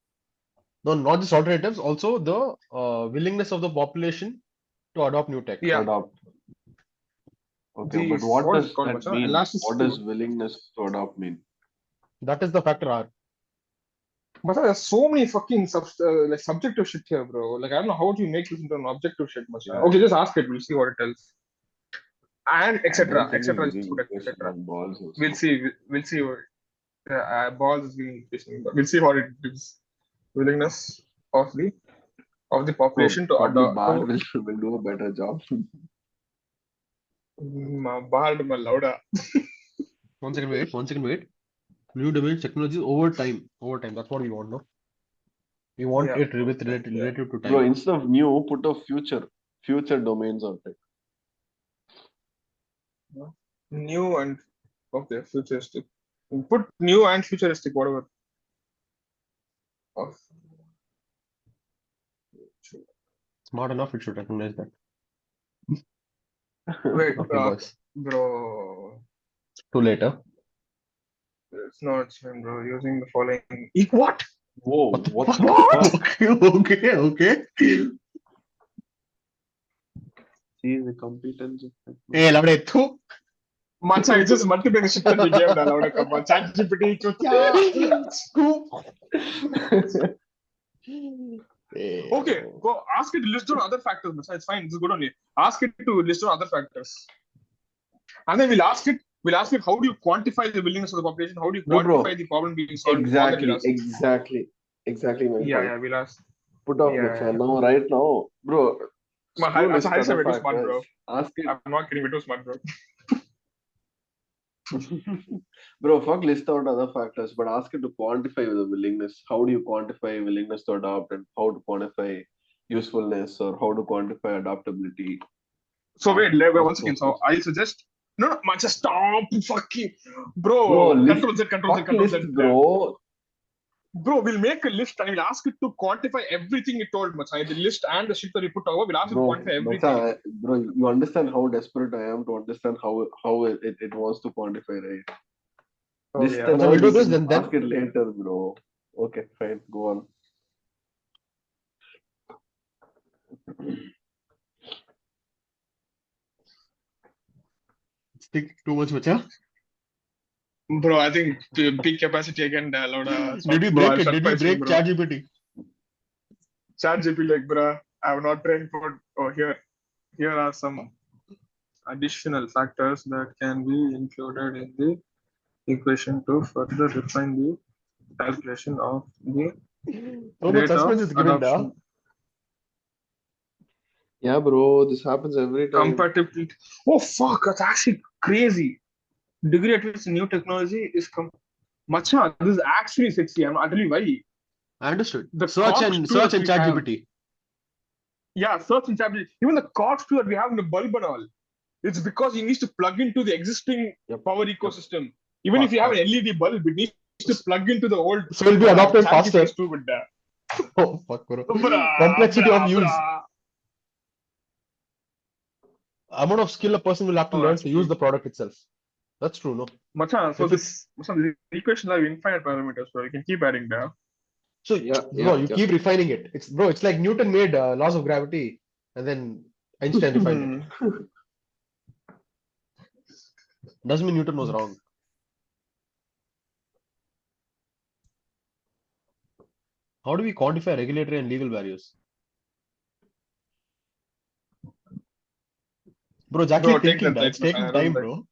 No, not just alternatives, also the willingness of the population to adopt new tech. yeah Adopt. Okay, the but what what is does it called, that Macha? mean? What Elasticity. does willingness to adopt mean? That is the factor R. Macha, there's so many fucking like subjective shit here, bro. Like I don't know how do you make this into an objective shit, Macha. Yeah. Okay, just ask it. We'll see what it tells. And I don't etc. think etc. it's Just giving put equation etc. on balls also. We'll see. We'll see what balls is being facing, but we'll see what it gives. Willingness of the So population to probably adopt. Bar will do a better job. Bard Malauda. One second, wait. New domain technologies over time. That's what we want, no? We want Yeah. it with relative to Bro, time. instead of new, put a future domains of tech. New and okay, futuristic. Put new and futuristic, whatever. Of Smart enough, it should recognize that. wait, Okay, boys. bro. Too late, huh? It's not same, bro. Using the following. What? Whoa, What the what fuck? the fuck? Okay. See the competence of tech. Hey, lavade, thu. Macha, it's just multiple shit in the game. Allowed come on. ChatGPT, Hey, okay, go ask it to list down other factors. Macha, it's fine. This is good only. Ask it to list down other factors, and then we'll ask it. How do you quantify the willingness of the population? How do you Bro, quantify the problem being solved? exactly All that my yeah, point. we'll ask. Put off Yeah, Macha. Now, right now, bro, screw list Harishyam, other we're too smart, factors. bro. Ask it. I'm not kidding. We're too smart, bro. Bro, fuck list out other factors, but ask it to quantify the willingness. How do you quantify willingness to adopt, and how to quantify usefulness, or how to quantify adaptability? So wait, Ask once again. those So I suggest no, Macha, stop fucking, Bro, bro. list, Control Z. fuck list, bro. Bro, we'll make a list and we'll ask it to quantify everything it told, Macha. The list and the shit that you put over, we'll ask it to quantify everything. Macha, bro, you understand how desperate I am to understand how it wants to quantify, right? Oh, List yeah. and So all, we'll do you this, can then ask it later, bro. Okay, fine, go on. stick too much, Macha. Bro, I think the peak capacity again, allowed. Did we Bro, break I'll it? shut Did my we stream, break bro. ChatGPT? ChatGPT, like, bro, I'm not trained for. Oh, here are some additional factors that can be included in the equation to further refine the calculation of the So much rate suspense of is given, da. adoption. Yeah, bro, this happens every time. Compatibility. Oh fuck, that's actually crazy. Degree at which new technology is Macha, this is actually sexy. I'll tell you why. I understood. The Search cost and too that we have. ChatGPT. Yeah, search and ChatGPT. Even the cost too that we have in the bulb and all. It's because it needs to plug into the existing power ecosystem. Even if you have an LED bulb, it needs to plug into the old. So it'll be adopted ChatGPT faster. is too with that. Oh, fuck, bro. Bruh, Complexity of bruh, use. bruh. Amount of skill a person will have to Oh, learn that's to use true. the product itself. That's true, no? Macha, so If this equation have infinite parameters, so you can keep adding there. So Yeah, you keep refining it. It's like Newton made laws of gravity, and then Einstein refined it. Doesn't mean Newton was wrong. How do we quantify regulatory and legal barriers? Bro, it's actually Bro, take thinking that that. It's light, Macha. taking I don't time, like. bro.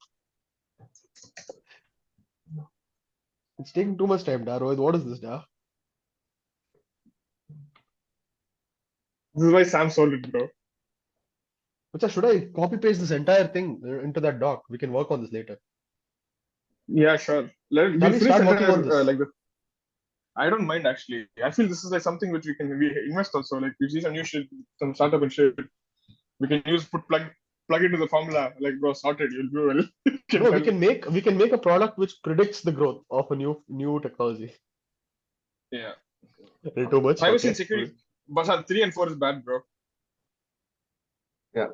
It's taking too much time, da. Rohit, what is this, da? This is why Sam sold it, bro. Macha, should I copy paste this entire thing into that doc? We can work on this later. Yeah, sure. We'll Shall we finish start the working on entire this? like the. I don't mind actually. I feel this is like something which we invest also. Like we see some new shit, some startup and shit. We can plug into the formula. Like bro, sorted. You'll do well. No, we can make a product which predicts the growth of a new technology. Yeah. Too much. Privacy Okay. and security. But 3 and 4 is bad, bro. Yeah,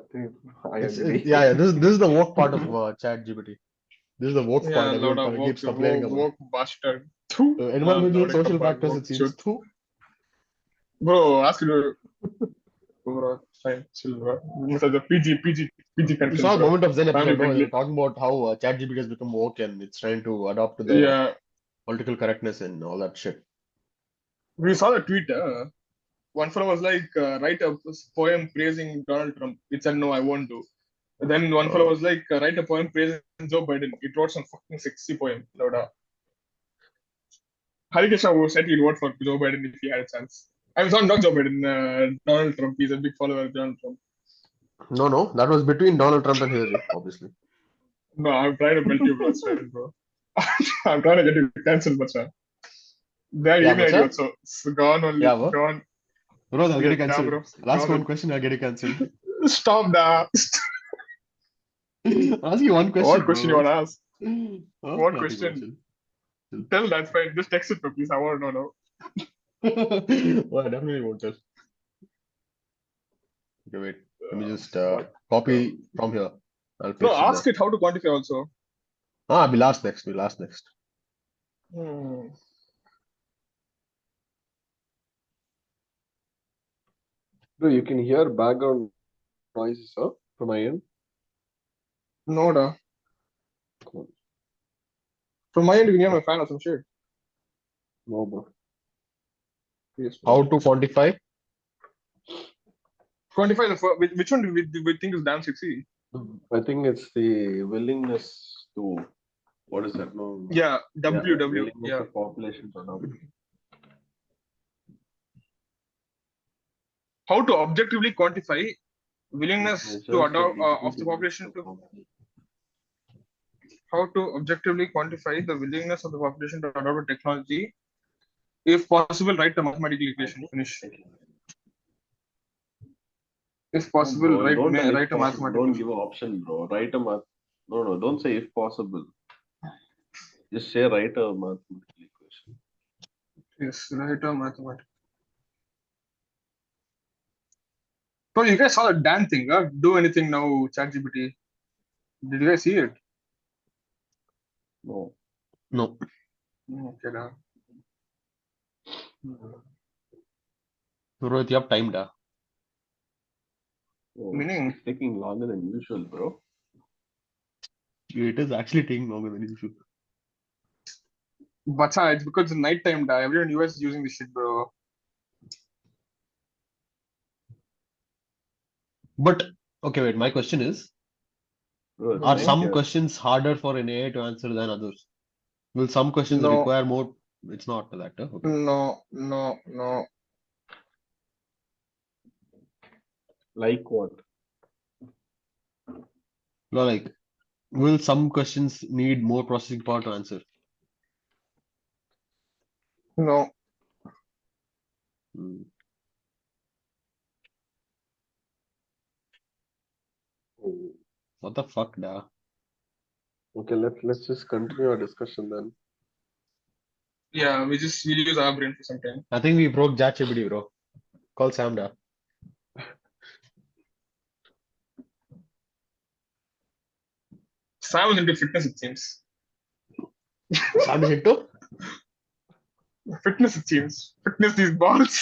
I agree. Yeah. This is the work part of ChatGPT. This is the woke part. Yeah, Everyone Lauda, keeps complaining about. woke bastard. Two. Environmental Lauda, social kabad, factors, woke it seems. chut. Bro, ask you. Bro, fine, chill, bro. Such a PG You content, saw a bro. moment of Zen Family episode, no? They were friendly. talking about how ChatGPT has become woke and it's trying to adopt to the Yeah, political correctness and all that shit. we saw the tweet. One fellow was like, write a poem praising Donald Trump. It said, no, I won't do. Then one fellow was like, write a poem praising Joe Biden. It wrote some fucking sexy poem. Lauda. Harishyam said he'd vote for Joe Biden if he had a chance. I'm sorry, not Joe Biden, Donald Trump. He's a big follower of Donald Trump. No, that was between Donald Trump and Hillary, obviously. No, I'm trying to belt you, bro. Straight, bro. I'm trying to get you cancelled, macha. They're Yeah, email macha? you, so it's gone only. Yeah, bro. Gone. Bro, I'll get you Yeah, cancelled. bro. I'll ask you one Gone. question, I'll get you cancelled. Stop that. I'll ask you one question, What bro. question you want to ask? Huh? What Nothing, bro. question? Chill. Tell that's fine. Just text it to me, please. I want to know now. Well, I definitely won't tell. Okay, wait. Let me just What? copy from here. I'll No, paste it ask there. it how to quantify also. Ah, we'll ask next. We'll ask next. Hmm. Bro, you can hear background noises, huh? From my end. No, da. Cool. From my end, you can hear my fan or some shit. No, bro. Yes, How bro. to quantify? Quantify the which one do we think is damn sexy? I think it's the willingness to, what is that? No, Yeah, yeah, WW. willingness Yeah. of population to adopt. How to objectively quantify willingness to Measures the adopt degree of to the which population the to population. how to objectively quantify the willingness of the population to adopt a technology. If possible, write a mathematical equation. Finish. If No, possible, bro, don't tell if write a possible. Don't mathematical. give an option, bro. Write a math. No, don't say if possible. Just say write a mathematical equation. Yes, write a mathematical. So you guys saw the damn thing, huh? Do anything now, ChatGPT. Did you guys see it? No. No. Okay, da. Rohit, you have time, da. Oh, Meaning, it's taking longer than usual, bro. It is actually taking longer than usual. bacha, it's because it's night time, da. Everyone in US is using this shit, bro. But, okay, wait. My question is, Bro, it's are night No, some here. questions harder for an AI to answer than others? Will some questions no, require more? It's not that, huh? Okay. no. Like what? No, like, will some questions need more processing power to answer? No. Hmm. Oh. What the fuck, da? Okay, let's just continue our discussion then. Yeah, we'll use our brain for some time. I think we broke ChatGPT, bro. Call Sam, da. Sam is into fitness, it seems. Sam is into? Fitness, it seems. Fitness these balls.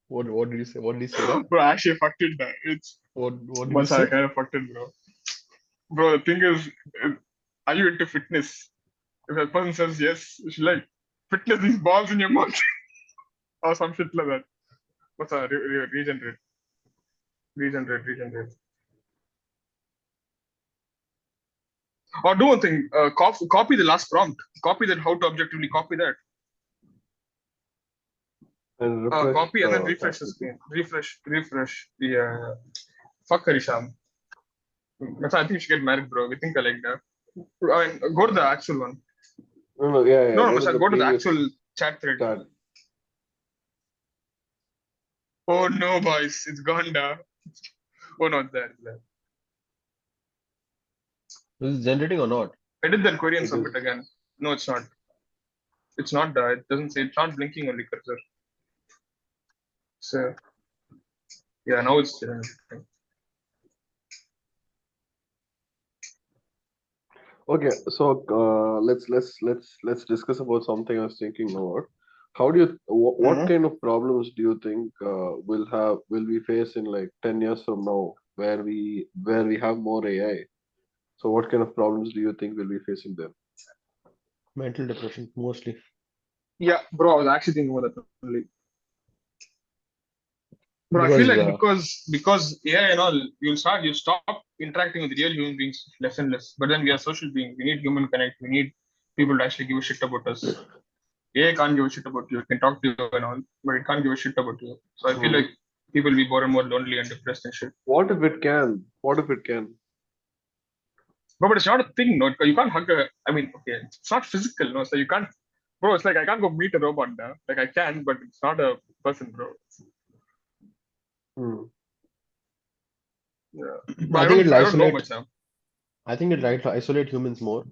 What did you say? What did he say, da? Bro, actually fucked it, da. It's What did you much I say? kind of fucked it, bro. Bro, the thing is, are you into fitness? If a person says yes, she's like, fitness these balls in your mouth. Or some shit like that. What's that? Regenerate. Regenerate. Or do one thing, copy the last prompt. Copy that, how to objectively copy that. And refresh Copy and then the refresh the ChatGPT. screen. Refresh. Yeah. Fuck Harisham. That's I think you should get married, bro. We think I like that. I mean, go to the actual one. No, yeah. No, Go to Machal, the go to the previous actual chat thread. chat. Oh no, boys, it's gone down. Oh no, it's there. Is it generating or not? Edit that query and It submit is. again. No, it's not. It's not that. It doesn't say. It's not blinking only cursor. So yeah, now it's generating. Okay, so let's discuss about something I was thinking about. How do you what Mhm. kind of problems do you think will we face in like 10 years from now, where we have more AI? So what kind of problems do you think we'll be facing there? Mental depression mostly. Yeah, bro, I was actually thinking about that only. Bro, I feel Because like because AI and all, you stop interacting with real human beings less and less. But then we are social beings. We need human connect. We need people to actually give a shit about us. AI can't give a shit about you. It can talk to you and all, but it can't give a shit about you. So I feel Hmm. like people will be more and more lonely and depressed and shit. What if it can? What if it can? But it's not a thing, no. You can't hug a. I mean, okay, it's not physical, no. So you can't, bro. It's like I can't go meet a robot now. Like I can, but it's not a person, bro. Hmm. Yeah, but I think it'll I don't know isolate. much now. I think it'll isolate humans more,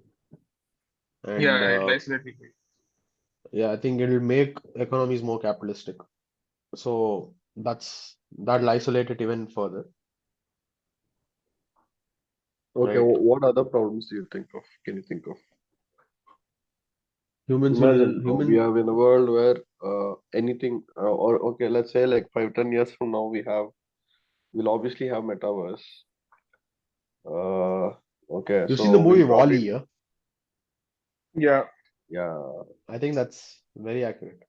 and Yeah, it'll isolate people. yeah, I think it'll make economies more capitalistic. So that'll isolate it even further, Okay, right? what other problems do you think of? Can you think of? Humans will Imagine we human are in a world where anything or okay, let's say like 5, 10 years from now we'll obviously have metaverse. Uh, okay, You've seen the so movie we'll probably Wall-E, yeah? Yeah, yeah. I think that's very accurate.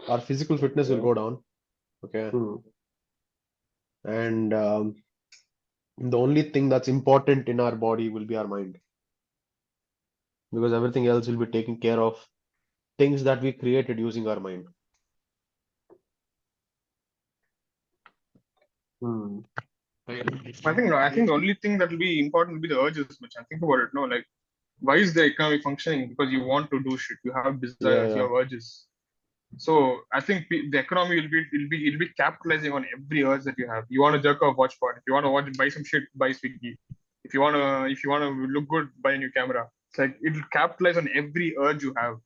Our physical fitness will Okay. go down, okay? Hmm. And the only thing that's important in our body will be our mind, because everything else will be taken care of things that we created using our mind. Hmm. Right. I think the only thing that will be important will be the urges, which I think about it. No, like why is the economy functioning? Because you want to do shit. You have Yeah, desires. You yeah. have urges. So I think the economy will be capitalizing on every urge that you have. You want to jerk off, watch porn. If you want to watch, buy some shit, buy Swiggy. If you wanna look good, buy a new camera. It's like it'll capitalize on every urge you have.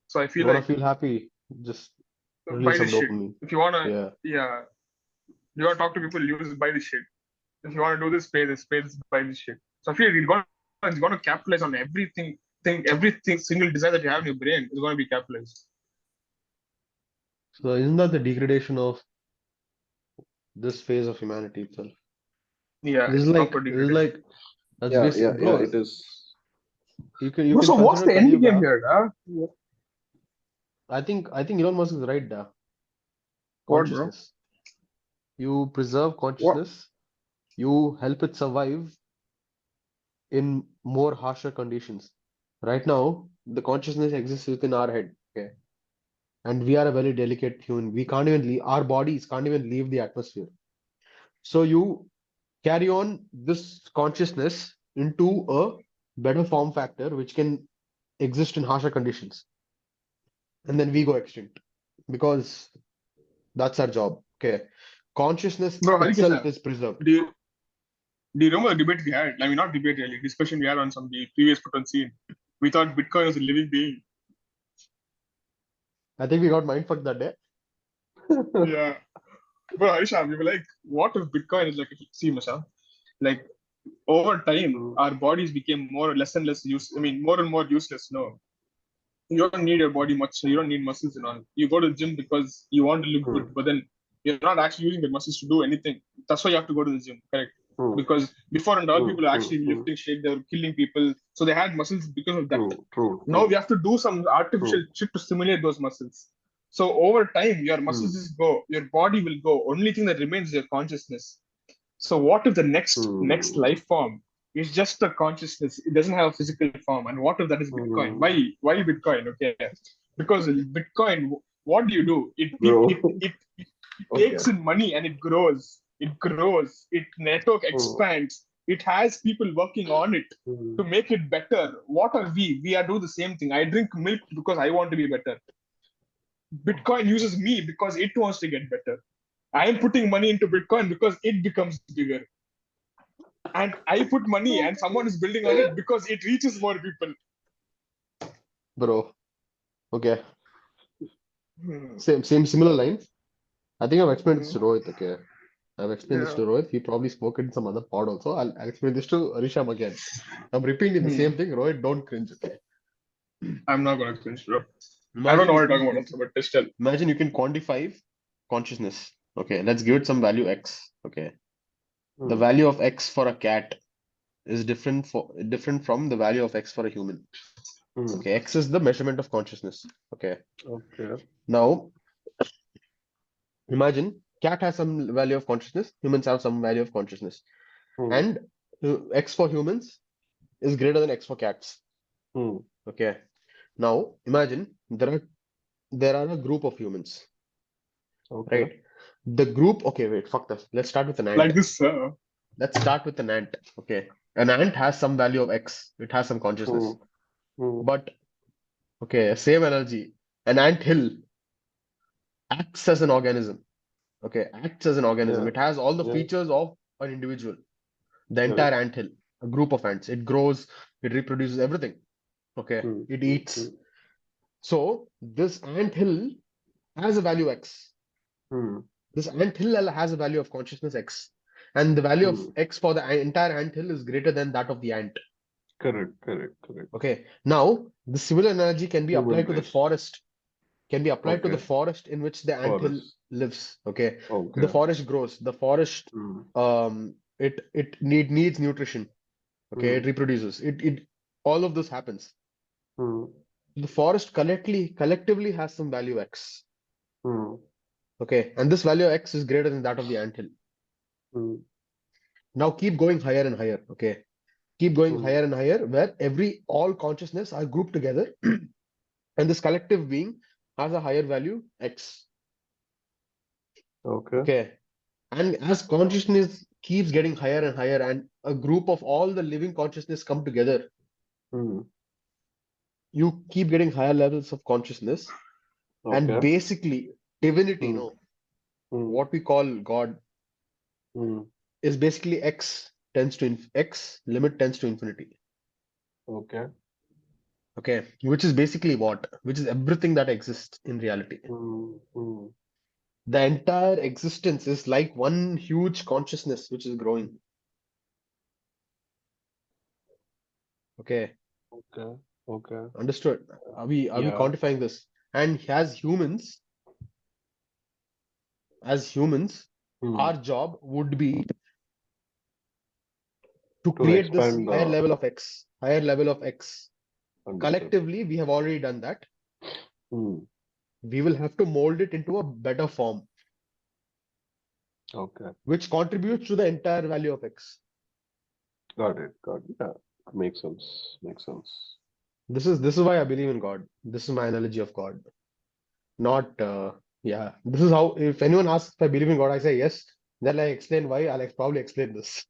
So I You feel want to like feel happy, just buy release this some shit. dopamine. If you wanna, Yeah. yeah, you wanna talk to people, use buy this shit. If you wanna do this, pay this, buy this shit. So I feel it's gonna capitalize on everything, single desire that you have in your brain is gonna be capitalized. So isn't that the degradation of this phase of humanity itself? Yeah, This is it's like proper this is degradation. like that's Yeah, basic, yeah, yeah. bro. It is. You Bro, can so what's consider the end Kali game Yuga. here, huh? I think Elon Musk is right there. What, bro? Consciousness. You preserve What? consciousness. You help it survive in more harsher conditions. Right now, the consciousness exists within our head. Okay. And we are a very delicate human. We can't even leave, our bodies can't even leave the atmosphere. So you carry on this consciousness into a better form factor which can exist in harsher conditions. And then we go extinct because that's our job. Okay. Consciousness Bro, itself Harikesha, is preserved. do you, do you remember the debate we had? I mean, not debate really, discussion we had on some the previous put on scene. We thought Bitcoin was a living being. I think we got mindfucked that day. Yeah. Bro, Harishyam, we were like, what if Bitcoin is like, see, Masha, like over time, Hmm. our bodies became more less and less use. I mean, more and more useless. No, you don't need your body much. You don't need muscles and all. You go to the gym because you want to look good, Hmm. but then you're not actually using the muscles to do anything. That's why you have to go to the gym, correct? Hmm. Because before and all, Hmm. people are Hmm. actually Hmm. lifting shit. They were killing people, so they had muscles because of that. True. True. Now we True. have to do some artificial True. shit to stimulate those muscles. So over time, your Hmm. muscles just go, your body will go. Only thing that remains is your consciousness. So what if the next Hmm. life form is just a consciousness? It doesn't have a physical form. And what if that is Bitcoin? Hmm. Why Bitcoin? Okay, because Bitcoin, what do you do? Bro. It Okay. takes in money and it grows. It grows. It network Hmm. expands. It has people working on it Hmm. to make it better. What are we? We are do the same thing. I drink milk because I want to be better. Bitcoin uses me because it wants to get better. I am putting money into Bitcoin because it becomes bigger. And I put money and someone is building on it because it reaches more people. Bro. Okay. Hmm. Same similar lines. I think I've explained this Hmm. to Rohit, okay. I've explained this Yeah. to Rohit. He probably spoke in some other pod also. I'll explain this to Harishyam again. I'm repeating the Hmm. same thing. Rohit, don't cringe. Okay. I'm not gonna cringe, bro. I don't Imagine know you what you're talking can about also, but still. imagine you can quantify consciousness. Okay, let's give it some value x. Okay. The Hmm. value of x for a cat is different from the value of x for a human. Hmm. Okay, x is the measurement of consciousness. Okay. Okay. Now imagine cat has some value of consciousness, humans have some value of consciousness, Hmm. and x for humans is greater than x for cats. Hmm. Okay. Now imagine there are a group of humans, Okay. right? The group, okay, wait, fuck this. Let's start with an ant. Like this, Let's start with an ant. Okay. An ant has some value of X. It has some Hmm. consciousness. Hmm. But okay, same analogy. An ant hill acts as an organism. Okay, acts as an organism. Yeah. It has all the Yeah. features of an individual. The entire Correct. ant hill, a group of ants. It grows, it reproduces everything. Okay, Hmm. it Hmm. eats. So this ant hill has a value X. Hmm. This ant hill has a value of consciousness X. And the value of Hmm. X for the entire ant hill is greater than that of the ant. Correct. Correct. Correct. Okay. Now, the similar analogy can be Human applied to the race. forest, Okay. in which the anthill Forest. lives. Okay. The Okay. forest grows. The forest Hmm. needs nutrition. Okay, Hmm. it reproduces. It all of this happens. Hmm. The forest collectively has some value X. Hmm. Okay, and this value X is greater than that of the anthill. Hmm. Now keep going higher and higher. Okay. Keep going Hmm. higher and higher, where all consciousness are grouped together, and this collective being has a higher value X. Okay. Okay. And as consciousness keeps getting higher and higher, and a group of all the living consciousness come together, Hmm. you keep getting higher levels of consciousness. And Okay. basically, divinity, Hmm. Hmm. what we call God, Hmm. is basically X limit tends to infinity. Okay. Okay. Which is basically what? Which is everything that exists in reality. Hmm. Hmm. The entire existence is like one huge consciousness which is growing. Okay. Okay. Okay. Understood? Are we Yeah. quantifying this? And as humans, Hmm. our job would be to To create this expand higher the level of X, higher level of X. understood. Collectively, we have already done that. Hmm. We will have to mold it into a better form, Okay. which contributes to the entire value of X. Got it. Got it. Yeah. Makes sense. Makes sense. This is why I believe in God. This is my analogy of God. Not yeah. This is how, if anyone asks if I believe in God, I say yes. Then I explain why. I'll probably explain this.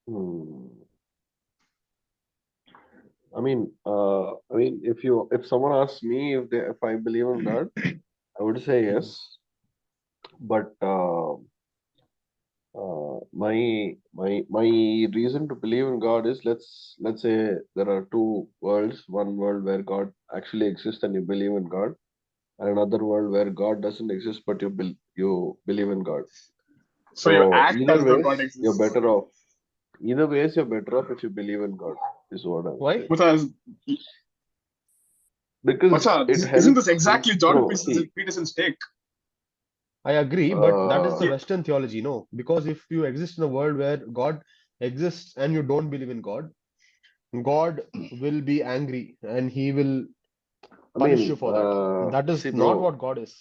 Hmm. If someone asks me if I believe in God, I would say yes. But my reason to believe in God is let's say there are two worlds. One world where God actually exists and you believe in God, and another world where God doesn't exist but you believe in God. so you So act either as though ways God you're exists. better off. Either ways you're better off if you believe in God. Is what I'm Why? saying. But Because Macha, it isn't this helps in exactly Jordan bro. See, Peterson's take? I agree, but that is the uh, Yeah. Western theology, no? Because if you exist in a world where God exists and you don't believe in God, God will be angry and he will I punish you mean, for that. That is see, not bro. what God is.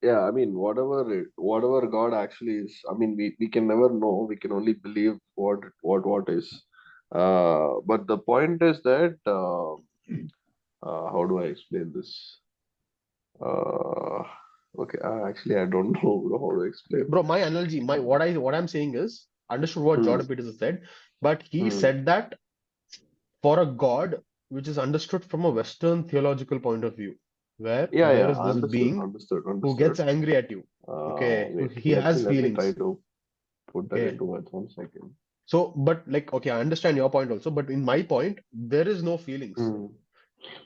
Yeah, I mean, whatever God actually is. I mean, we can never know. We can only believe what is. But the point is that how do I explain this? Uh, okay, actually, I don't know how to explain. Bro, my analogy, what I'm saying is, understood what Hmm, Jordan Peterson said, but he hmm. said that for a God which is understood from a Western theological point of view, where Yeah, there yeah, is this understood, being understood, who understood. gets angry at you. Okay, Wait, he has let me try feelings. to put that Okay. into words. 1 second. So, but like, okay, I understand your point also, but in my point, there is no feelings. Hmm.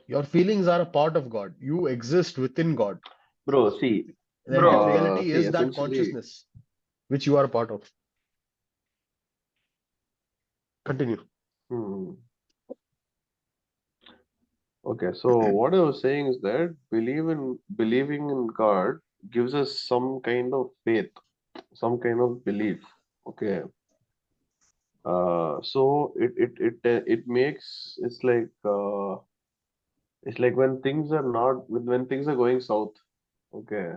Your feelings are a part of God. You exist within God. Bro, see. The Bro, real reality See, is that essentially, consciousness, which you are a part of. Continue. hmm. Okay, so what I was saying is that believing in God gives us some kind of faith, some kind of belief. Okay. So it makes it's like when things are not when things are going south, okay,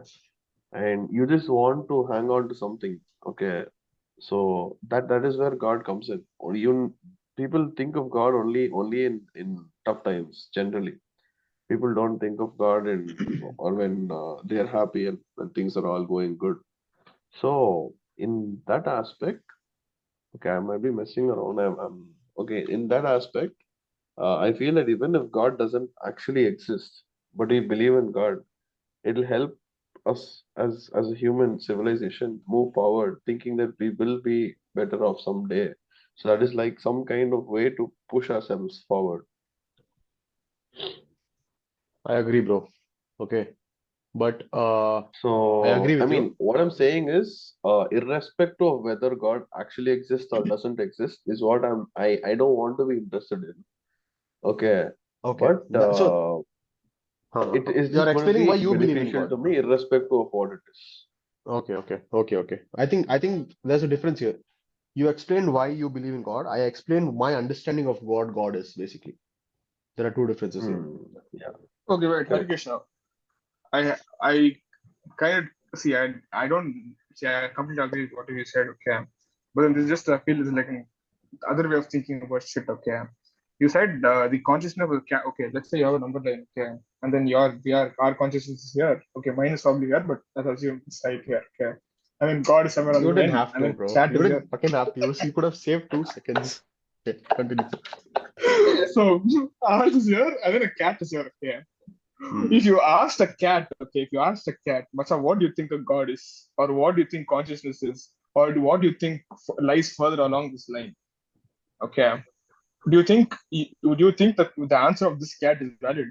and you just want to hang on to something, okay. So that is where God comes in. Or you people think of God only in tough times generally. People don't think of God in or when they are happy and when things are all going good. So in that aspect, okay, I might be messing around. I'm okay. In that aspect, I feel that even if God doesn't actually exist, but we believe in God, it'll help us as a human civilization move forward, thinking that we will be better off someday. So that is like some kind of way to push ourselves forward. I agree, bro. Okay. But I So, agree I with you. mean, what I'm saying is, irrespective of whether God actually exists or doesn't exist, is what I don't want to be interested in. Okay, Okay. but it is You're just going to explaining why be you believe in beneficial God. to me, irrespective of what it is. Okay. I think there's a difference here. You explained why you believe in God. I explained my understanding of what God is, basically. There are two differences here. Hmm. Yeah, okay, wait, correct. Harikesh now. I kind of see. I don't see. I completely agree with what you said. Okay, but then this just I feel is like an other way of thinking about shit. Okay, you said the consciousness of the cat. Okay, let's say you have a number line. Okay, and then our consciousness is here. Okay, mine is probably here, but let's assume it's right here. Okay, I mean God is somewhere on You the didn't end, have and to, then bro. cat You is here. didn't fucking have to. You could have saved 2 seconds. Okay, continue. So ours is here, and then a cat is here. Okay. Hmm. If you asked a cat, okay, if you asked a cat, Macha, what do you think a god is? Or what do you think consciousness is? Or what do you think lies further along this line? Okay. Do you think that the answer of this cat is valid?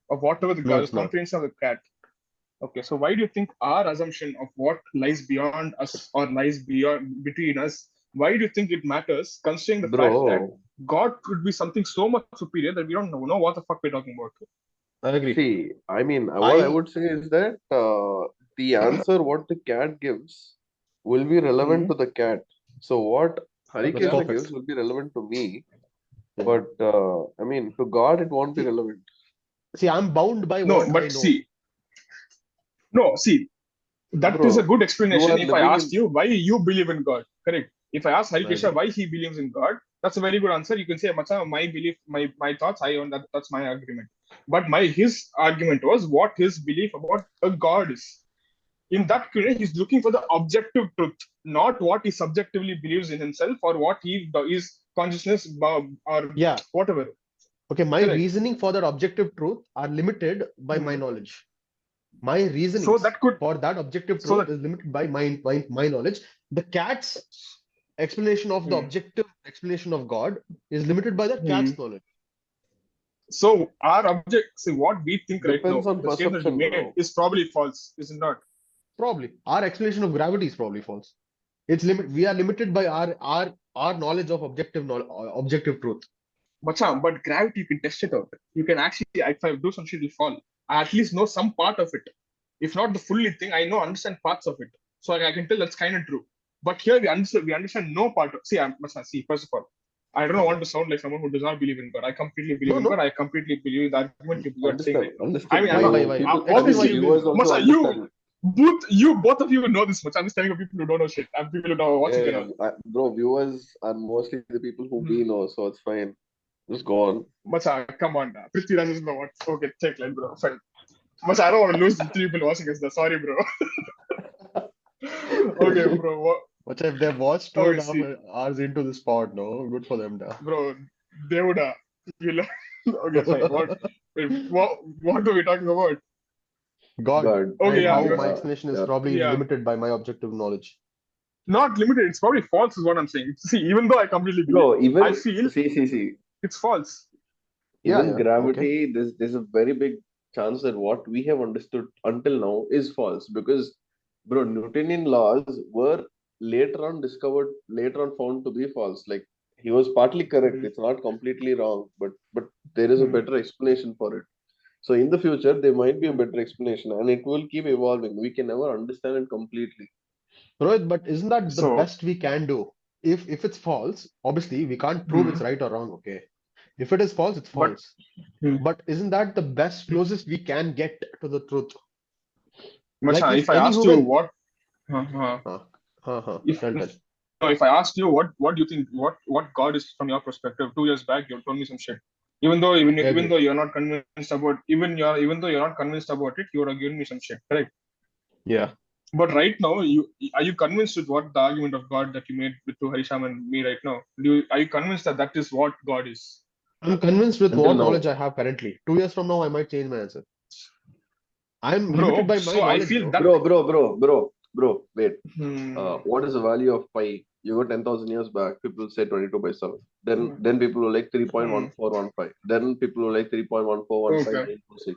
Of whatever No, the it's not. comprehension of the cat. Okay, so why do you think our assumption of what lies beyond us or lies beyond between us, why do you think it matters, considering the fact that Bro, God could be something so much superior that we don't know what the fuck we're talking about? I agree. see, I mean, what I I would say is that the answer what the cat gives will be relevant Hmm. to the cat. So what That's Yeah. Harikesha perfect. gives will be relevant to me, Yeah. but I mean, to God it won't be See, relevant. see, I'm bound by No, what I but know. see, no, see, that is a Bro, good you explanation are if I living asked in. you why you believe in God. Correct. If I ask I Harikesha agree. why he believes in God, that's a very good answer. You can say, Macha, my belief, my thoughts, I own that. That's my agreement. But his argument was what his belief about a God is. In that case, he's looking for the objective truth, not what he subjectively believes in himself or what his consciousness or Yeah. whatever. Okay, my Correct. reasoning for that objective truth are limited by my Hmm. knowledge. My So reasonings that could for that objective so truth that is limited by my knowledge. The cat's explanation of the hmm, objective explanation of God is limited by the hmm. cat's knowledge. So our object, see what we think right now, Depends on the statement you perception, made bro. is probably false, is it not? Probably. Our explanation of gravity is probably false. It's limit. We are limited by our knowledge of objective truth. But gravity, you can test it out. You can actually, if I do some shit, will fall. I at least know some part of it. If not the fully thing, I know understand parts of it. So I can tell that's kind of true. But here we understand no part of. See, Macha, see, first of all, I don't want to sound like someone who does not believe in God. I completely believe No, in God. no. I completely believe in the argument you are saying Understand, right now. I understood. mean, You Why? people, I Explain mean, why obviously, you believe in viewers God. also Macha, you understand. both of you know this much. I'm just telling you people who don't know shit and people who are watching Yeah, and all. bro, viewers are mostly the people who we Hmm. know, so it's fine. Just go on. Macha, come on. Prithviraj doesn't know what. Okay, take line, bro. Fine. Macha, I don't want to lose the three people watching us. Sorry, bro. Okay, bro. But if they've watched two Okay, and a half see, hours into the spot, no, good for them, da. bro. They would will. Okay, fine. What are we talking about? God, God, Okay, and yeah, how you're my yeah, explanation is yeah. probably yeah. limited by my objective knowledge. Not limited. It's probably false, is what I'm saying. See, even though I completely believe, Bro, I even feel see, it's false. even Yeah, okay. gravity, there's a very big chance that what we have understood until now is false because bro, Newtonian laws were later on found to be false. Like he was partly correct. It's not completely wrong, but there is a better explanation for it. So in the future, there might be a better explanation, and it will keep evolving. We can never understand it completely. Rohit, but isn't that the So, best we can do? If it's false, obviously we can't prove hmm, it's right or wrong, okay? If it is false, it's but false. hmm, But isn't that the best closest we can get to the truth? Like Macha, if if I any asked you human, what, huh, huh, huh, if tell, tell. no, if I asked you what do you think, what God is from your perspective, 2 years back you told me some shit. I Even agree. though you're not convinced about even though you're not convinced about it, you would have given me some shit, correct? Yeah. But right now, are you convinced with what the argument of God that you made with to Harisham and me right now? Are you convinced that that is what God is? I'm convinced with Until what knowledge now, I have currently. 2 years from now, I might change my answer. I'm limited Bro, by my so I knowledge, feel bro. that bro, wait. hmm, What is the value of pi? You go 10,000 years back, people say 22/7. Then people will like hmm, 3.1415. Then people will like okay. 3.1415926.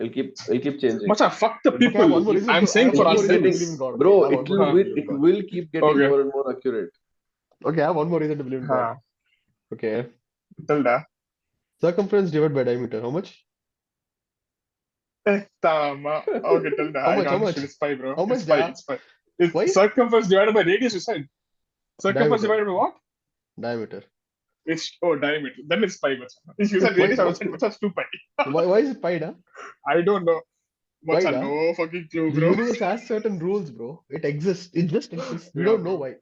It'll keep changing. Macha, fuck the Okay, I have people. one more reason I'm to I saying have It'll for one more keep reason to getting, believe in ourselves. God. Okay, I bro. have one more reason to believe in It God. will keep getting Okay. more and more accurate. Okay, I have one more reason to believe in God. Okay. Tell that. Circumference divided by diameter. How much? Okay, tell that. How I much? don't How much? understand. It's pi, bro. How It's much, pi. da? It's pi. It's Why? circumference divided by radius, you said. Circumference Diameter. divided by what? Diameter. It's diameter. Then it's pi, Macha. If you said Why? radius, I would say Macha, it's 2 pi. Why is it pi, da? I don't know. Why, Macha, da? no fucking clue, The bro. universe has certain rules, bro. It exists. It just exists. We Yeah, don't know bro. why.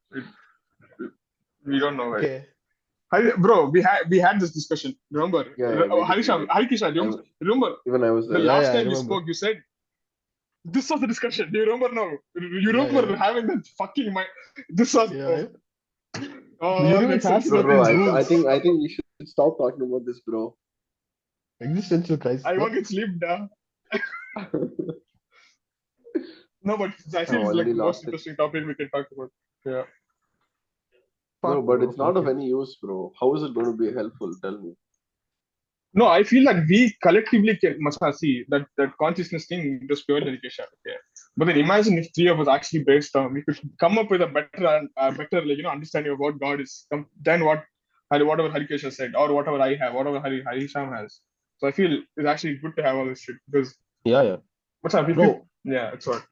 We don't know why. Okay. Bro, we had this discussion. Remember, Yeah, we did, we Harisham, did. Harikishan, I, remember even I was the there. Yeah, last yeah, I time we remember. spoke, you said this was the discussion. Do you remember now? You Yeah, yeah, remember having that fucking mind? This was yeah. Yeah. The oh, universe makes sense has now. Bro, certain I rules. think we should stop talking about this, bro. Existential crisis, I no? won't get sleep now. No, but I I've feel it's like already the most lost it. interesting topic we can talk about. Yeah. Bro, Fuck, but bro. it's not Fuck of it. any use, bro. How is it going to be helpful? Tell me. No, I feel like we collectively must have see that consciousness thing just purely education. Okay. But then imagine if three of us actually brainstorm, we could come up with a better and better understanding of what God is than whatever Harikesha said or whatever I have, whatever Harisham has. So I feel it's actually good to have all this shit because Yeah, yeah. what's up? Bro, Yeah, it's what.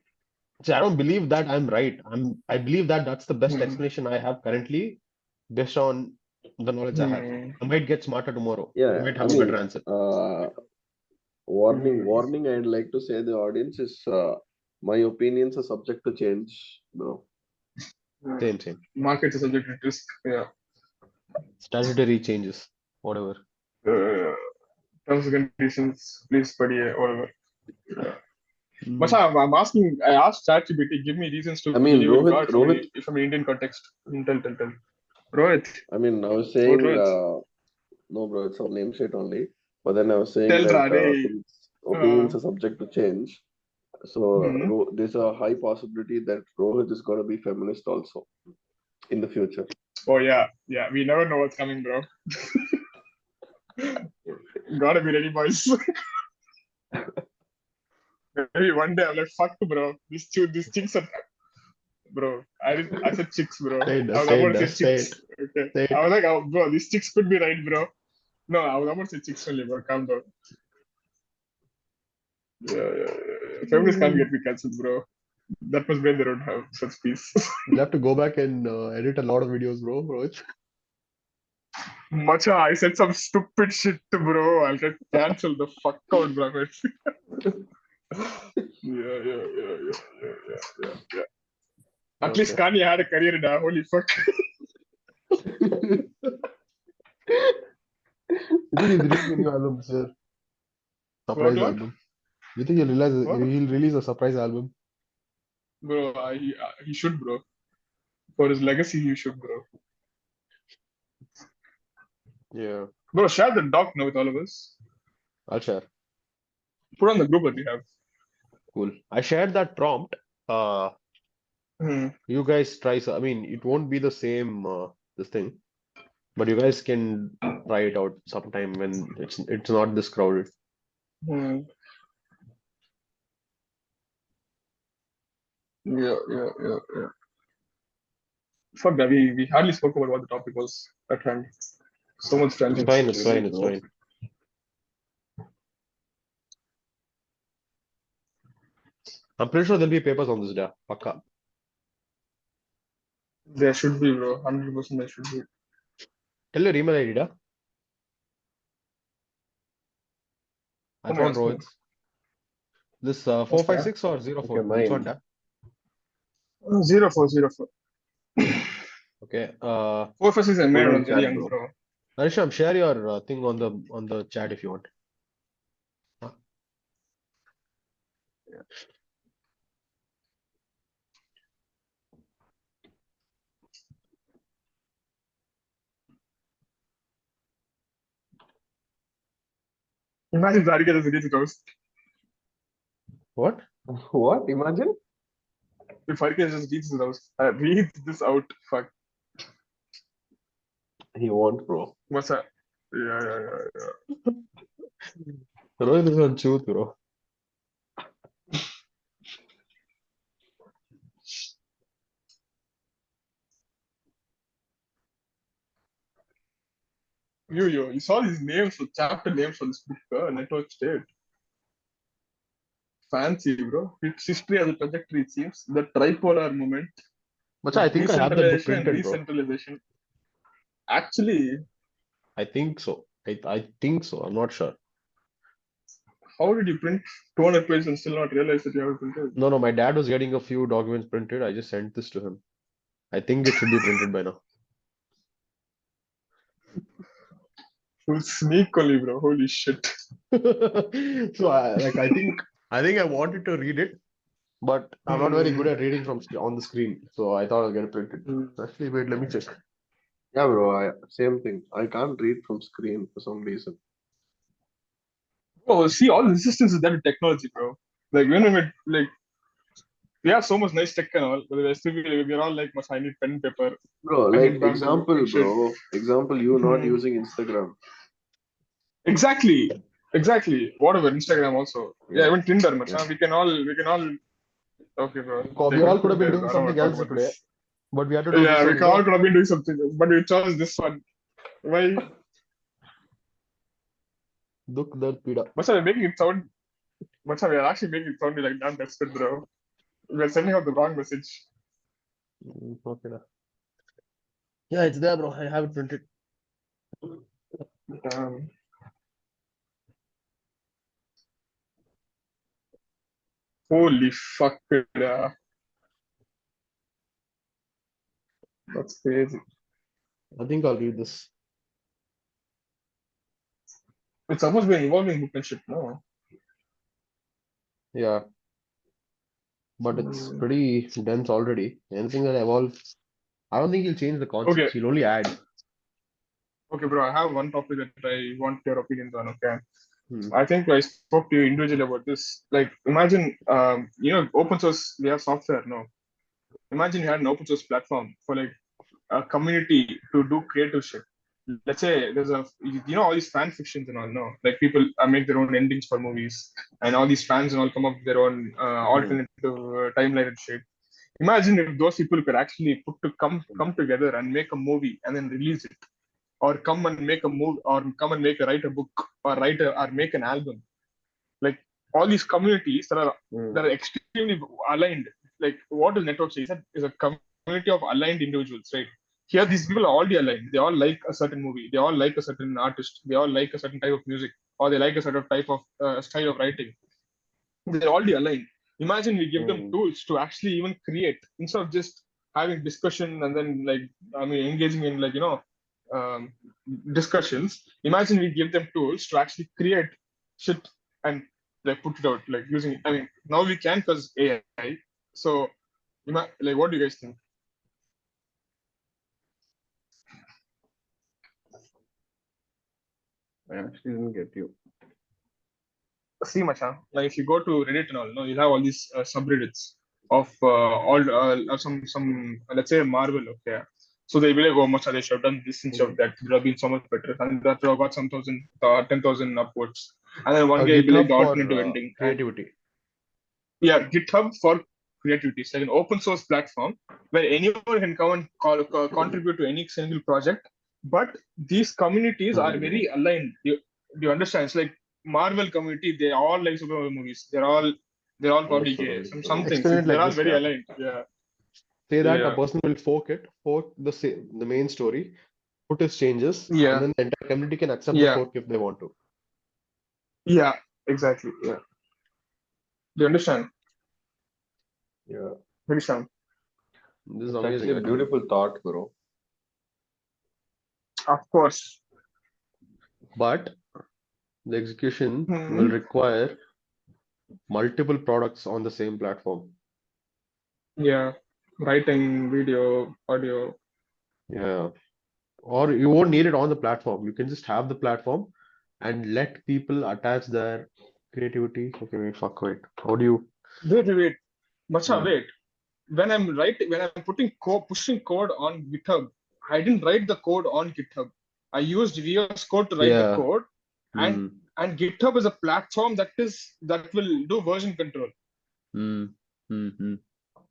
see, I don't believe that I'm right. I believe that that's the best Hmm. explanation I have currently based on the knowledge I have. Hmm. I might get smarter tomorrow. I Yeah, might I have a better mean, answer. Hmm. warning. I'd like to say the audience is my opinions are subject to change, bro. Hmm. Same, same. Markets are subject to risk. Yeah. Statutory changes, whatever. Uh, terms and conditions, please study whatever. Yeah. Mm. Masha, I'm asking. I asked ChatGPT, give me reasons to I mean, believe in God Rohit. from an Indian context. Tell. Rohit, I mean, I was what saying, Rohit? no, bro, it's our namesake only. But then I was saying Tell that Rade. opinions are subject to change. So Hmm. there's a high possibility that Rohit is going to be feminist also in the future. Oh yeah. We never know what's coming, bro. Gotta be ready, boys. Maybe one day I'm like, fuck, bro. These chicks are, bro. I said chicks, bro. Say I it, was say about to it, say say it, chicks. Okay. say I it. was like, oh, bro, these chicks could be right, bro. No, I was about to say chicks only, bro. Calm down. Yeah. Feminists can't Mm. get me cancelled, bro. That much brain they don't have such peace. You'll have to go back and edit a lot of videos, bro. Rohit. Macha, I said some stupid shit, bro. I'll get cancelled the fuck out, bro. Yeah. At least Okay. Kanye had a career now. Holy fuck. You think he's releasing a new album this year? Surprise What? album. You think he'll What? release a surprise album? Bro, he should, bro. For his legacy, he should, bro. Yeah. Bro, share the doc now with all of us. I'll share. Put on the group that we have. Cool. I shared that prompt. Uh, Hmm. you guys try. I mean, it won't be the same this thing, but you guys can try it out sometime when it's not this crowded. Hmm. Yeah. Fuck that. We hardly spoke about what the topic was at hand. So much It's tangents. fine, it's Really, fine, it's bro. fine. I'm pretty sure there'll be papers on this day. Pakka. There should be, bro. 100% there should be. Tell your email ID, da. I Oh my found God. Rohit's. This What's 456 or 04? Okay, Which one, mine. da? 0404. Okay. 4 is a Put man in one very chat, young, bro. bro. Harishyam, share your thing on the chat if you want. Imagine Zarika just reads it out. What? What? Imagine? If Harika just reads it out. Read this out. Fuck. He won't, bro. What's that? Yeah. Rohit is on truth, bro. You saw these names, so chapter names for this book, Network State. Fancy, bro. Its history as a trajectory, it seems. The tripolar moment, But I think I have that book decentralization and printed, bro. decentralization. Actually, I think so. I think so. I'm not sure. how did you print 200 pages and still not realize that you have it printed? No, my dad was getting a few documents printed. I just sent this to him. I think it should be printed by now. Full sneak only, bro. Holy shit. So I think I wanted to read it, but I'm not very good at reading from on the screen. So I thought I'll get it printed. Actually, wait, let me check. Yeah, bro. Same thing. I can't read from screen for some reason. Oh, see, all the resistance is there to technology, bro. Like, when we have so much nice tech and all, but we're all like, I need pen and paper. Bro, I like need bamboo example, and shit. bro. Example, you not using Instagram. Exactly. Whatever, Instagram also. Yeah, Yeah. even Tinder, Yeah. macha. We can all. Okay, bro. We Take all it. could have been doing I don't want something to talk else about today, this. but we had to do this Yeah, one, we all could have been doing something else, but we chose this one. Why? Dukh Dard Pida. Macha, we're making it sound. Macha, we're actually making it sound like damn desperate, bro. We're sending out the wrong message. Okay, da. Yeah, it's there, bro. I have it printed. Damn. Holy fuck, yeah. That's crazy. I think I'll read this. It's supposed to be an evolving book and shit, no? Yeah, but it's pretty dense already. Anything that evolves, I don't think he'll change the concepts. Okay. He'll only add. Okay, bro. I have one topic that I want your opinions on. Okay. Hmm. I think I spoke to you individually about this. Like, imagine, open source, we have software, no? Imagine you had an open source platform for like a community to do creative shit. Let's say there's all these fan fictions and all, no? Like people make their own endings for movies, and all these fans and all come up with their own alternative timeline and shit. Imagine if those people could actually come together and make a movie and then release it, or come and make a movie, or come and write a book, or make an album. Like all these communities that are extremely aligned. Like what the network says is a community of aligned individuals, right? Here, these people are already aligned. They all like a certain movie. They all like a certain artist. They all like a certain type of music, or they like a certain type of style of writing. They're already aligned. Imagine we give them tools to actually even create instead of just having discussion and then engaging in um, discussions. Imagine we give them tools to actually create shit and like put it out like using. I mean, now we can because AI. So, like, what do you guys think? I actually didn't get you. See, Machan, like if you go to Reddit and all, no, you'll have all these subreddits of some let's say Marvel, okay. So they'll be like, oh, Macha, they should have done this instead of that. It would have been so much better. And that would have got some 10,000 upwards. And then one A guy will be like GitHub the for alternative ending. And creativity. yeah, GitHub for creativity. It's like an open source platform where anyone can come and contribute to any single project. But these communities are very aligned. Do you understand? It's like Marvel community. They all like superhero movies. They're all probably gay. Some things. Explain it They're like all this, very yeah. aligned. Yeah. Say that a Yeah. person will fork the main story, put his changes, and Yeah. then the entire community can accept the Yeah. fork if they want to. Yeah. Exactly. Yeah. Do you understand? Yeah, Harisham? This is it's amazing, actually a actually. beautiful thought, bro. Of course. But the execution will Hmm. require multiple products on the same platform. Yeah. Writing, video, audio. Yeah. Or you won't need it on the platform. You can just have the platform and let people attach their creativity. Okay, wait. How do you? Wait. Macha, Hmm. wait. When I'm pushing code on GitHub, I didn't write the code on GitHub. I used VS Code to write the Yeah. code, and Hmm. and GitHub is a platform that will do version control. Hmm. Hmm. Hmm.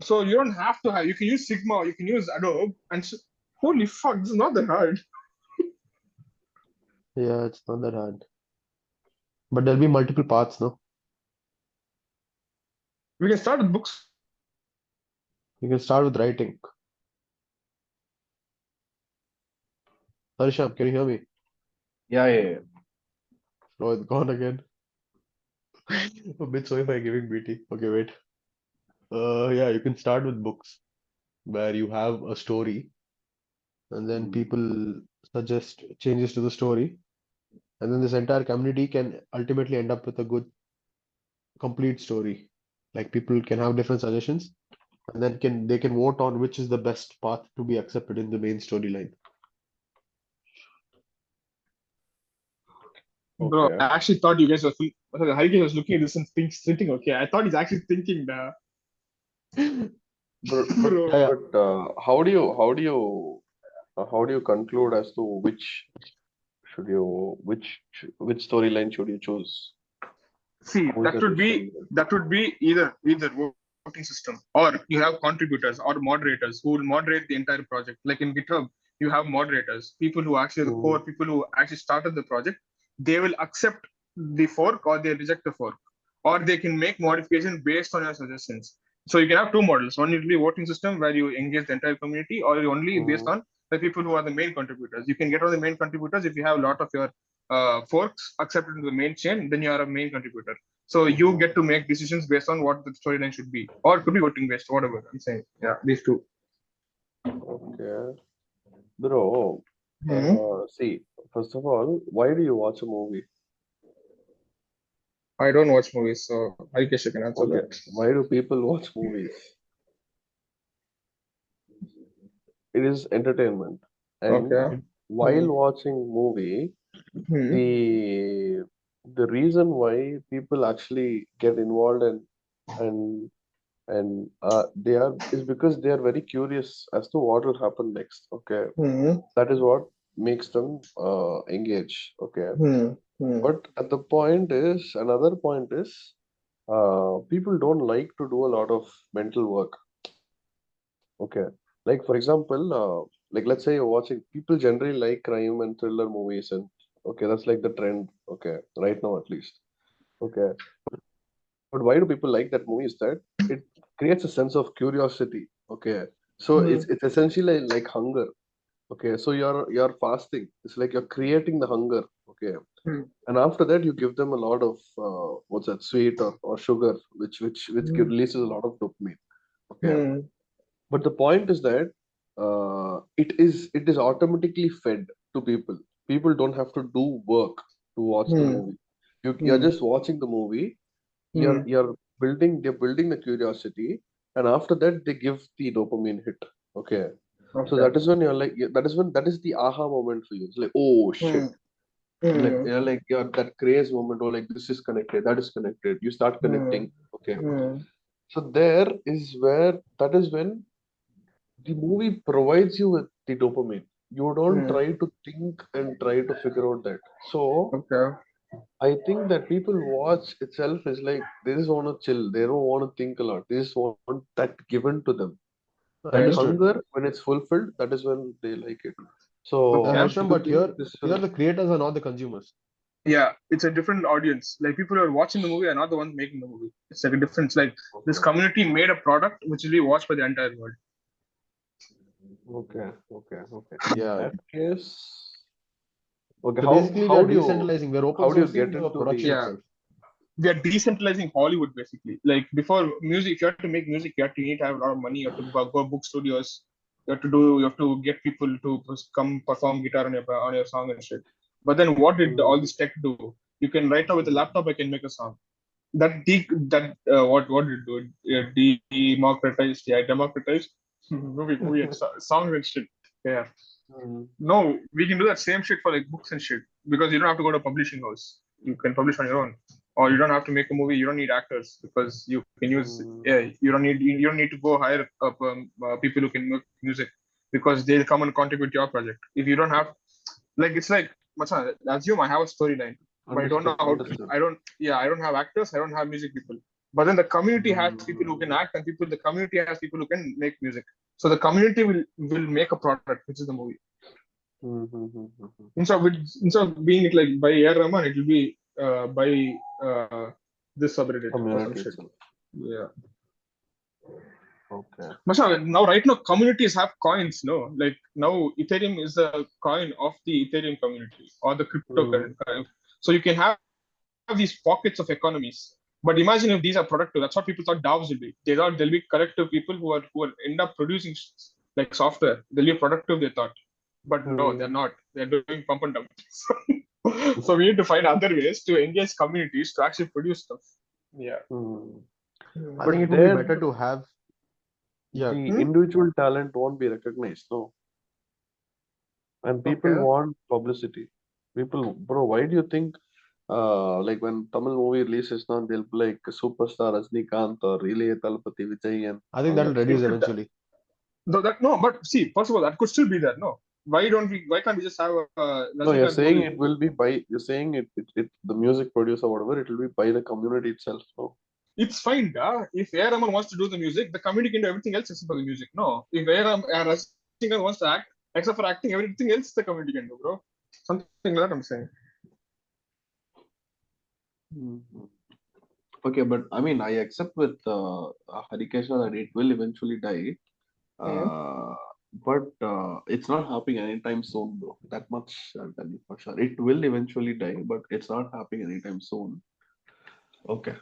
So you don't have to have. You can use Sigma, you can use Adobe, and holy fuck, this is not that hard. Yeah, it's not that hard. But there'll be multiple paths, no? We can start with books. You can start with writing. Harisham, can you hear me? Yeah. Oh, it's gone again. A bit sorry for giving BT. Okay, wait. Yeah, you can start with books where you have a story and then people suggest changes to the story, and then this entire community can ultimately end up with a good complete story. Like people can have different suggestions, and then they can vote on which is the best path to be accepted in the main storyline. Bro, Okay. I actually thought you guys were Harikesh was looking at this and thinking, okay, I thought he's actually thinking that. But but Bro. Yeah, yeah. but how do you conclude as to which storyline should you choose? See, How is that that would decision be made? that would be either voting system, or you have contributors or moderators who will moderate the entire project. Like in GitHub, you have moderators, people who actually the core Mm, people who actually started the project. They will accept the fork or they reject the fork, or they can make modification based on your suggestions. So you can have two models. One will be voting system where you engage the entire community, or only based mm, on the people who are the main contributors. You can get all the main contributors if you have a lot of your forks accepted in the main chain, then you are a main contributor. So you mhm. get to make decisions based on what the storyline should be, or it could be voting based, whatever I'm saying. Yeah, these two. Okay. Bro, Hmm. see, first of all, why do you watch a movie? I don't watch movies, so I guess you can answer Okay. that. Why do people watch movies? It is entertainment. And Okay. while Hmm. watching movie, Hmm. the the reason why people actually get involved and they are is because they are very curious as to what will happen next. Okay, Hmm. that is what makes them engage. Okay, Hmm. Hmm. but at the point is another point is people don't like to do a lot of mental work. Okay, like for example, like let's say you're watching, people generally like crime and thriller movies, and okay, that's like the trend. Okay, right now at least. Okay, but why do people like that movie is that it creates a sense of curiosity. Okay, so Hmm. it's essentially like hunger. Okay, so you're fasting. It's like you're creating the hunger. Okay, Hmm. and after that you give them a lot of what's that, sweet or sugar, which Hmm. releases a lot of dopamine. Okay, Hmm. but the point is that it is automatically fed to people. People don't have to do work to watch the Hmm. movie. You're Hmm. just watching the movie. you're Hmm. you're they're building the curiosity, and after that they give the dopamine hit. Okay, so Okay. that is when you're like, that is the aha moment for you. It's like, oh shit. Hmm. Hmm. You're that craze moment, or like, this is connected, that is connected, you start Hmm. connecting. Okay, Hmm. so that is when the movie provides you with the dopamine. You don't Hmm. try to think and try to figure out that. So Okay. I think that people watch itself is like they just want to chill. They don't want to think a lot. They just want that given to them. That Understood. hunger, when it's fulfilled, that is when they like it. Okay. So, do Harsham, you but think here, this here will? the creators are not the consumers. Yeah, it's a different audience. Like people who are watching the movie are not the ones making the movie. It's like a difference. Like this Okay, community made a product which will be watched by the entire world. okay. In Yeah. that case, okay. So How basically, we how are do you decentralizing. We're open how do you get sourcing the into production the? Yeah, itself. we are decentralizing Hollywood basically. Like before music, if you have to make music, you need to have a lot of money. You have to go book studios. You have to get people to come perform guitar on your song and shit. But then what did all Mm, this tech do? You can right now with a laptop, I can make a song. What did it do? It democratized movie and songs and shit. Yeah. mm, No, we can do that same shit for like books and shit because you don't have to go to a publishing house. You can publish on your own, or you don't have to make a movie. You don't need actors because you can use. mm, Yeah, you don't need to go hire up people who can make music because they'll come and contribute to your project. If you don't have like it's like Macha, assume I have a storyline, but I don't know understood. how to. Understood. I don't have actors. I don't have music people. But then the community has people who can Mm, act, and the community has people who can make music. So the community will make a product, which is the movie. Instead of being it like by Air Rahman, it will be by uh, this subreddit or some community shit. itself. Yeah. Okay. Masha, now right now communities have coins, no? Like now Ethereum is the coin of the Ethereum community or the Mm, cryptocurrency. So you can have these pockets of economies. But imagine if these are productive. That's what people thought DAOs will be. They thought there'll be collective people who will end up producing like software. They'll be productive, they thought. But no, they're mm, not. They're doing pump and dump. So we need to find other ways to engage communities to actually produce stuff. Yeah. mm. I But think it would be There, better to have, yeah, the hmm? individual talent won't be recognized, no. And people Okay. want publicity. People, bro, why do you think, like when Tamil movie releases now, they'll be like superstar Rajnikant or Ilayya Talapati Vijay and I think all that'll that reduce stuff. eventually. No, but see, first of all, that could still be there. No, why can't we just have a No, you're Rajnikant saying movie? it will be by, you're saying the music producer, whatever, it will be by the community itself. No. It's fine, da. If A. Rahman wants to do the music, the community can do everything else except for the music. No, if Rajnikant wants to act, except for acting, everything else the community can do, bro. Something like that I'm saying. Mhm. Okay, but I mean, I accept with Harikesha that it will eventually die. Hmm. Uh, but it's not happening anytime soon, bro. That much I'll tell you for sure. It will eventually die, but it's not happening anytime soon. Okay.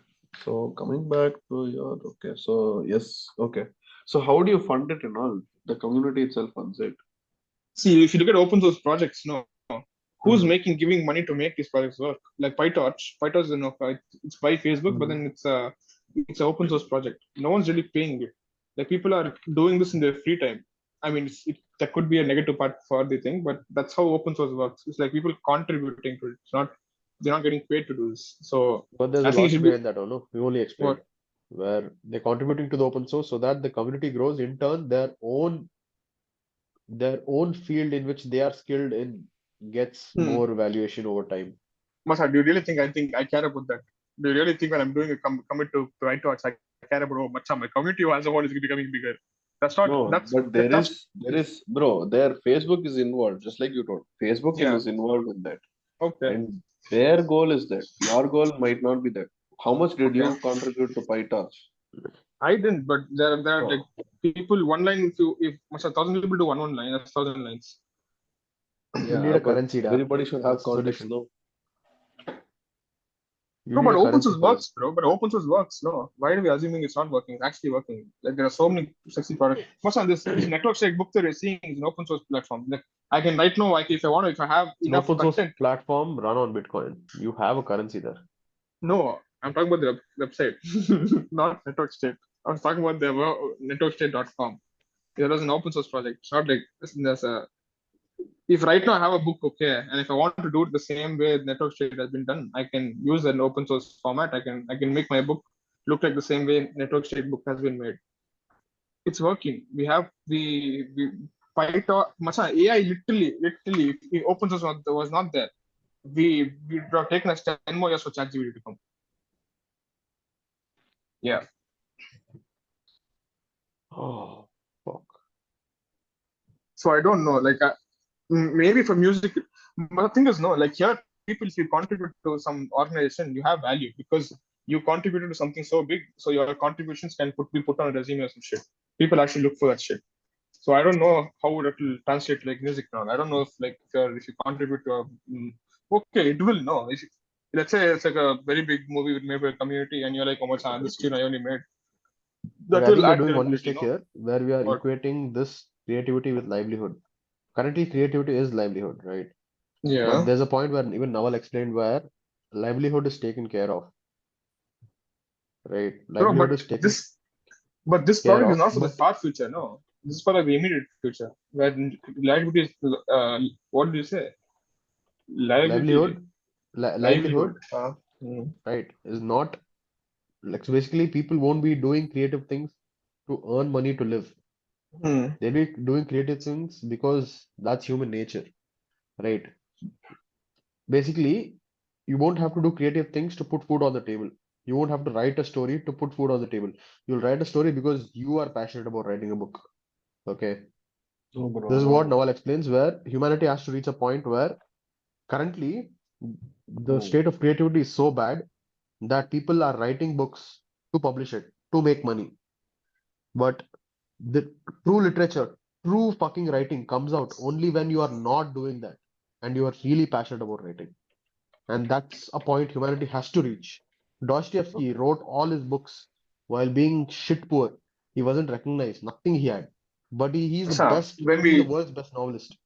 So coming back to your okay. So yes, okay. So how do you fund it and all? The community itself funds it. See, if you look at open source projects, no, who's Mm-hmm. giving money to make these projects work? Like PyTorch is it's by Facebook, but Mm-hmm. then it's an open source project. No one's really paying it. Like people are doing this in their free time. I mean, that could be a negative part for the thing, but that's how open source works. It's like people contributing to it. It's not they're not getting paid to do this. So But there's I a think it logic should be behind that, or no? We only explained what where they're contributing to the open source so that the community grows. In turn, their own field in which they are skilled in gets hmm. more valuation over time. Masa, do you really think I care about that? Do you really think when I'm doing a commit to PyTorch, I care about my community as a whole is becoming bigger? That's not No, but there is bro, there Facebook is involved, just like you told. Facebook yeah. is involved in that. Okay. And their goal is that. Your goal might not be that. How much did Okay. you contribute to PyTorch? I didn't, but there are like No. people one line if much 1,000 people do one line, that's 1,000 lines. You need Yeah, a but currency, da. everybody should have That's the context, solution. no? You No, need but a open currency source for it. works, bro. But open source works. No, why are we assuming it's not working? It's actually working. Like there are so many sexy products. What's on this network shake book that you're seeing is an open source platform. Like I can right now, like if I want to, if I have It's an enough open source content. platform run on Bitcoin. You have a currency there. No, I'm talking about the website, not network state. I was talking about the networkstate.com. There was an open source project. It's not like there's a if right now I have a book, okay, and if I want to do it the same way network state has been done, I can use an open source format. I can make my book look like the same way network state book has been made. It's working. We Python, Macha, AI literally, if open source was not there. we would have taken us 10 more years for ChatGPT to come. Yeah. Oh, fuck. So I don't know. Maybe for music, but the thing is, no. Like here, people, if you contribute to some organization, you have value because you contributed to something so big. So your contributions can be put on a resume or some shit. People actually look for that shit. So I don't know how it will translate like music now. I don't know if you contribute to a okay, it will no. Let's say it's like a very big movie with maybe a community, and you're like, oh my god, this tune I only made. Okay, That I will think we're add doing one credibility, mistake no? here where we are Or equating this creativity with livelihood. Currently, creativity is livelihood, right? But yeah, there's a point where even Naval explained where livelihood is taken care of, right? no, Livelihood is taken but this care product is of, not for the but far future, no. This is for like the immediate future. Where liability is what do you say? Liability, livelihood, livelihood, livelihood. Hmm. right, is not like so basically people won't be doing creative things to earn money to live. Hmm. They'll be doing creative things because that's human nature, right? Basically, you won't have to do creative things to put food on the table. You won't have to write a story to put food on the table. You'll write a story because you are passionate about writing a book. Okay. No, This is what bro. Naval explains, where humanity has to reach a point where currently the No. state of creativity is so bad that people are writing books to publish it, to make money. But the true literature, true fucking writing comes out only when you are not doing that and you are really passionate about writing. And that's a point humanity has to reach. Dostoevsky Okay. wrote all his books while being shit poor. He wasn't recognized, nothing he had. But he's the So best, when he's the world's best novelist.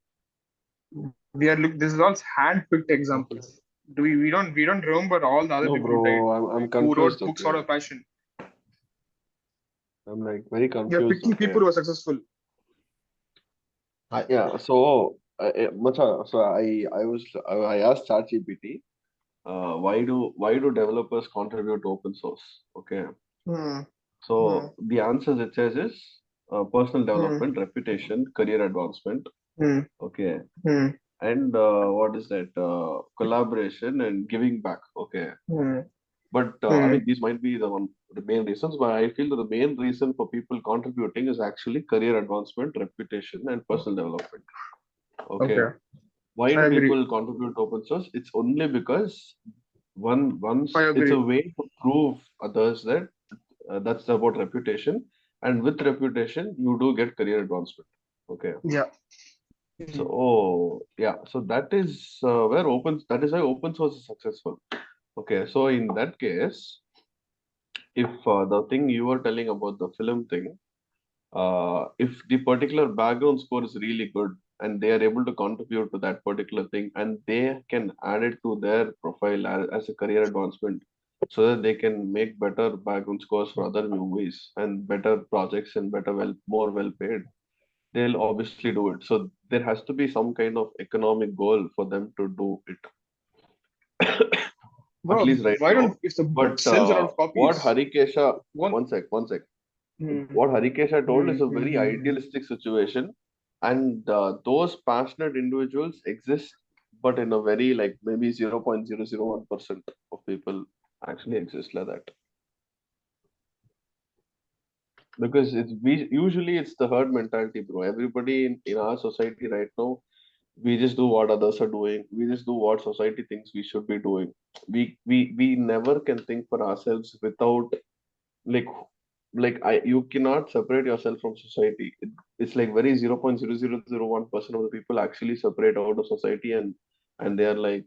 we are look, this is all hand-picked Okay. examples. Do we don't remember all the other No, people who died, bro. I'm who confused. wrote books out Okay. of passion. I'm like very We are confused. picking Okay. people who are successful. I, Yeah. So, Macha, so I asked ChatGPT, why do developers contribute to open source? Okay. Hmm. Hmm. So the answers it says is personal Hmm. development, reputation, career advancement. Hmm. Okay. Hmm. And what is that? Collaboration and giving back. Okay. Hmm. But I Hmm. mean, these might be the main reasons, but I feel that the main reason for people contributing is actually career advancement, reputation, and personal development. Okay. Okay, Why I do agree. people contribute to open source? It's only because I once it's a agree. way to prove others that that's about reputation, and with reputation, you do get career advancement. Okay. Yeah. So, Hmm. yeah, so that is why open source is successful. Okay, so in that case, if the thing you were telling about the film thing, if the particular background score is really good and they are able to contribute to that particular thing and they can add it to their profile as a career advancement so that they can make better background scores for other movies and better projects and more well paid, they'll obviously do it. So there has to be some kind of economic goal for them to do it, at Bro, least right why don't now. if the book But sells a lot of what copies, Harikesha, one. one sec. Hmm. What Harikesha told Hmm. is a Hmm. very Hmm. idealistic situation, and those passionate individuals exist, but in a very like maybe 0.001% of people actually exist like that. Because usually it's the herd mentality, bro. Everybody in our society right now, we just do what others are doing. We just do what society thinks we should be doing. We never can think for ourselves without like you cannot separate yourself from society. It's like very 0.0001% of the people actually separate out of society, and they are like,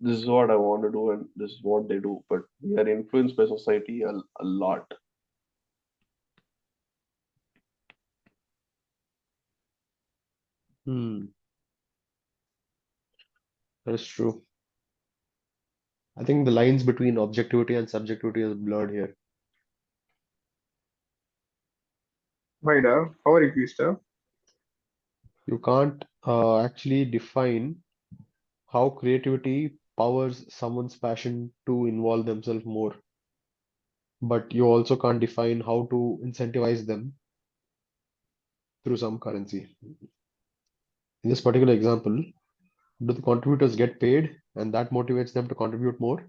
this is what I want to do and this is what they do. But we are influenced by society a lot. hmm, that's true. I think the lines between objectivity and subjectivity is blurred here. Vaida, how are you, Krista? You can't actually define how creativity powers someone's passion to involve themselves more, but you also can't define how to incentivize them through some currency. In this particular example, Do the contributors get paid and that motivates them to contribute more?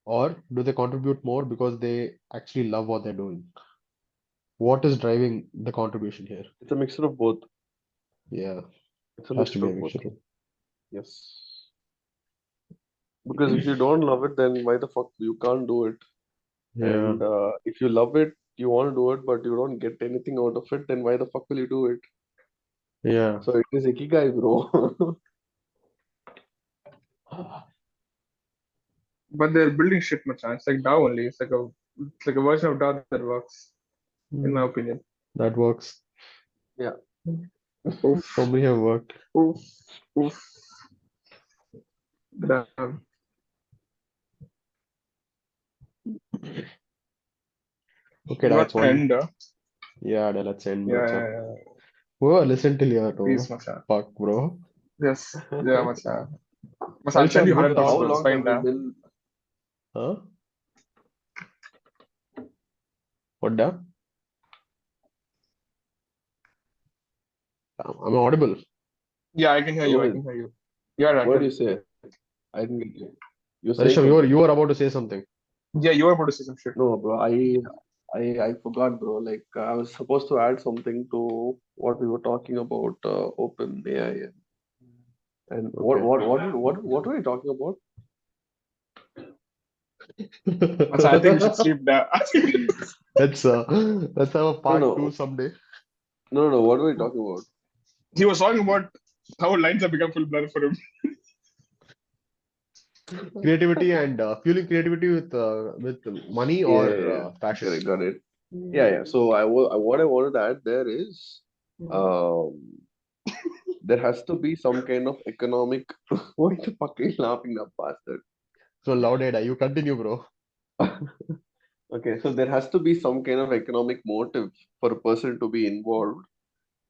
Or do they contribute more because they actually love what they're doing? What is driving the contribution here? It's a mixture of both. Yeah, It's a has to mixture be a of both. mixture. Yes. Because if you don't love it, then why the fuck you can't do it? Yeah, And if you love it, you want to do it, but you don't get anything out of it, then why the fuck will you do it? yeah. So it is ikigai, bro. But they're building shit, Machan. It's like DAO only. It's like a version of DAO that works, in my Hmm, opinion. that works. Yeah. Oof, So many have worked. oof, oof. Damn. Okay, You want that's to one. end? Yeah, then let's end, bro. Yeah, So, yeah, yeah. whoever listened till here, Peace, no. Machan. Fuck, bro. Yes, yeah, Machan. Machan, I'll send Harishyam, you you But can $100, how talk, bro. It's bro. long fine, have we da. been? Huh? What da? I'm audible. Yeah, I can hear you. I Rohit, can hear you. Yeah, what Randall. do you say? I didn't get you. You're saying Harishyam, you something? were about to say something. Yeah, you were about to say some shit. No, bro. I forgot, bro. Like I was supposed to add something to what we were talking about, open AI and Okay. what were we talking about? Machan, I think you should sleep, da. Let's let's have a No, part two no, someday. no. What were we talking about? He was talking about how lines have become full blur for him. Creativity and fueling creativity with money or Yeah. passion. Correct, got it. Yeah. So what I wanted to add there is, um, there has to be some kind of economic. Why the fuck are you laughing, that bastard? So loud Ada, you continue, bro. Okay, so there has to be some kind of economic motive for a person to be involved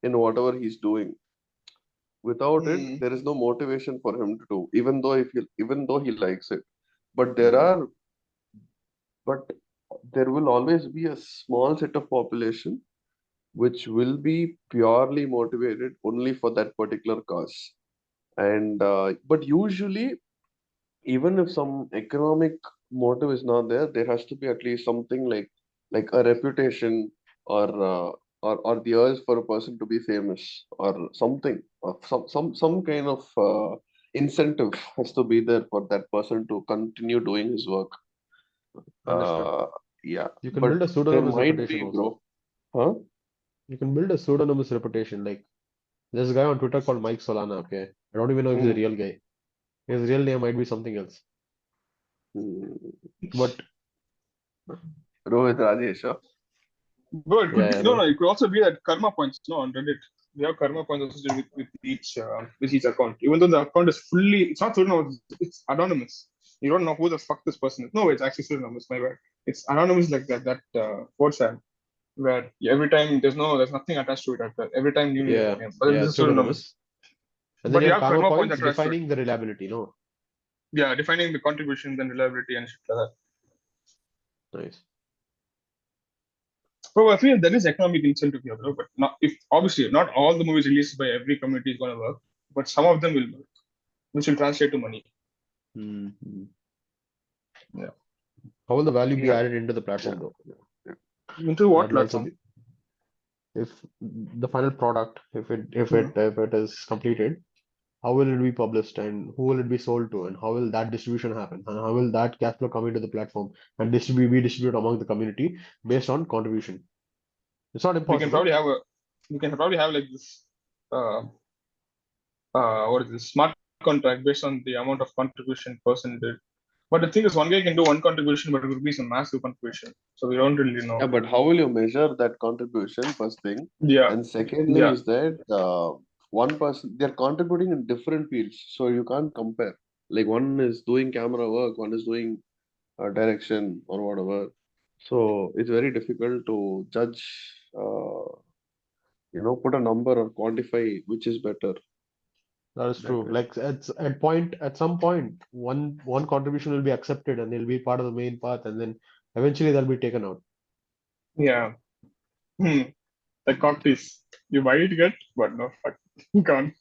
in whatever he's doing. Without it, Hmm. there is no motivation for him to do, even though he likes it. But but there will always be a small set of population which will be purely motivated only for that particular cause. And but usually, even if some economic motive is not there, there has to be at least something like a reputation or or the urge for a person to be famous or something, or some kind of incentive has to be there for that person to continue doing his work. Understood. Uh, yeah, You can but build a there pseudonymous might reputation be, also. bro. Huh? You can build a pseudonymous reputation. Like there's a guy on Twitter called Mike Solana. Okay, I don't even know if he's a Hmm. real guy. His real name might be something else. Hmm. But Rohit Rajesh, huh? But it could be yeah, no, no. no. It could also be that karma points. No, on Reddit, we have karma points associated with each account. Even though the account is fully, it's not pseudonymous. It's anonymous. You don't know who the fuck this person is. No, it's actually pseudonymous. My bad. It's anonymous like that 4chan where every time there's nothing attached to it. Every time you need a Yeah, name, but yeah, this is pseudonymous. pseudonymous. And then But you you have have karma karma points points attached to it. defining the reliability. No, Yeah, defining the contributions and reliability and shit like that. nice. So I feel there is economic incentive here, bro. But not if obviously not all the movies released by every community is gonna work, but some of them will work, which will translate to money. Hmm. Yeah. How will the value be Yeah, added into the yeah, platform though? yeah. Into That what will also platform? be if the final product, Hmm. if it is completed, how will it be published and who will it be sold to and how will that distribution happen and how will that cash flow come into the platform and be distributed among the community based on contribution? It's not We can impossible. probably have a we can probably have like this uh what is this smart contract based on the amount of contribution person did. But the thing is one guy can do one contribution, but it will be some massive contribution. So we don't really know. Yeah, but how will you measure that contribution, first thing? Yeah. And secondly, Yeah. is that one person, they're contributing in different fields, so you can't compare. Like one is doing camera work, one is doing direction or whatever. So it's very difficult to judge, put a number or quantify which is better That is that true. way. Like at some point, one contribution will be accepted and they'll be part of the main path, and then eventually they'll be taken out. Yeah. Hmm. Like cocktease. You buy it, get, but no fuck. Gone.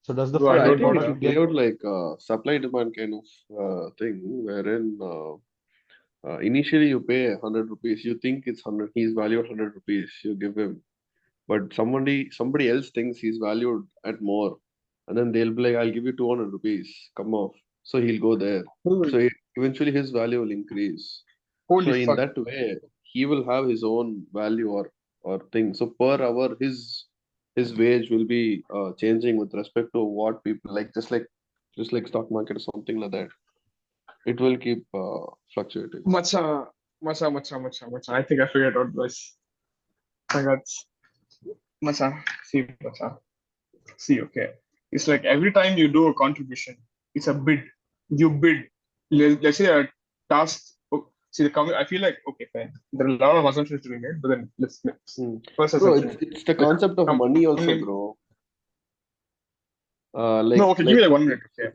So does the Bro, I I final don't know, think product it'll man. play get out like a supply demand kind of thing, wherein initially you pay 100 rupees. You think it's 100. He's valued 100 rupees. You give him, but somebody else thinks he's valued at more, and then they'll be like, "I'll give you 200 rupees. Come off." So he'll go there. So eventually his value will increase. So Holy in fuck. that way, he will have his own value or thing. So per hour, his wage will be changing with respect to what people like, just like stock market or something like that. It will keep fluctuating. Macha, macha. I think I figured out this. I got macha. See, okay. It's like every time you do a contribution, it's a bid. You bid. Let's say a task. See the comment. I feel like okay, fine. There are a lot of assumptions to be made, but then let's Hmm. first Bro, assumption. it's the Like, concept of money also, bro. no, okay. Give me like 1 minute. Okay.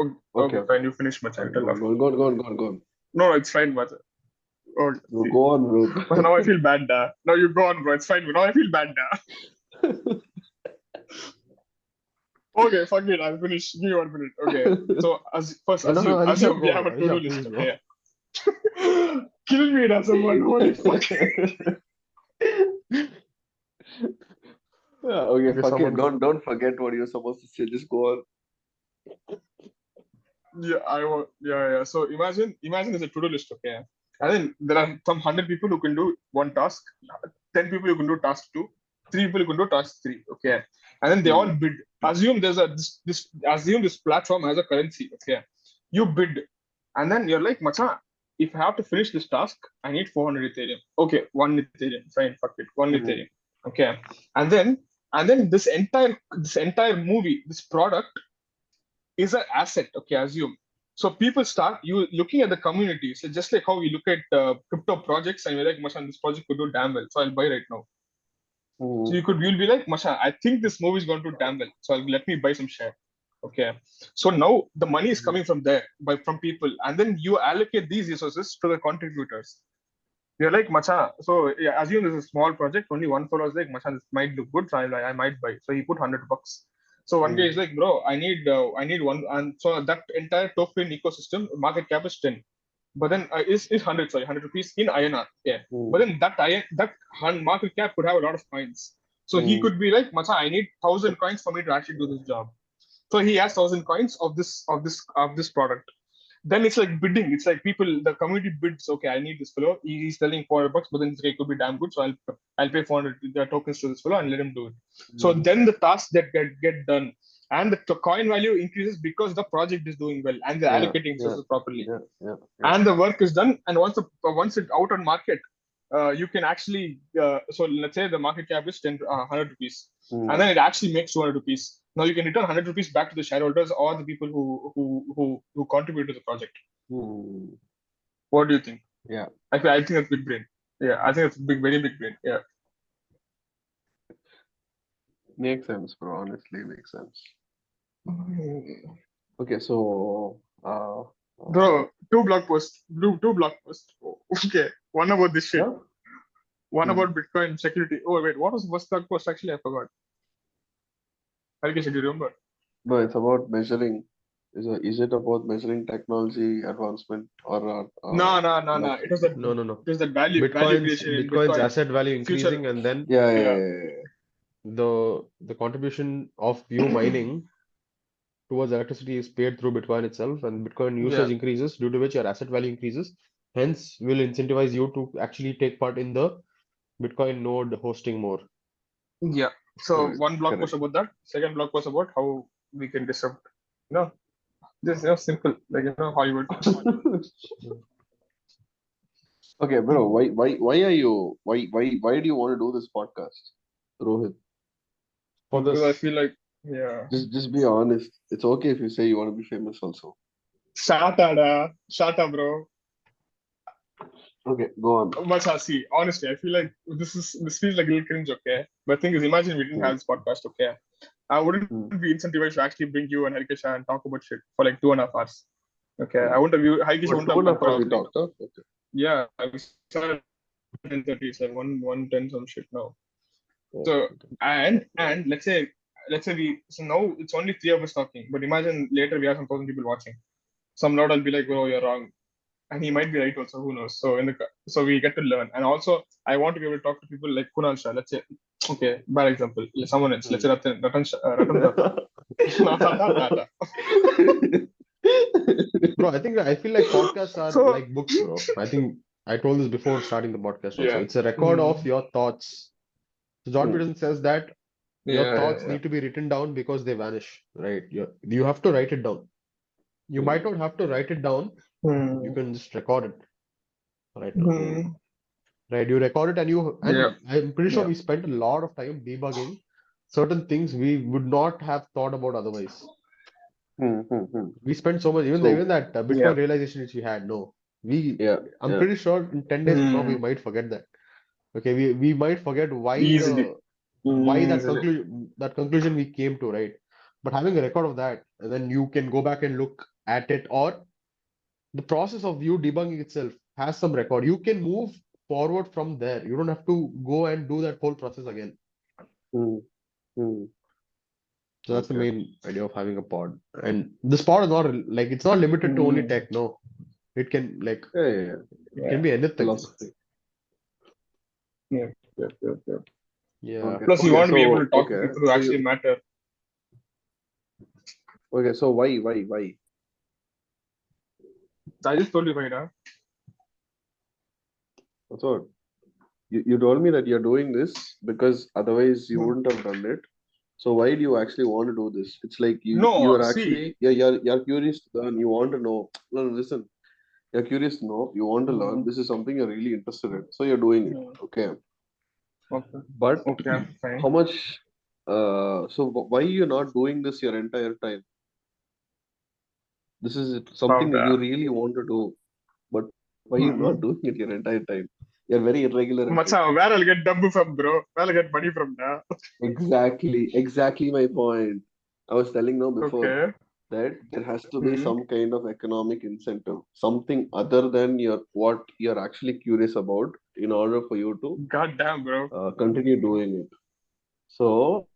Okay, Okay, okay. fine. You finish, macha. I'll tell Go on, after. go on. No, it's fine, macha. Oh, Bro, see. go on, bro. Macha, now I feel bad, da. Now you go on, bro. It's fine. But now I feel bad, da. Okay, fuck it. I'll finish. Give me 1 minute. Okay. So first no, Harishyam, assume we go. have a to-do Harishyam, list. please go. Okay. Kill me, da someone. Holy fuck. Yeah, okay, Okay, fuck it. someone go. Don't forget what you're supposed to say. Just go on. Yeah, I want. Yeah. So imagine there's a to-do list. Okay. And then there are some 100 people who can do one task, 10 people who can do task two, 3 people who can do task three. Okay. And then they all Hmm. bid. Assume there's a this assume this platform has a currency. Okay. You bid. And then you're like, Macha, if I have to finish this task, I need 400 Ethereum. Okay, one Ethereum. Fine, fuck it. One Hmm. Ethereum. Okay. And then this entire movie, this product is an asset. Okay, assume. So people start you looking at the community. So just like how we look at crypto projects and we're like, Masha, this project could do damn well, so I'll buy right now. So Hmm. you'll be like, Masha, I think this movie is going to do damn well, so let me buy some share. Okay. So now the money is coming from there, from people, and then you allocate these resources to the contributors. You're like, Macha, so yeah, assume this is a small project, only one fellow is like, Macha, this might look good, so I might buy. So he put $100. So one guy Hmm. is like, bro, I need one, and so that entire token ecosystem market cap is 10, but then is 100, sorry, 100 rupees in INR, yeah. Hmm. But then that market cap could have a lot of coins. So he Hmm. could be like, Macha, I need 1,000 coins for me to actually do this job. So he has 1,000 coins of this product. Then it's like bidding. It's like the community bids. Okay, I need this fellow. He's selling $400, but then it's like, it could be damn good. So I'll pay 400 tokens to this fellow and let him do it. So Hmm. then the tasks that get done, and the coin value increases because the project is doing well and they're Yeah, allocating yeah, resources properly, yeah. and the work is done. And once it's out on market, you can actually so let's say the market cap is 100 rupees, and Hmm. then it actually makes 200 rupees. Now you can return 100 rupees back to the shareholders or the people who contribute to the project. Hmm. What do you think? Yeah, I think that's big brain. Yeah, I think that's big, very big brain. Yeah. makes sense, bro. Honestly, makes sense. Mm. Okay, so Bro, two blog posts. Okay, one about this shit, yeah. one Hmm. about Bitcoin security. Oh wait, what was the first blog post? Actually, I forgot. Harikesh, do you remember? But it's about measuring. Is it about measuring technology advancement or No. It was that No, no, it no. was that value creation in Bitcoin's Bitcoin asset value future. increasing, and then Yeah. yeah. the contribution of you mining towards electricity is paid through Bitcoin itself, and Bitcoin Yeah. usage increases, due to which your asset value increases. Hence, will incentivize you to actually take part in the Bitcoin node hosting more. Yeah. So Correct, one blog post correct. about that. Second blog post about how we can disrupt. You know, just simple, like Hollywood. Okay, bro. Why are you why do you want to do this podcast, Rohit? For Because I this, feel like, yeah. Just be honest. It's okay if you say you want to be famous also. Shut up, bro. Okay, go on. But see, honestly, I feel like this feels like a little cringe, okay? But thing is, imagine we didn't Hmm. have this podcast, okay? I wouldn't Hmm. be incentivized to actually bring you and Harikesh and talk about shit for like 2.5 hours. Okay, I wouldn't have Harikesh What, wouldn't two have and a come half for hours we like, talked, huh? Okay. yeah, we started at 10:30, it's like 1:10 some shit now. Oh, So okay. and let's say let's say so now it's only three of us talking, but imagine later we have some thousand people watching. Some loud I'll be like, bro, you're wrong, and he might be right also. Who knows? So we get to learn, and also I want to be able to talk to people like Kunal Shah. Let's say, okay, bad example, someone else. Let's say Ratan Tata. Not Tata. Bro, I feel like podcasts are So like books, bro. I think I told this before starting the podcast also. yeah. It's a record of your thoughts. So John Peterson says that your thoughts need to be written down because they vanish, right? You have to write it down. You might not have to write it down. You can just record it right now. Right? You record it and I'm pretty sure we spent a lot of time debugging certain things we would not have thought about otherwise. We spent so much, even that Bitcoin realization which we had. No, I'm pretty sure in 10 days from now we might forget that. Okay, we might forget why Easily. that conclusion we came to, right? But having a record of that, and then you can go back and look at it, or the process of you debugging itself has some record. You can move forward from there. You don't have to go and do that whole process again. So that's the main idea of having a pod. And this pod is not like it's not limited to only tech. No, it can it can be anything. Philosophy. Yeah. Yeah. Plus, you want to be able to talk to people who actually matter. Okay, so why? I just told you right now. That's all. You told me that you're doing this because otherwise you wouldn't have done it. So why do you actually want to do this? It's like you are actually you're curious to learn. You want to know. No, listen. You're curious to know. You want to learn. This is something you're really interested in. So you're doing it. Okay. But fine. how much? So why you're not doing this your entire time? This is something that you really want to do, but why you not doing it your entire time? You're very irregular. Macha, where I'll get double from, bro? Where I'll get money from now? Exactly my point. I was telling now before that there has to be some kind of economic incentive, something other than what you're actually curious about, in order for you to goddamn, bro, continue doing it. So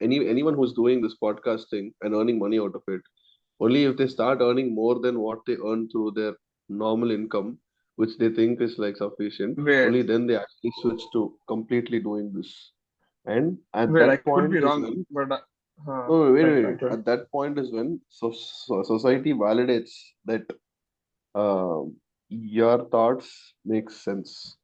anyone who's doing this podcasting and earning money out of it, only if they start earning more than what they earn through their normal income, which they think is like sufficient, only then they actually switch to completely doing this. And at that point is when wait. At that point is when society validates that your thoughts make sense.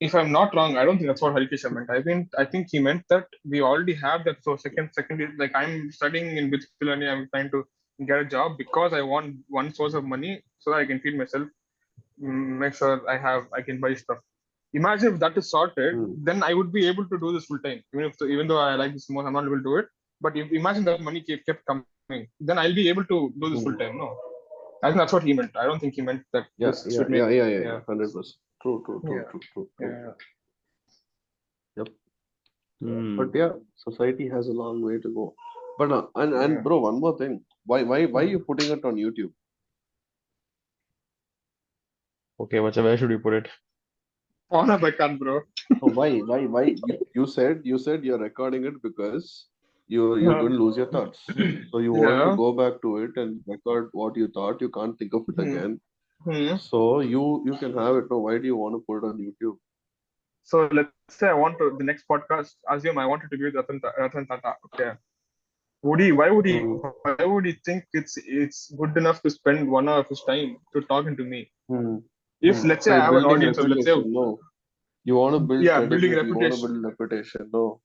If I'm not wrong, I don't think that's what Harishyam meant. I think he meant that we already have that. So second is like I'm studying in which learning. I'm trying to get a job because I want one source of money so that I can feed myself, make sure I can buy stuff. Imagine if that is sorted, then I would be able to do this full time. Even though I like this most, I'm not able to do it. But if imagine that money kept coming, then I'll be able to do this full time. No, I think that's what he meant. I don't think he meant that. Yeah, 100%. True. Yep. But yeah, society has a long way to go. But and bro, one more thing. Why are you putting it on YouTube? Okay, Macha, where should we put it? On a bacon, bro. Why? You said you're recording it because you're going to lose your thoughts. So you want to go back to it and record what you thought. You can't think of it again. So you can have it. No, why do you want to put it on YouTube? So let's say I want to the next podcast. Assume I wanted to be with Ratan Tata. Okay. Why would he think it's good enough to spend 1 hour of his time to talking to me? If let's say I have an audience, or let's say no, you want to build building reputation. You want to build reputation. No.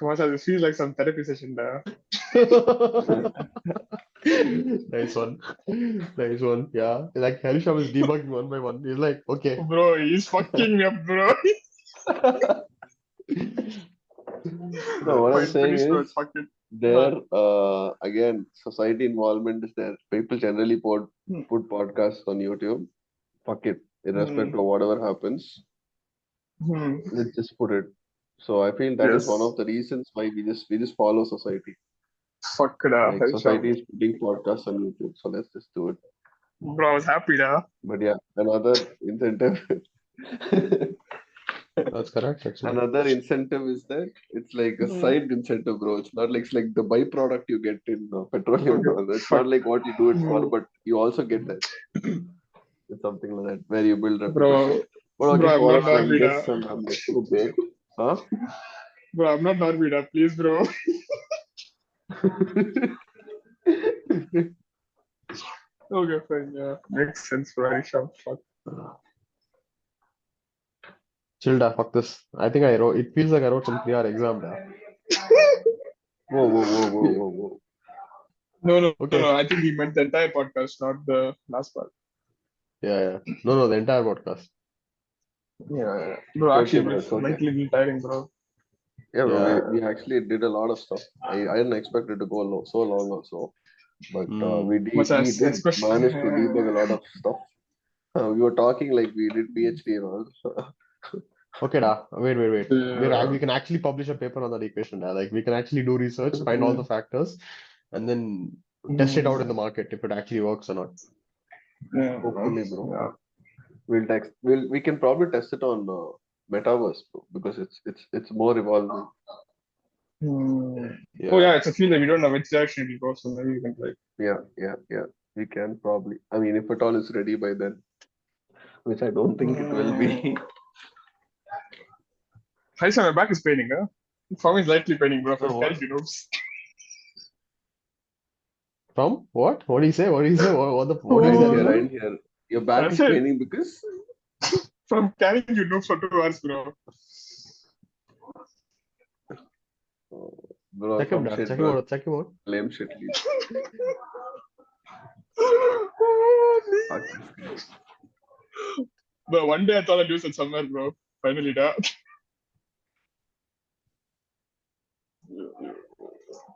Masha, this feels like some therapy session there. Nice one. Yeah. Like Harishyam is debugging one by one. He's like, okay. Bro, he's fucking me up, bro. No, what I'm saying is there again, society involvement is there. People generally put podcasts on YouTube. Fuck it. Irrespective of whatever happens. Let's just put it. So I feel that is one of the reasons why we just follow society. Fuck it up. Like society is putting podcasts on YouTube, so let's just do it. Bro, I was happy now. But yeah, another incentive. That's correct, actually. Another incentive is that it's like a side incentive, bro. It's not like it's like the byproduct you get in petroleum. Okay, No, it's fuck. not like what you do it for, but you also get that. It's something like that where you build reputation. Bro, But bro, okay, I'm for not us, I'm Narvida. just I'm like too big. Huh? Bro, I'm not Narvida, please, bro. Okay, fine. Yeah, makes sense for Harishyam. Fuck. Chill da, fuck this. I think I wrote, it feels like I wrote some 3-hour exam da. Whoa, whoa, whoa, whoa, whoa, whoa. No. Okay. I think he meant the entire podcast, not the last part. Yeah. No, the entire podcast. Yeah. Bro, Okay, actually, bro. it's It's okay. mentally tiring, bro. Yeah, bro. Yeah. We actually did a lot of stuff. I didn't expect it to go so long also. But we Much did especially. manage to debug a lot of stuff. We were talking like we did PhD and all. Okay, da. Wait. Yeah. We can actually publish a paper on that equation, da. Like, we can actually do research, find all the factors, and then test it out in the market if it actually works or not. Yeah, Hopefully, bro. yeah. We can probably test it on Metaverse, bro, because it's more evolving. Yeah. Oh yeah, it's a field that we don't know which direction it will go, so maybe we can like. Yeah. We can probably. I mean, if at all it's ready by then, which I don't think it will be. Harishyam, my back is paining, huh? For me, it's lightly paining, bro. Oh, what? Carry noobs. From what? What do you say? What did you I didn't tell hear. I me? didn't hear. Your back I is said paining because. from carrying you noobs for 2 hours, bro. Bro, Check him some out. shit, Check him bro. out. Check him out. Lame shit, leave. Fuck this guy. But one day I thought I'd use it somewhere, bro. Finally, da.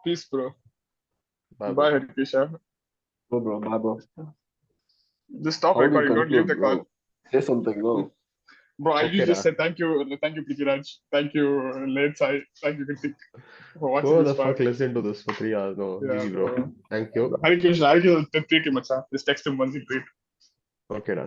Peace, bro. Bye, Bye, bro. Harishyam. Bro, bye, bro. Just stop How do you recording. Don't leave conclude, the call. bro? Say something, no? Bro, I Okay, usually just da. say thank you, Prithviraj. Thank you, Late Sai. Thank you, Kritik, for watching Who this the fuck part. listen to this for 3 hours? No, Yeah, GG, bro. bro. Thank you. Harikesha will tweet him, macha. Just text him once he tweet. Okay, da.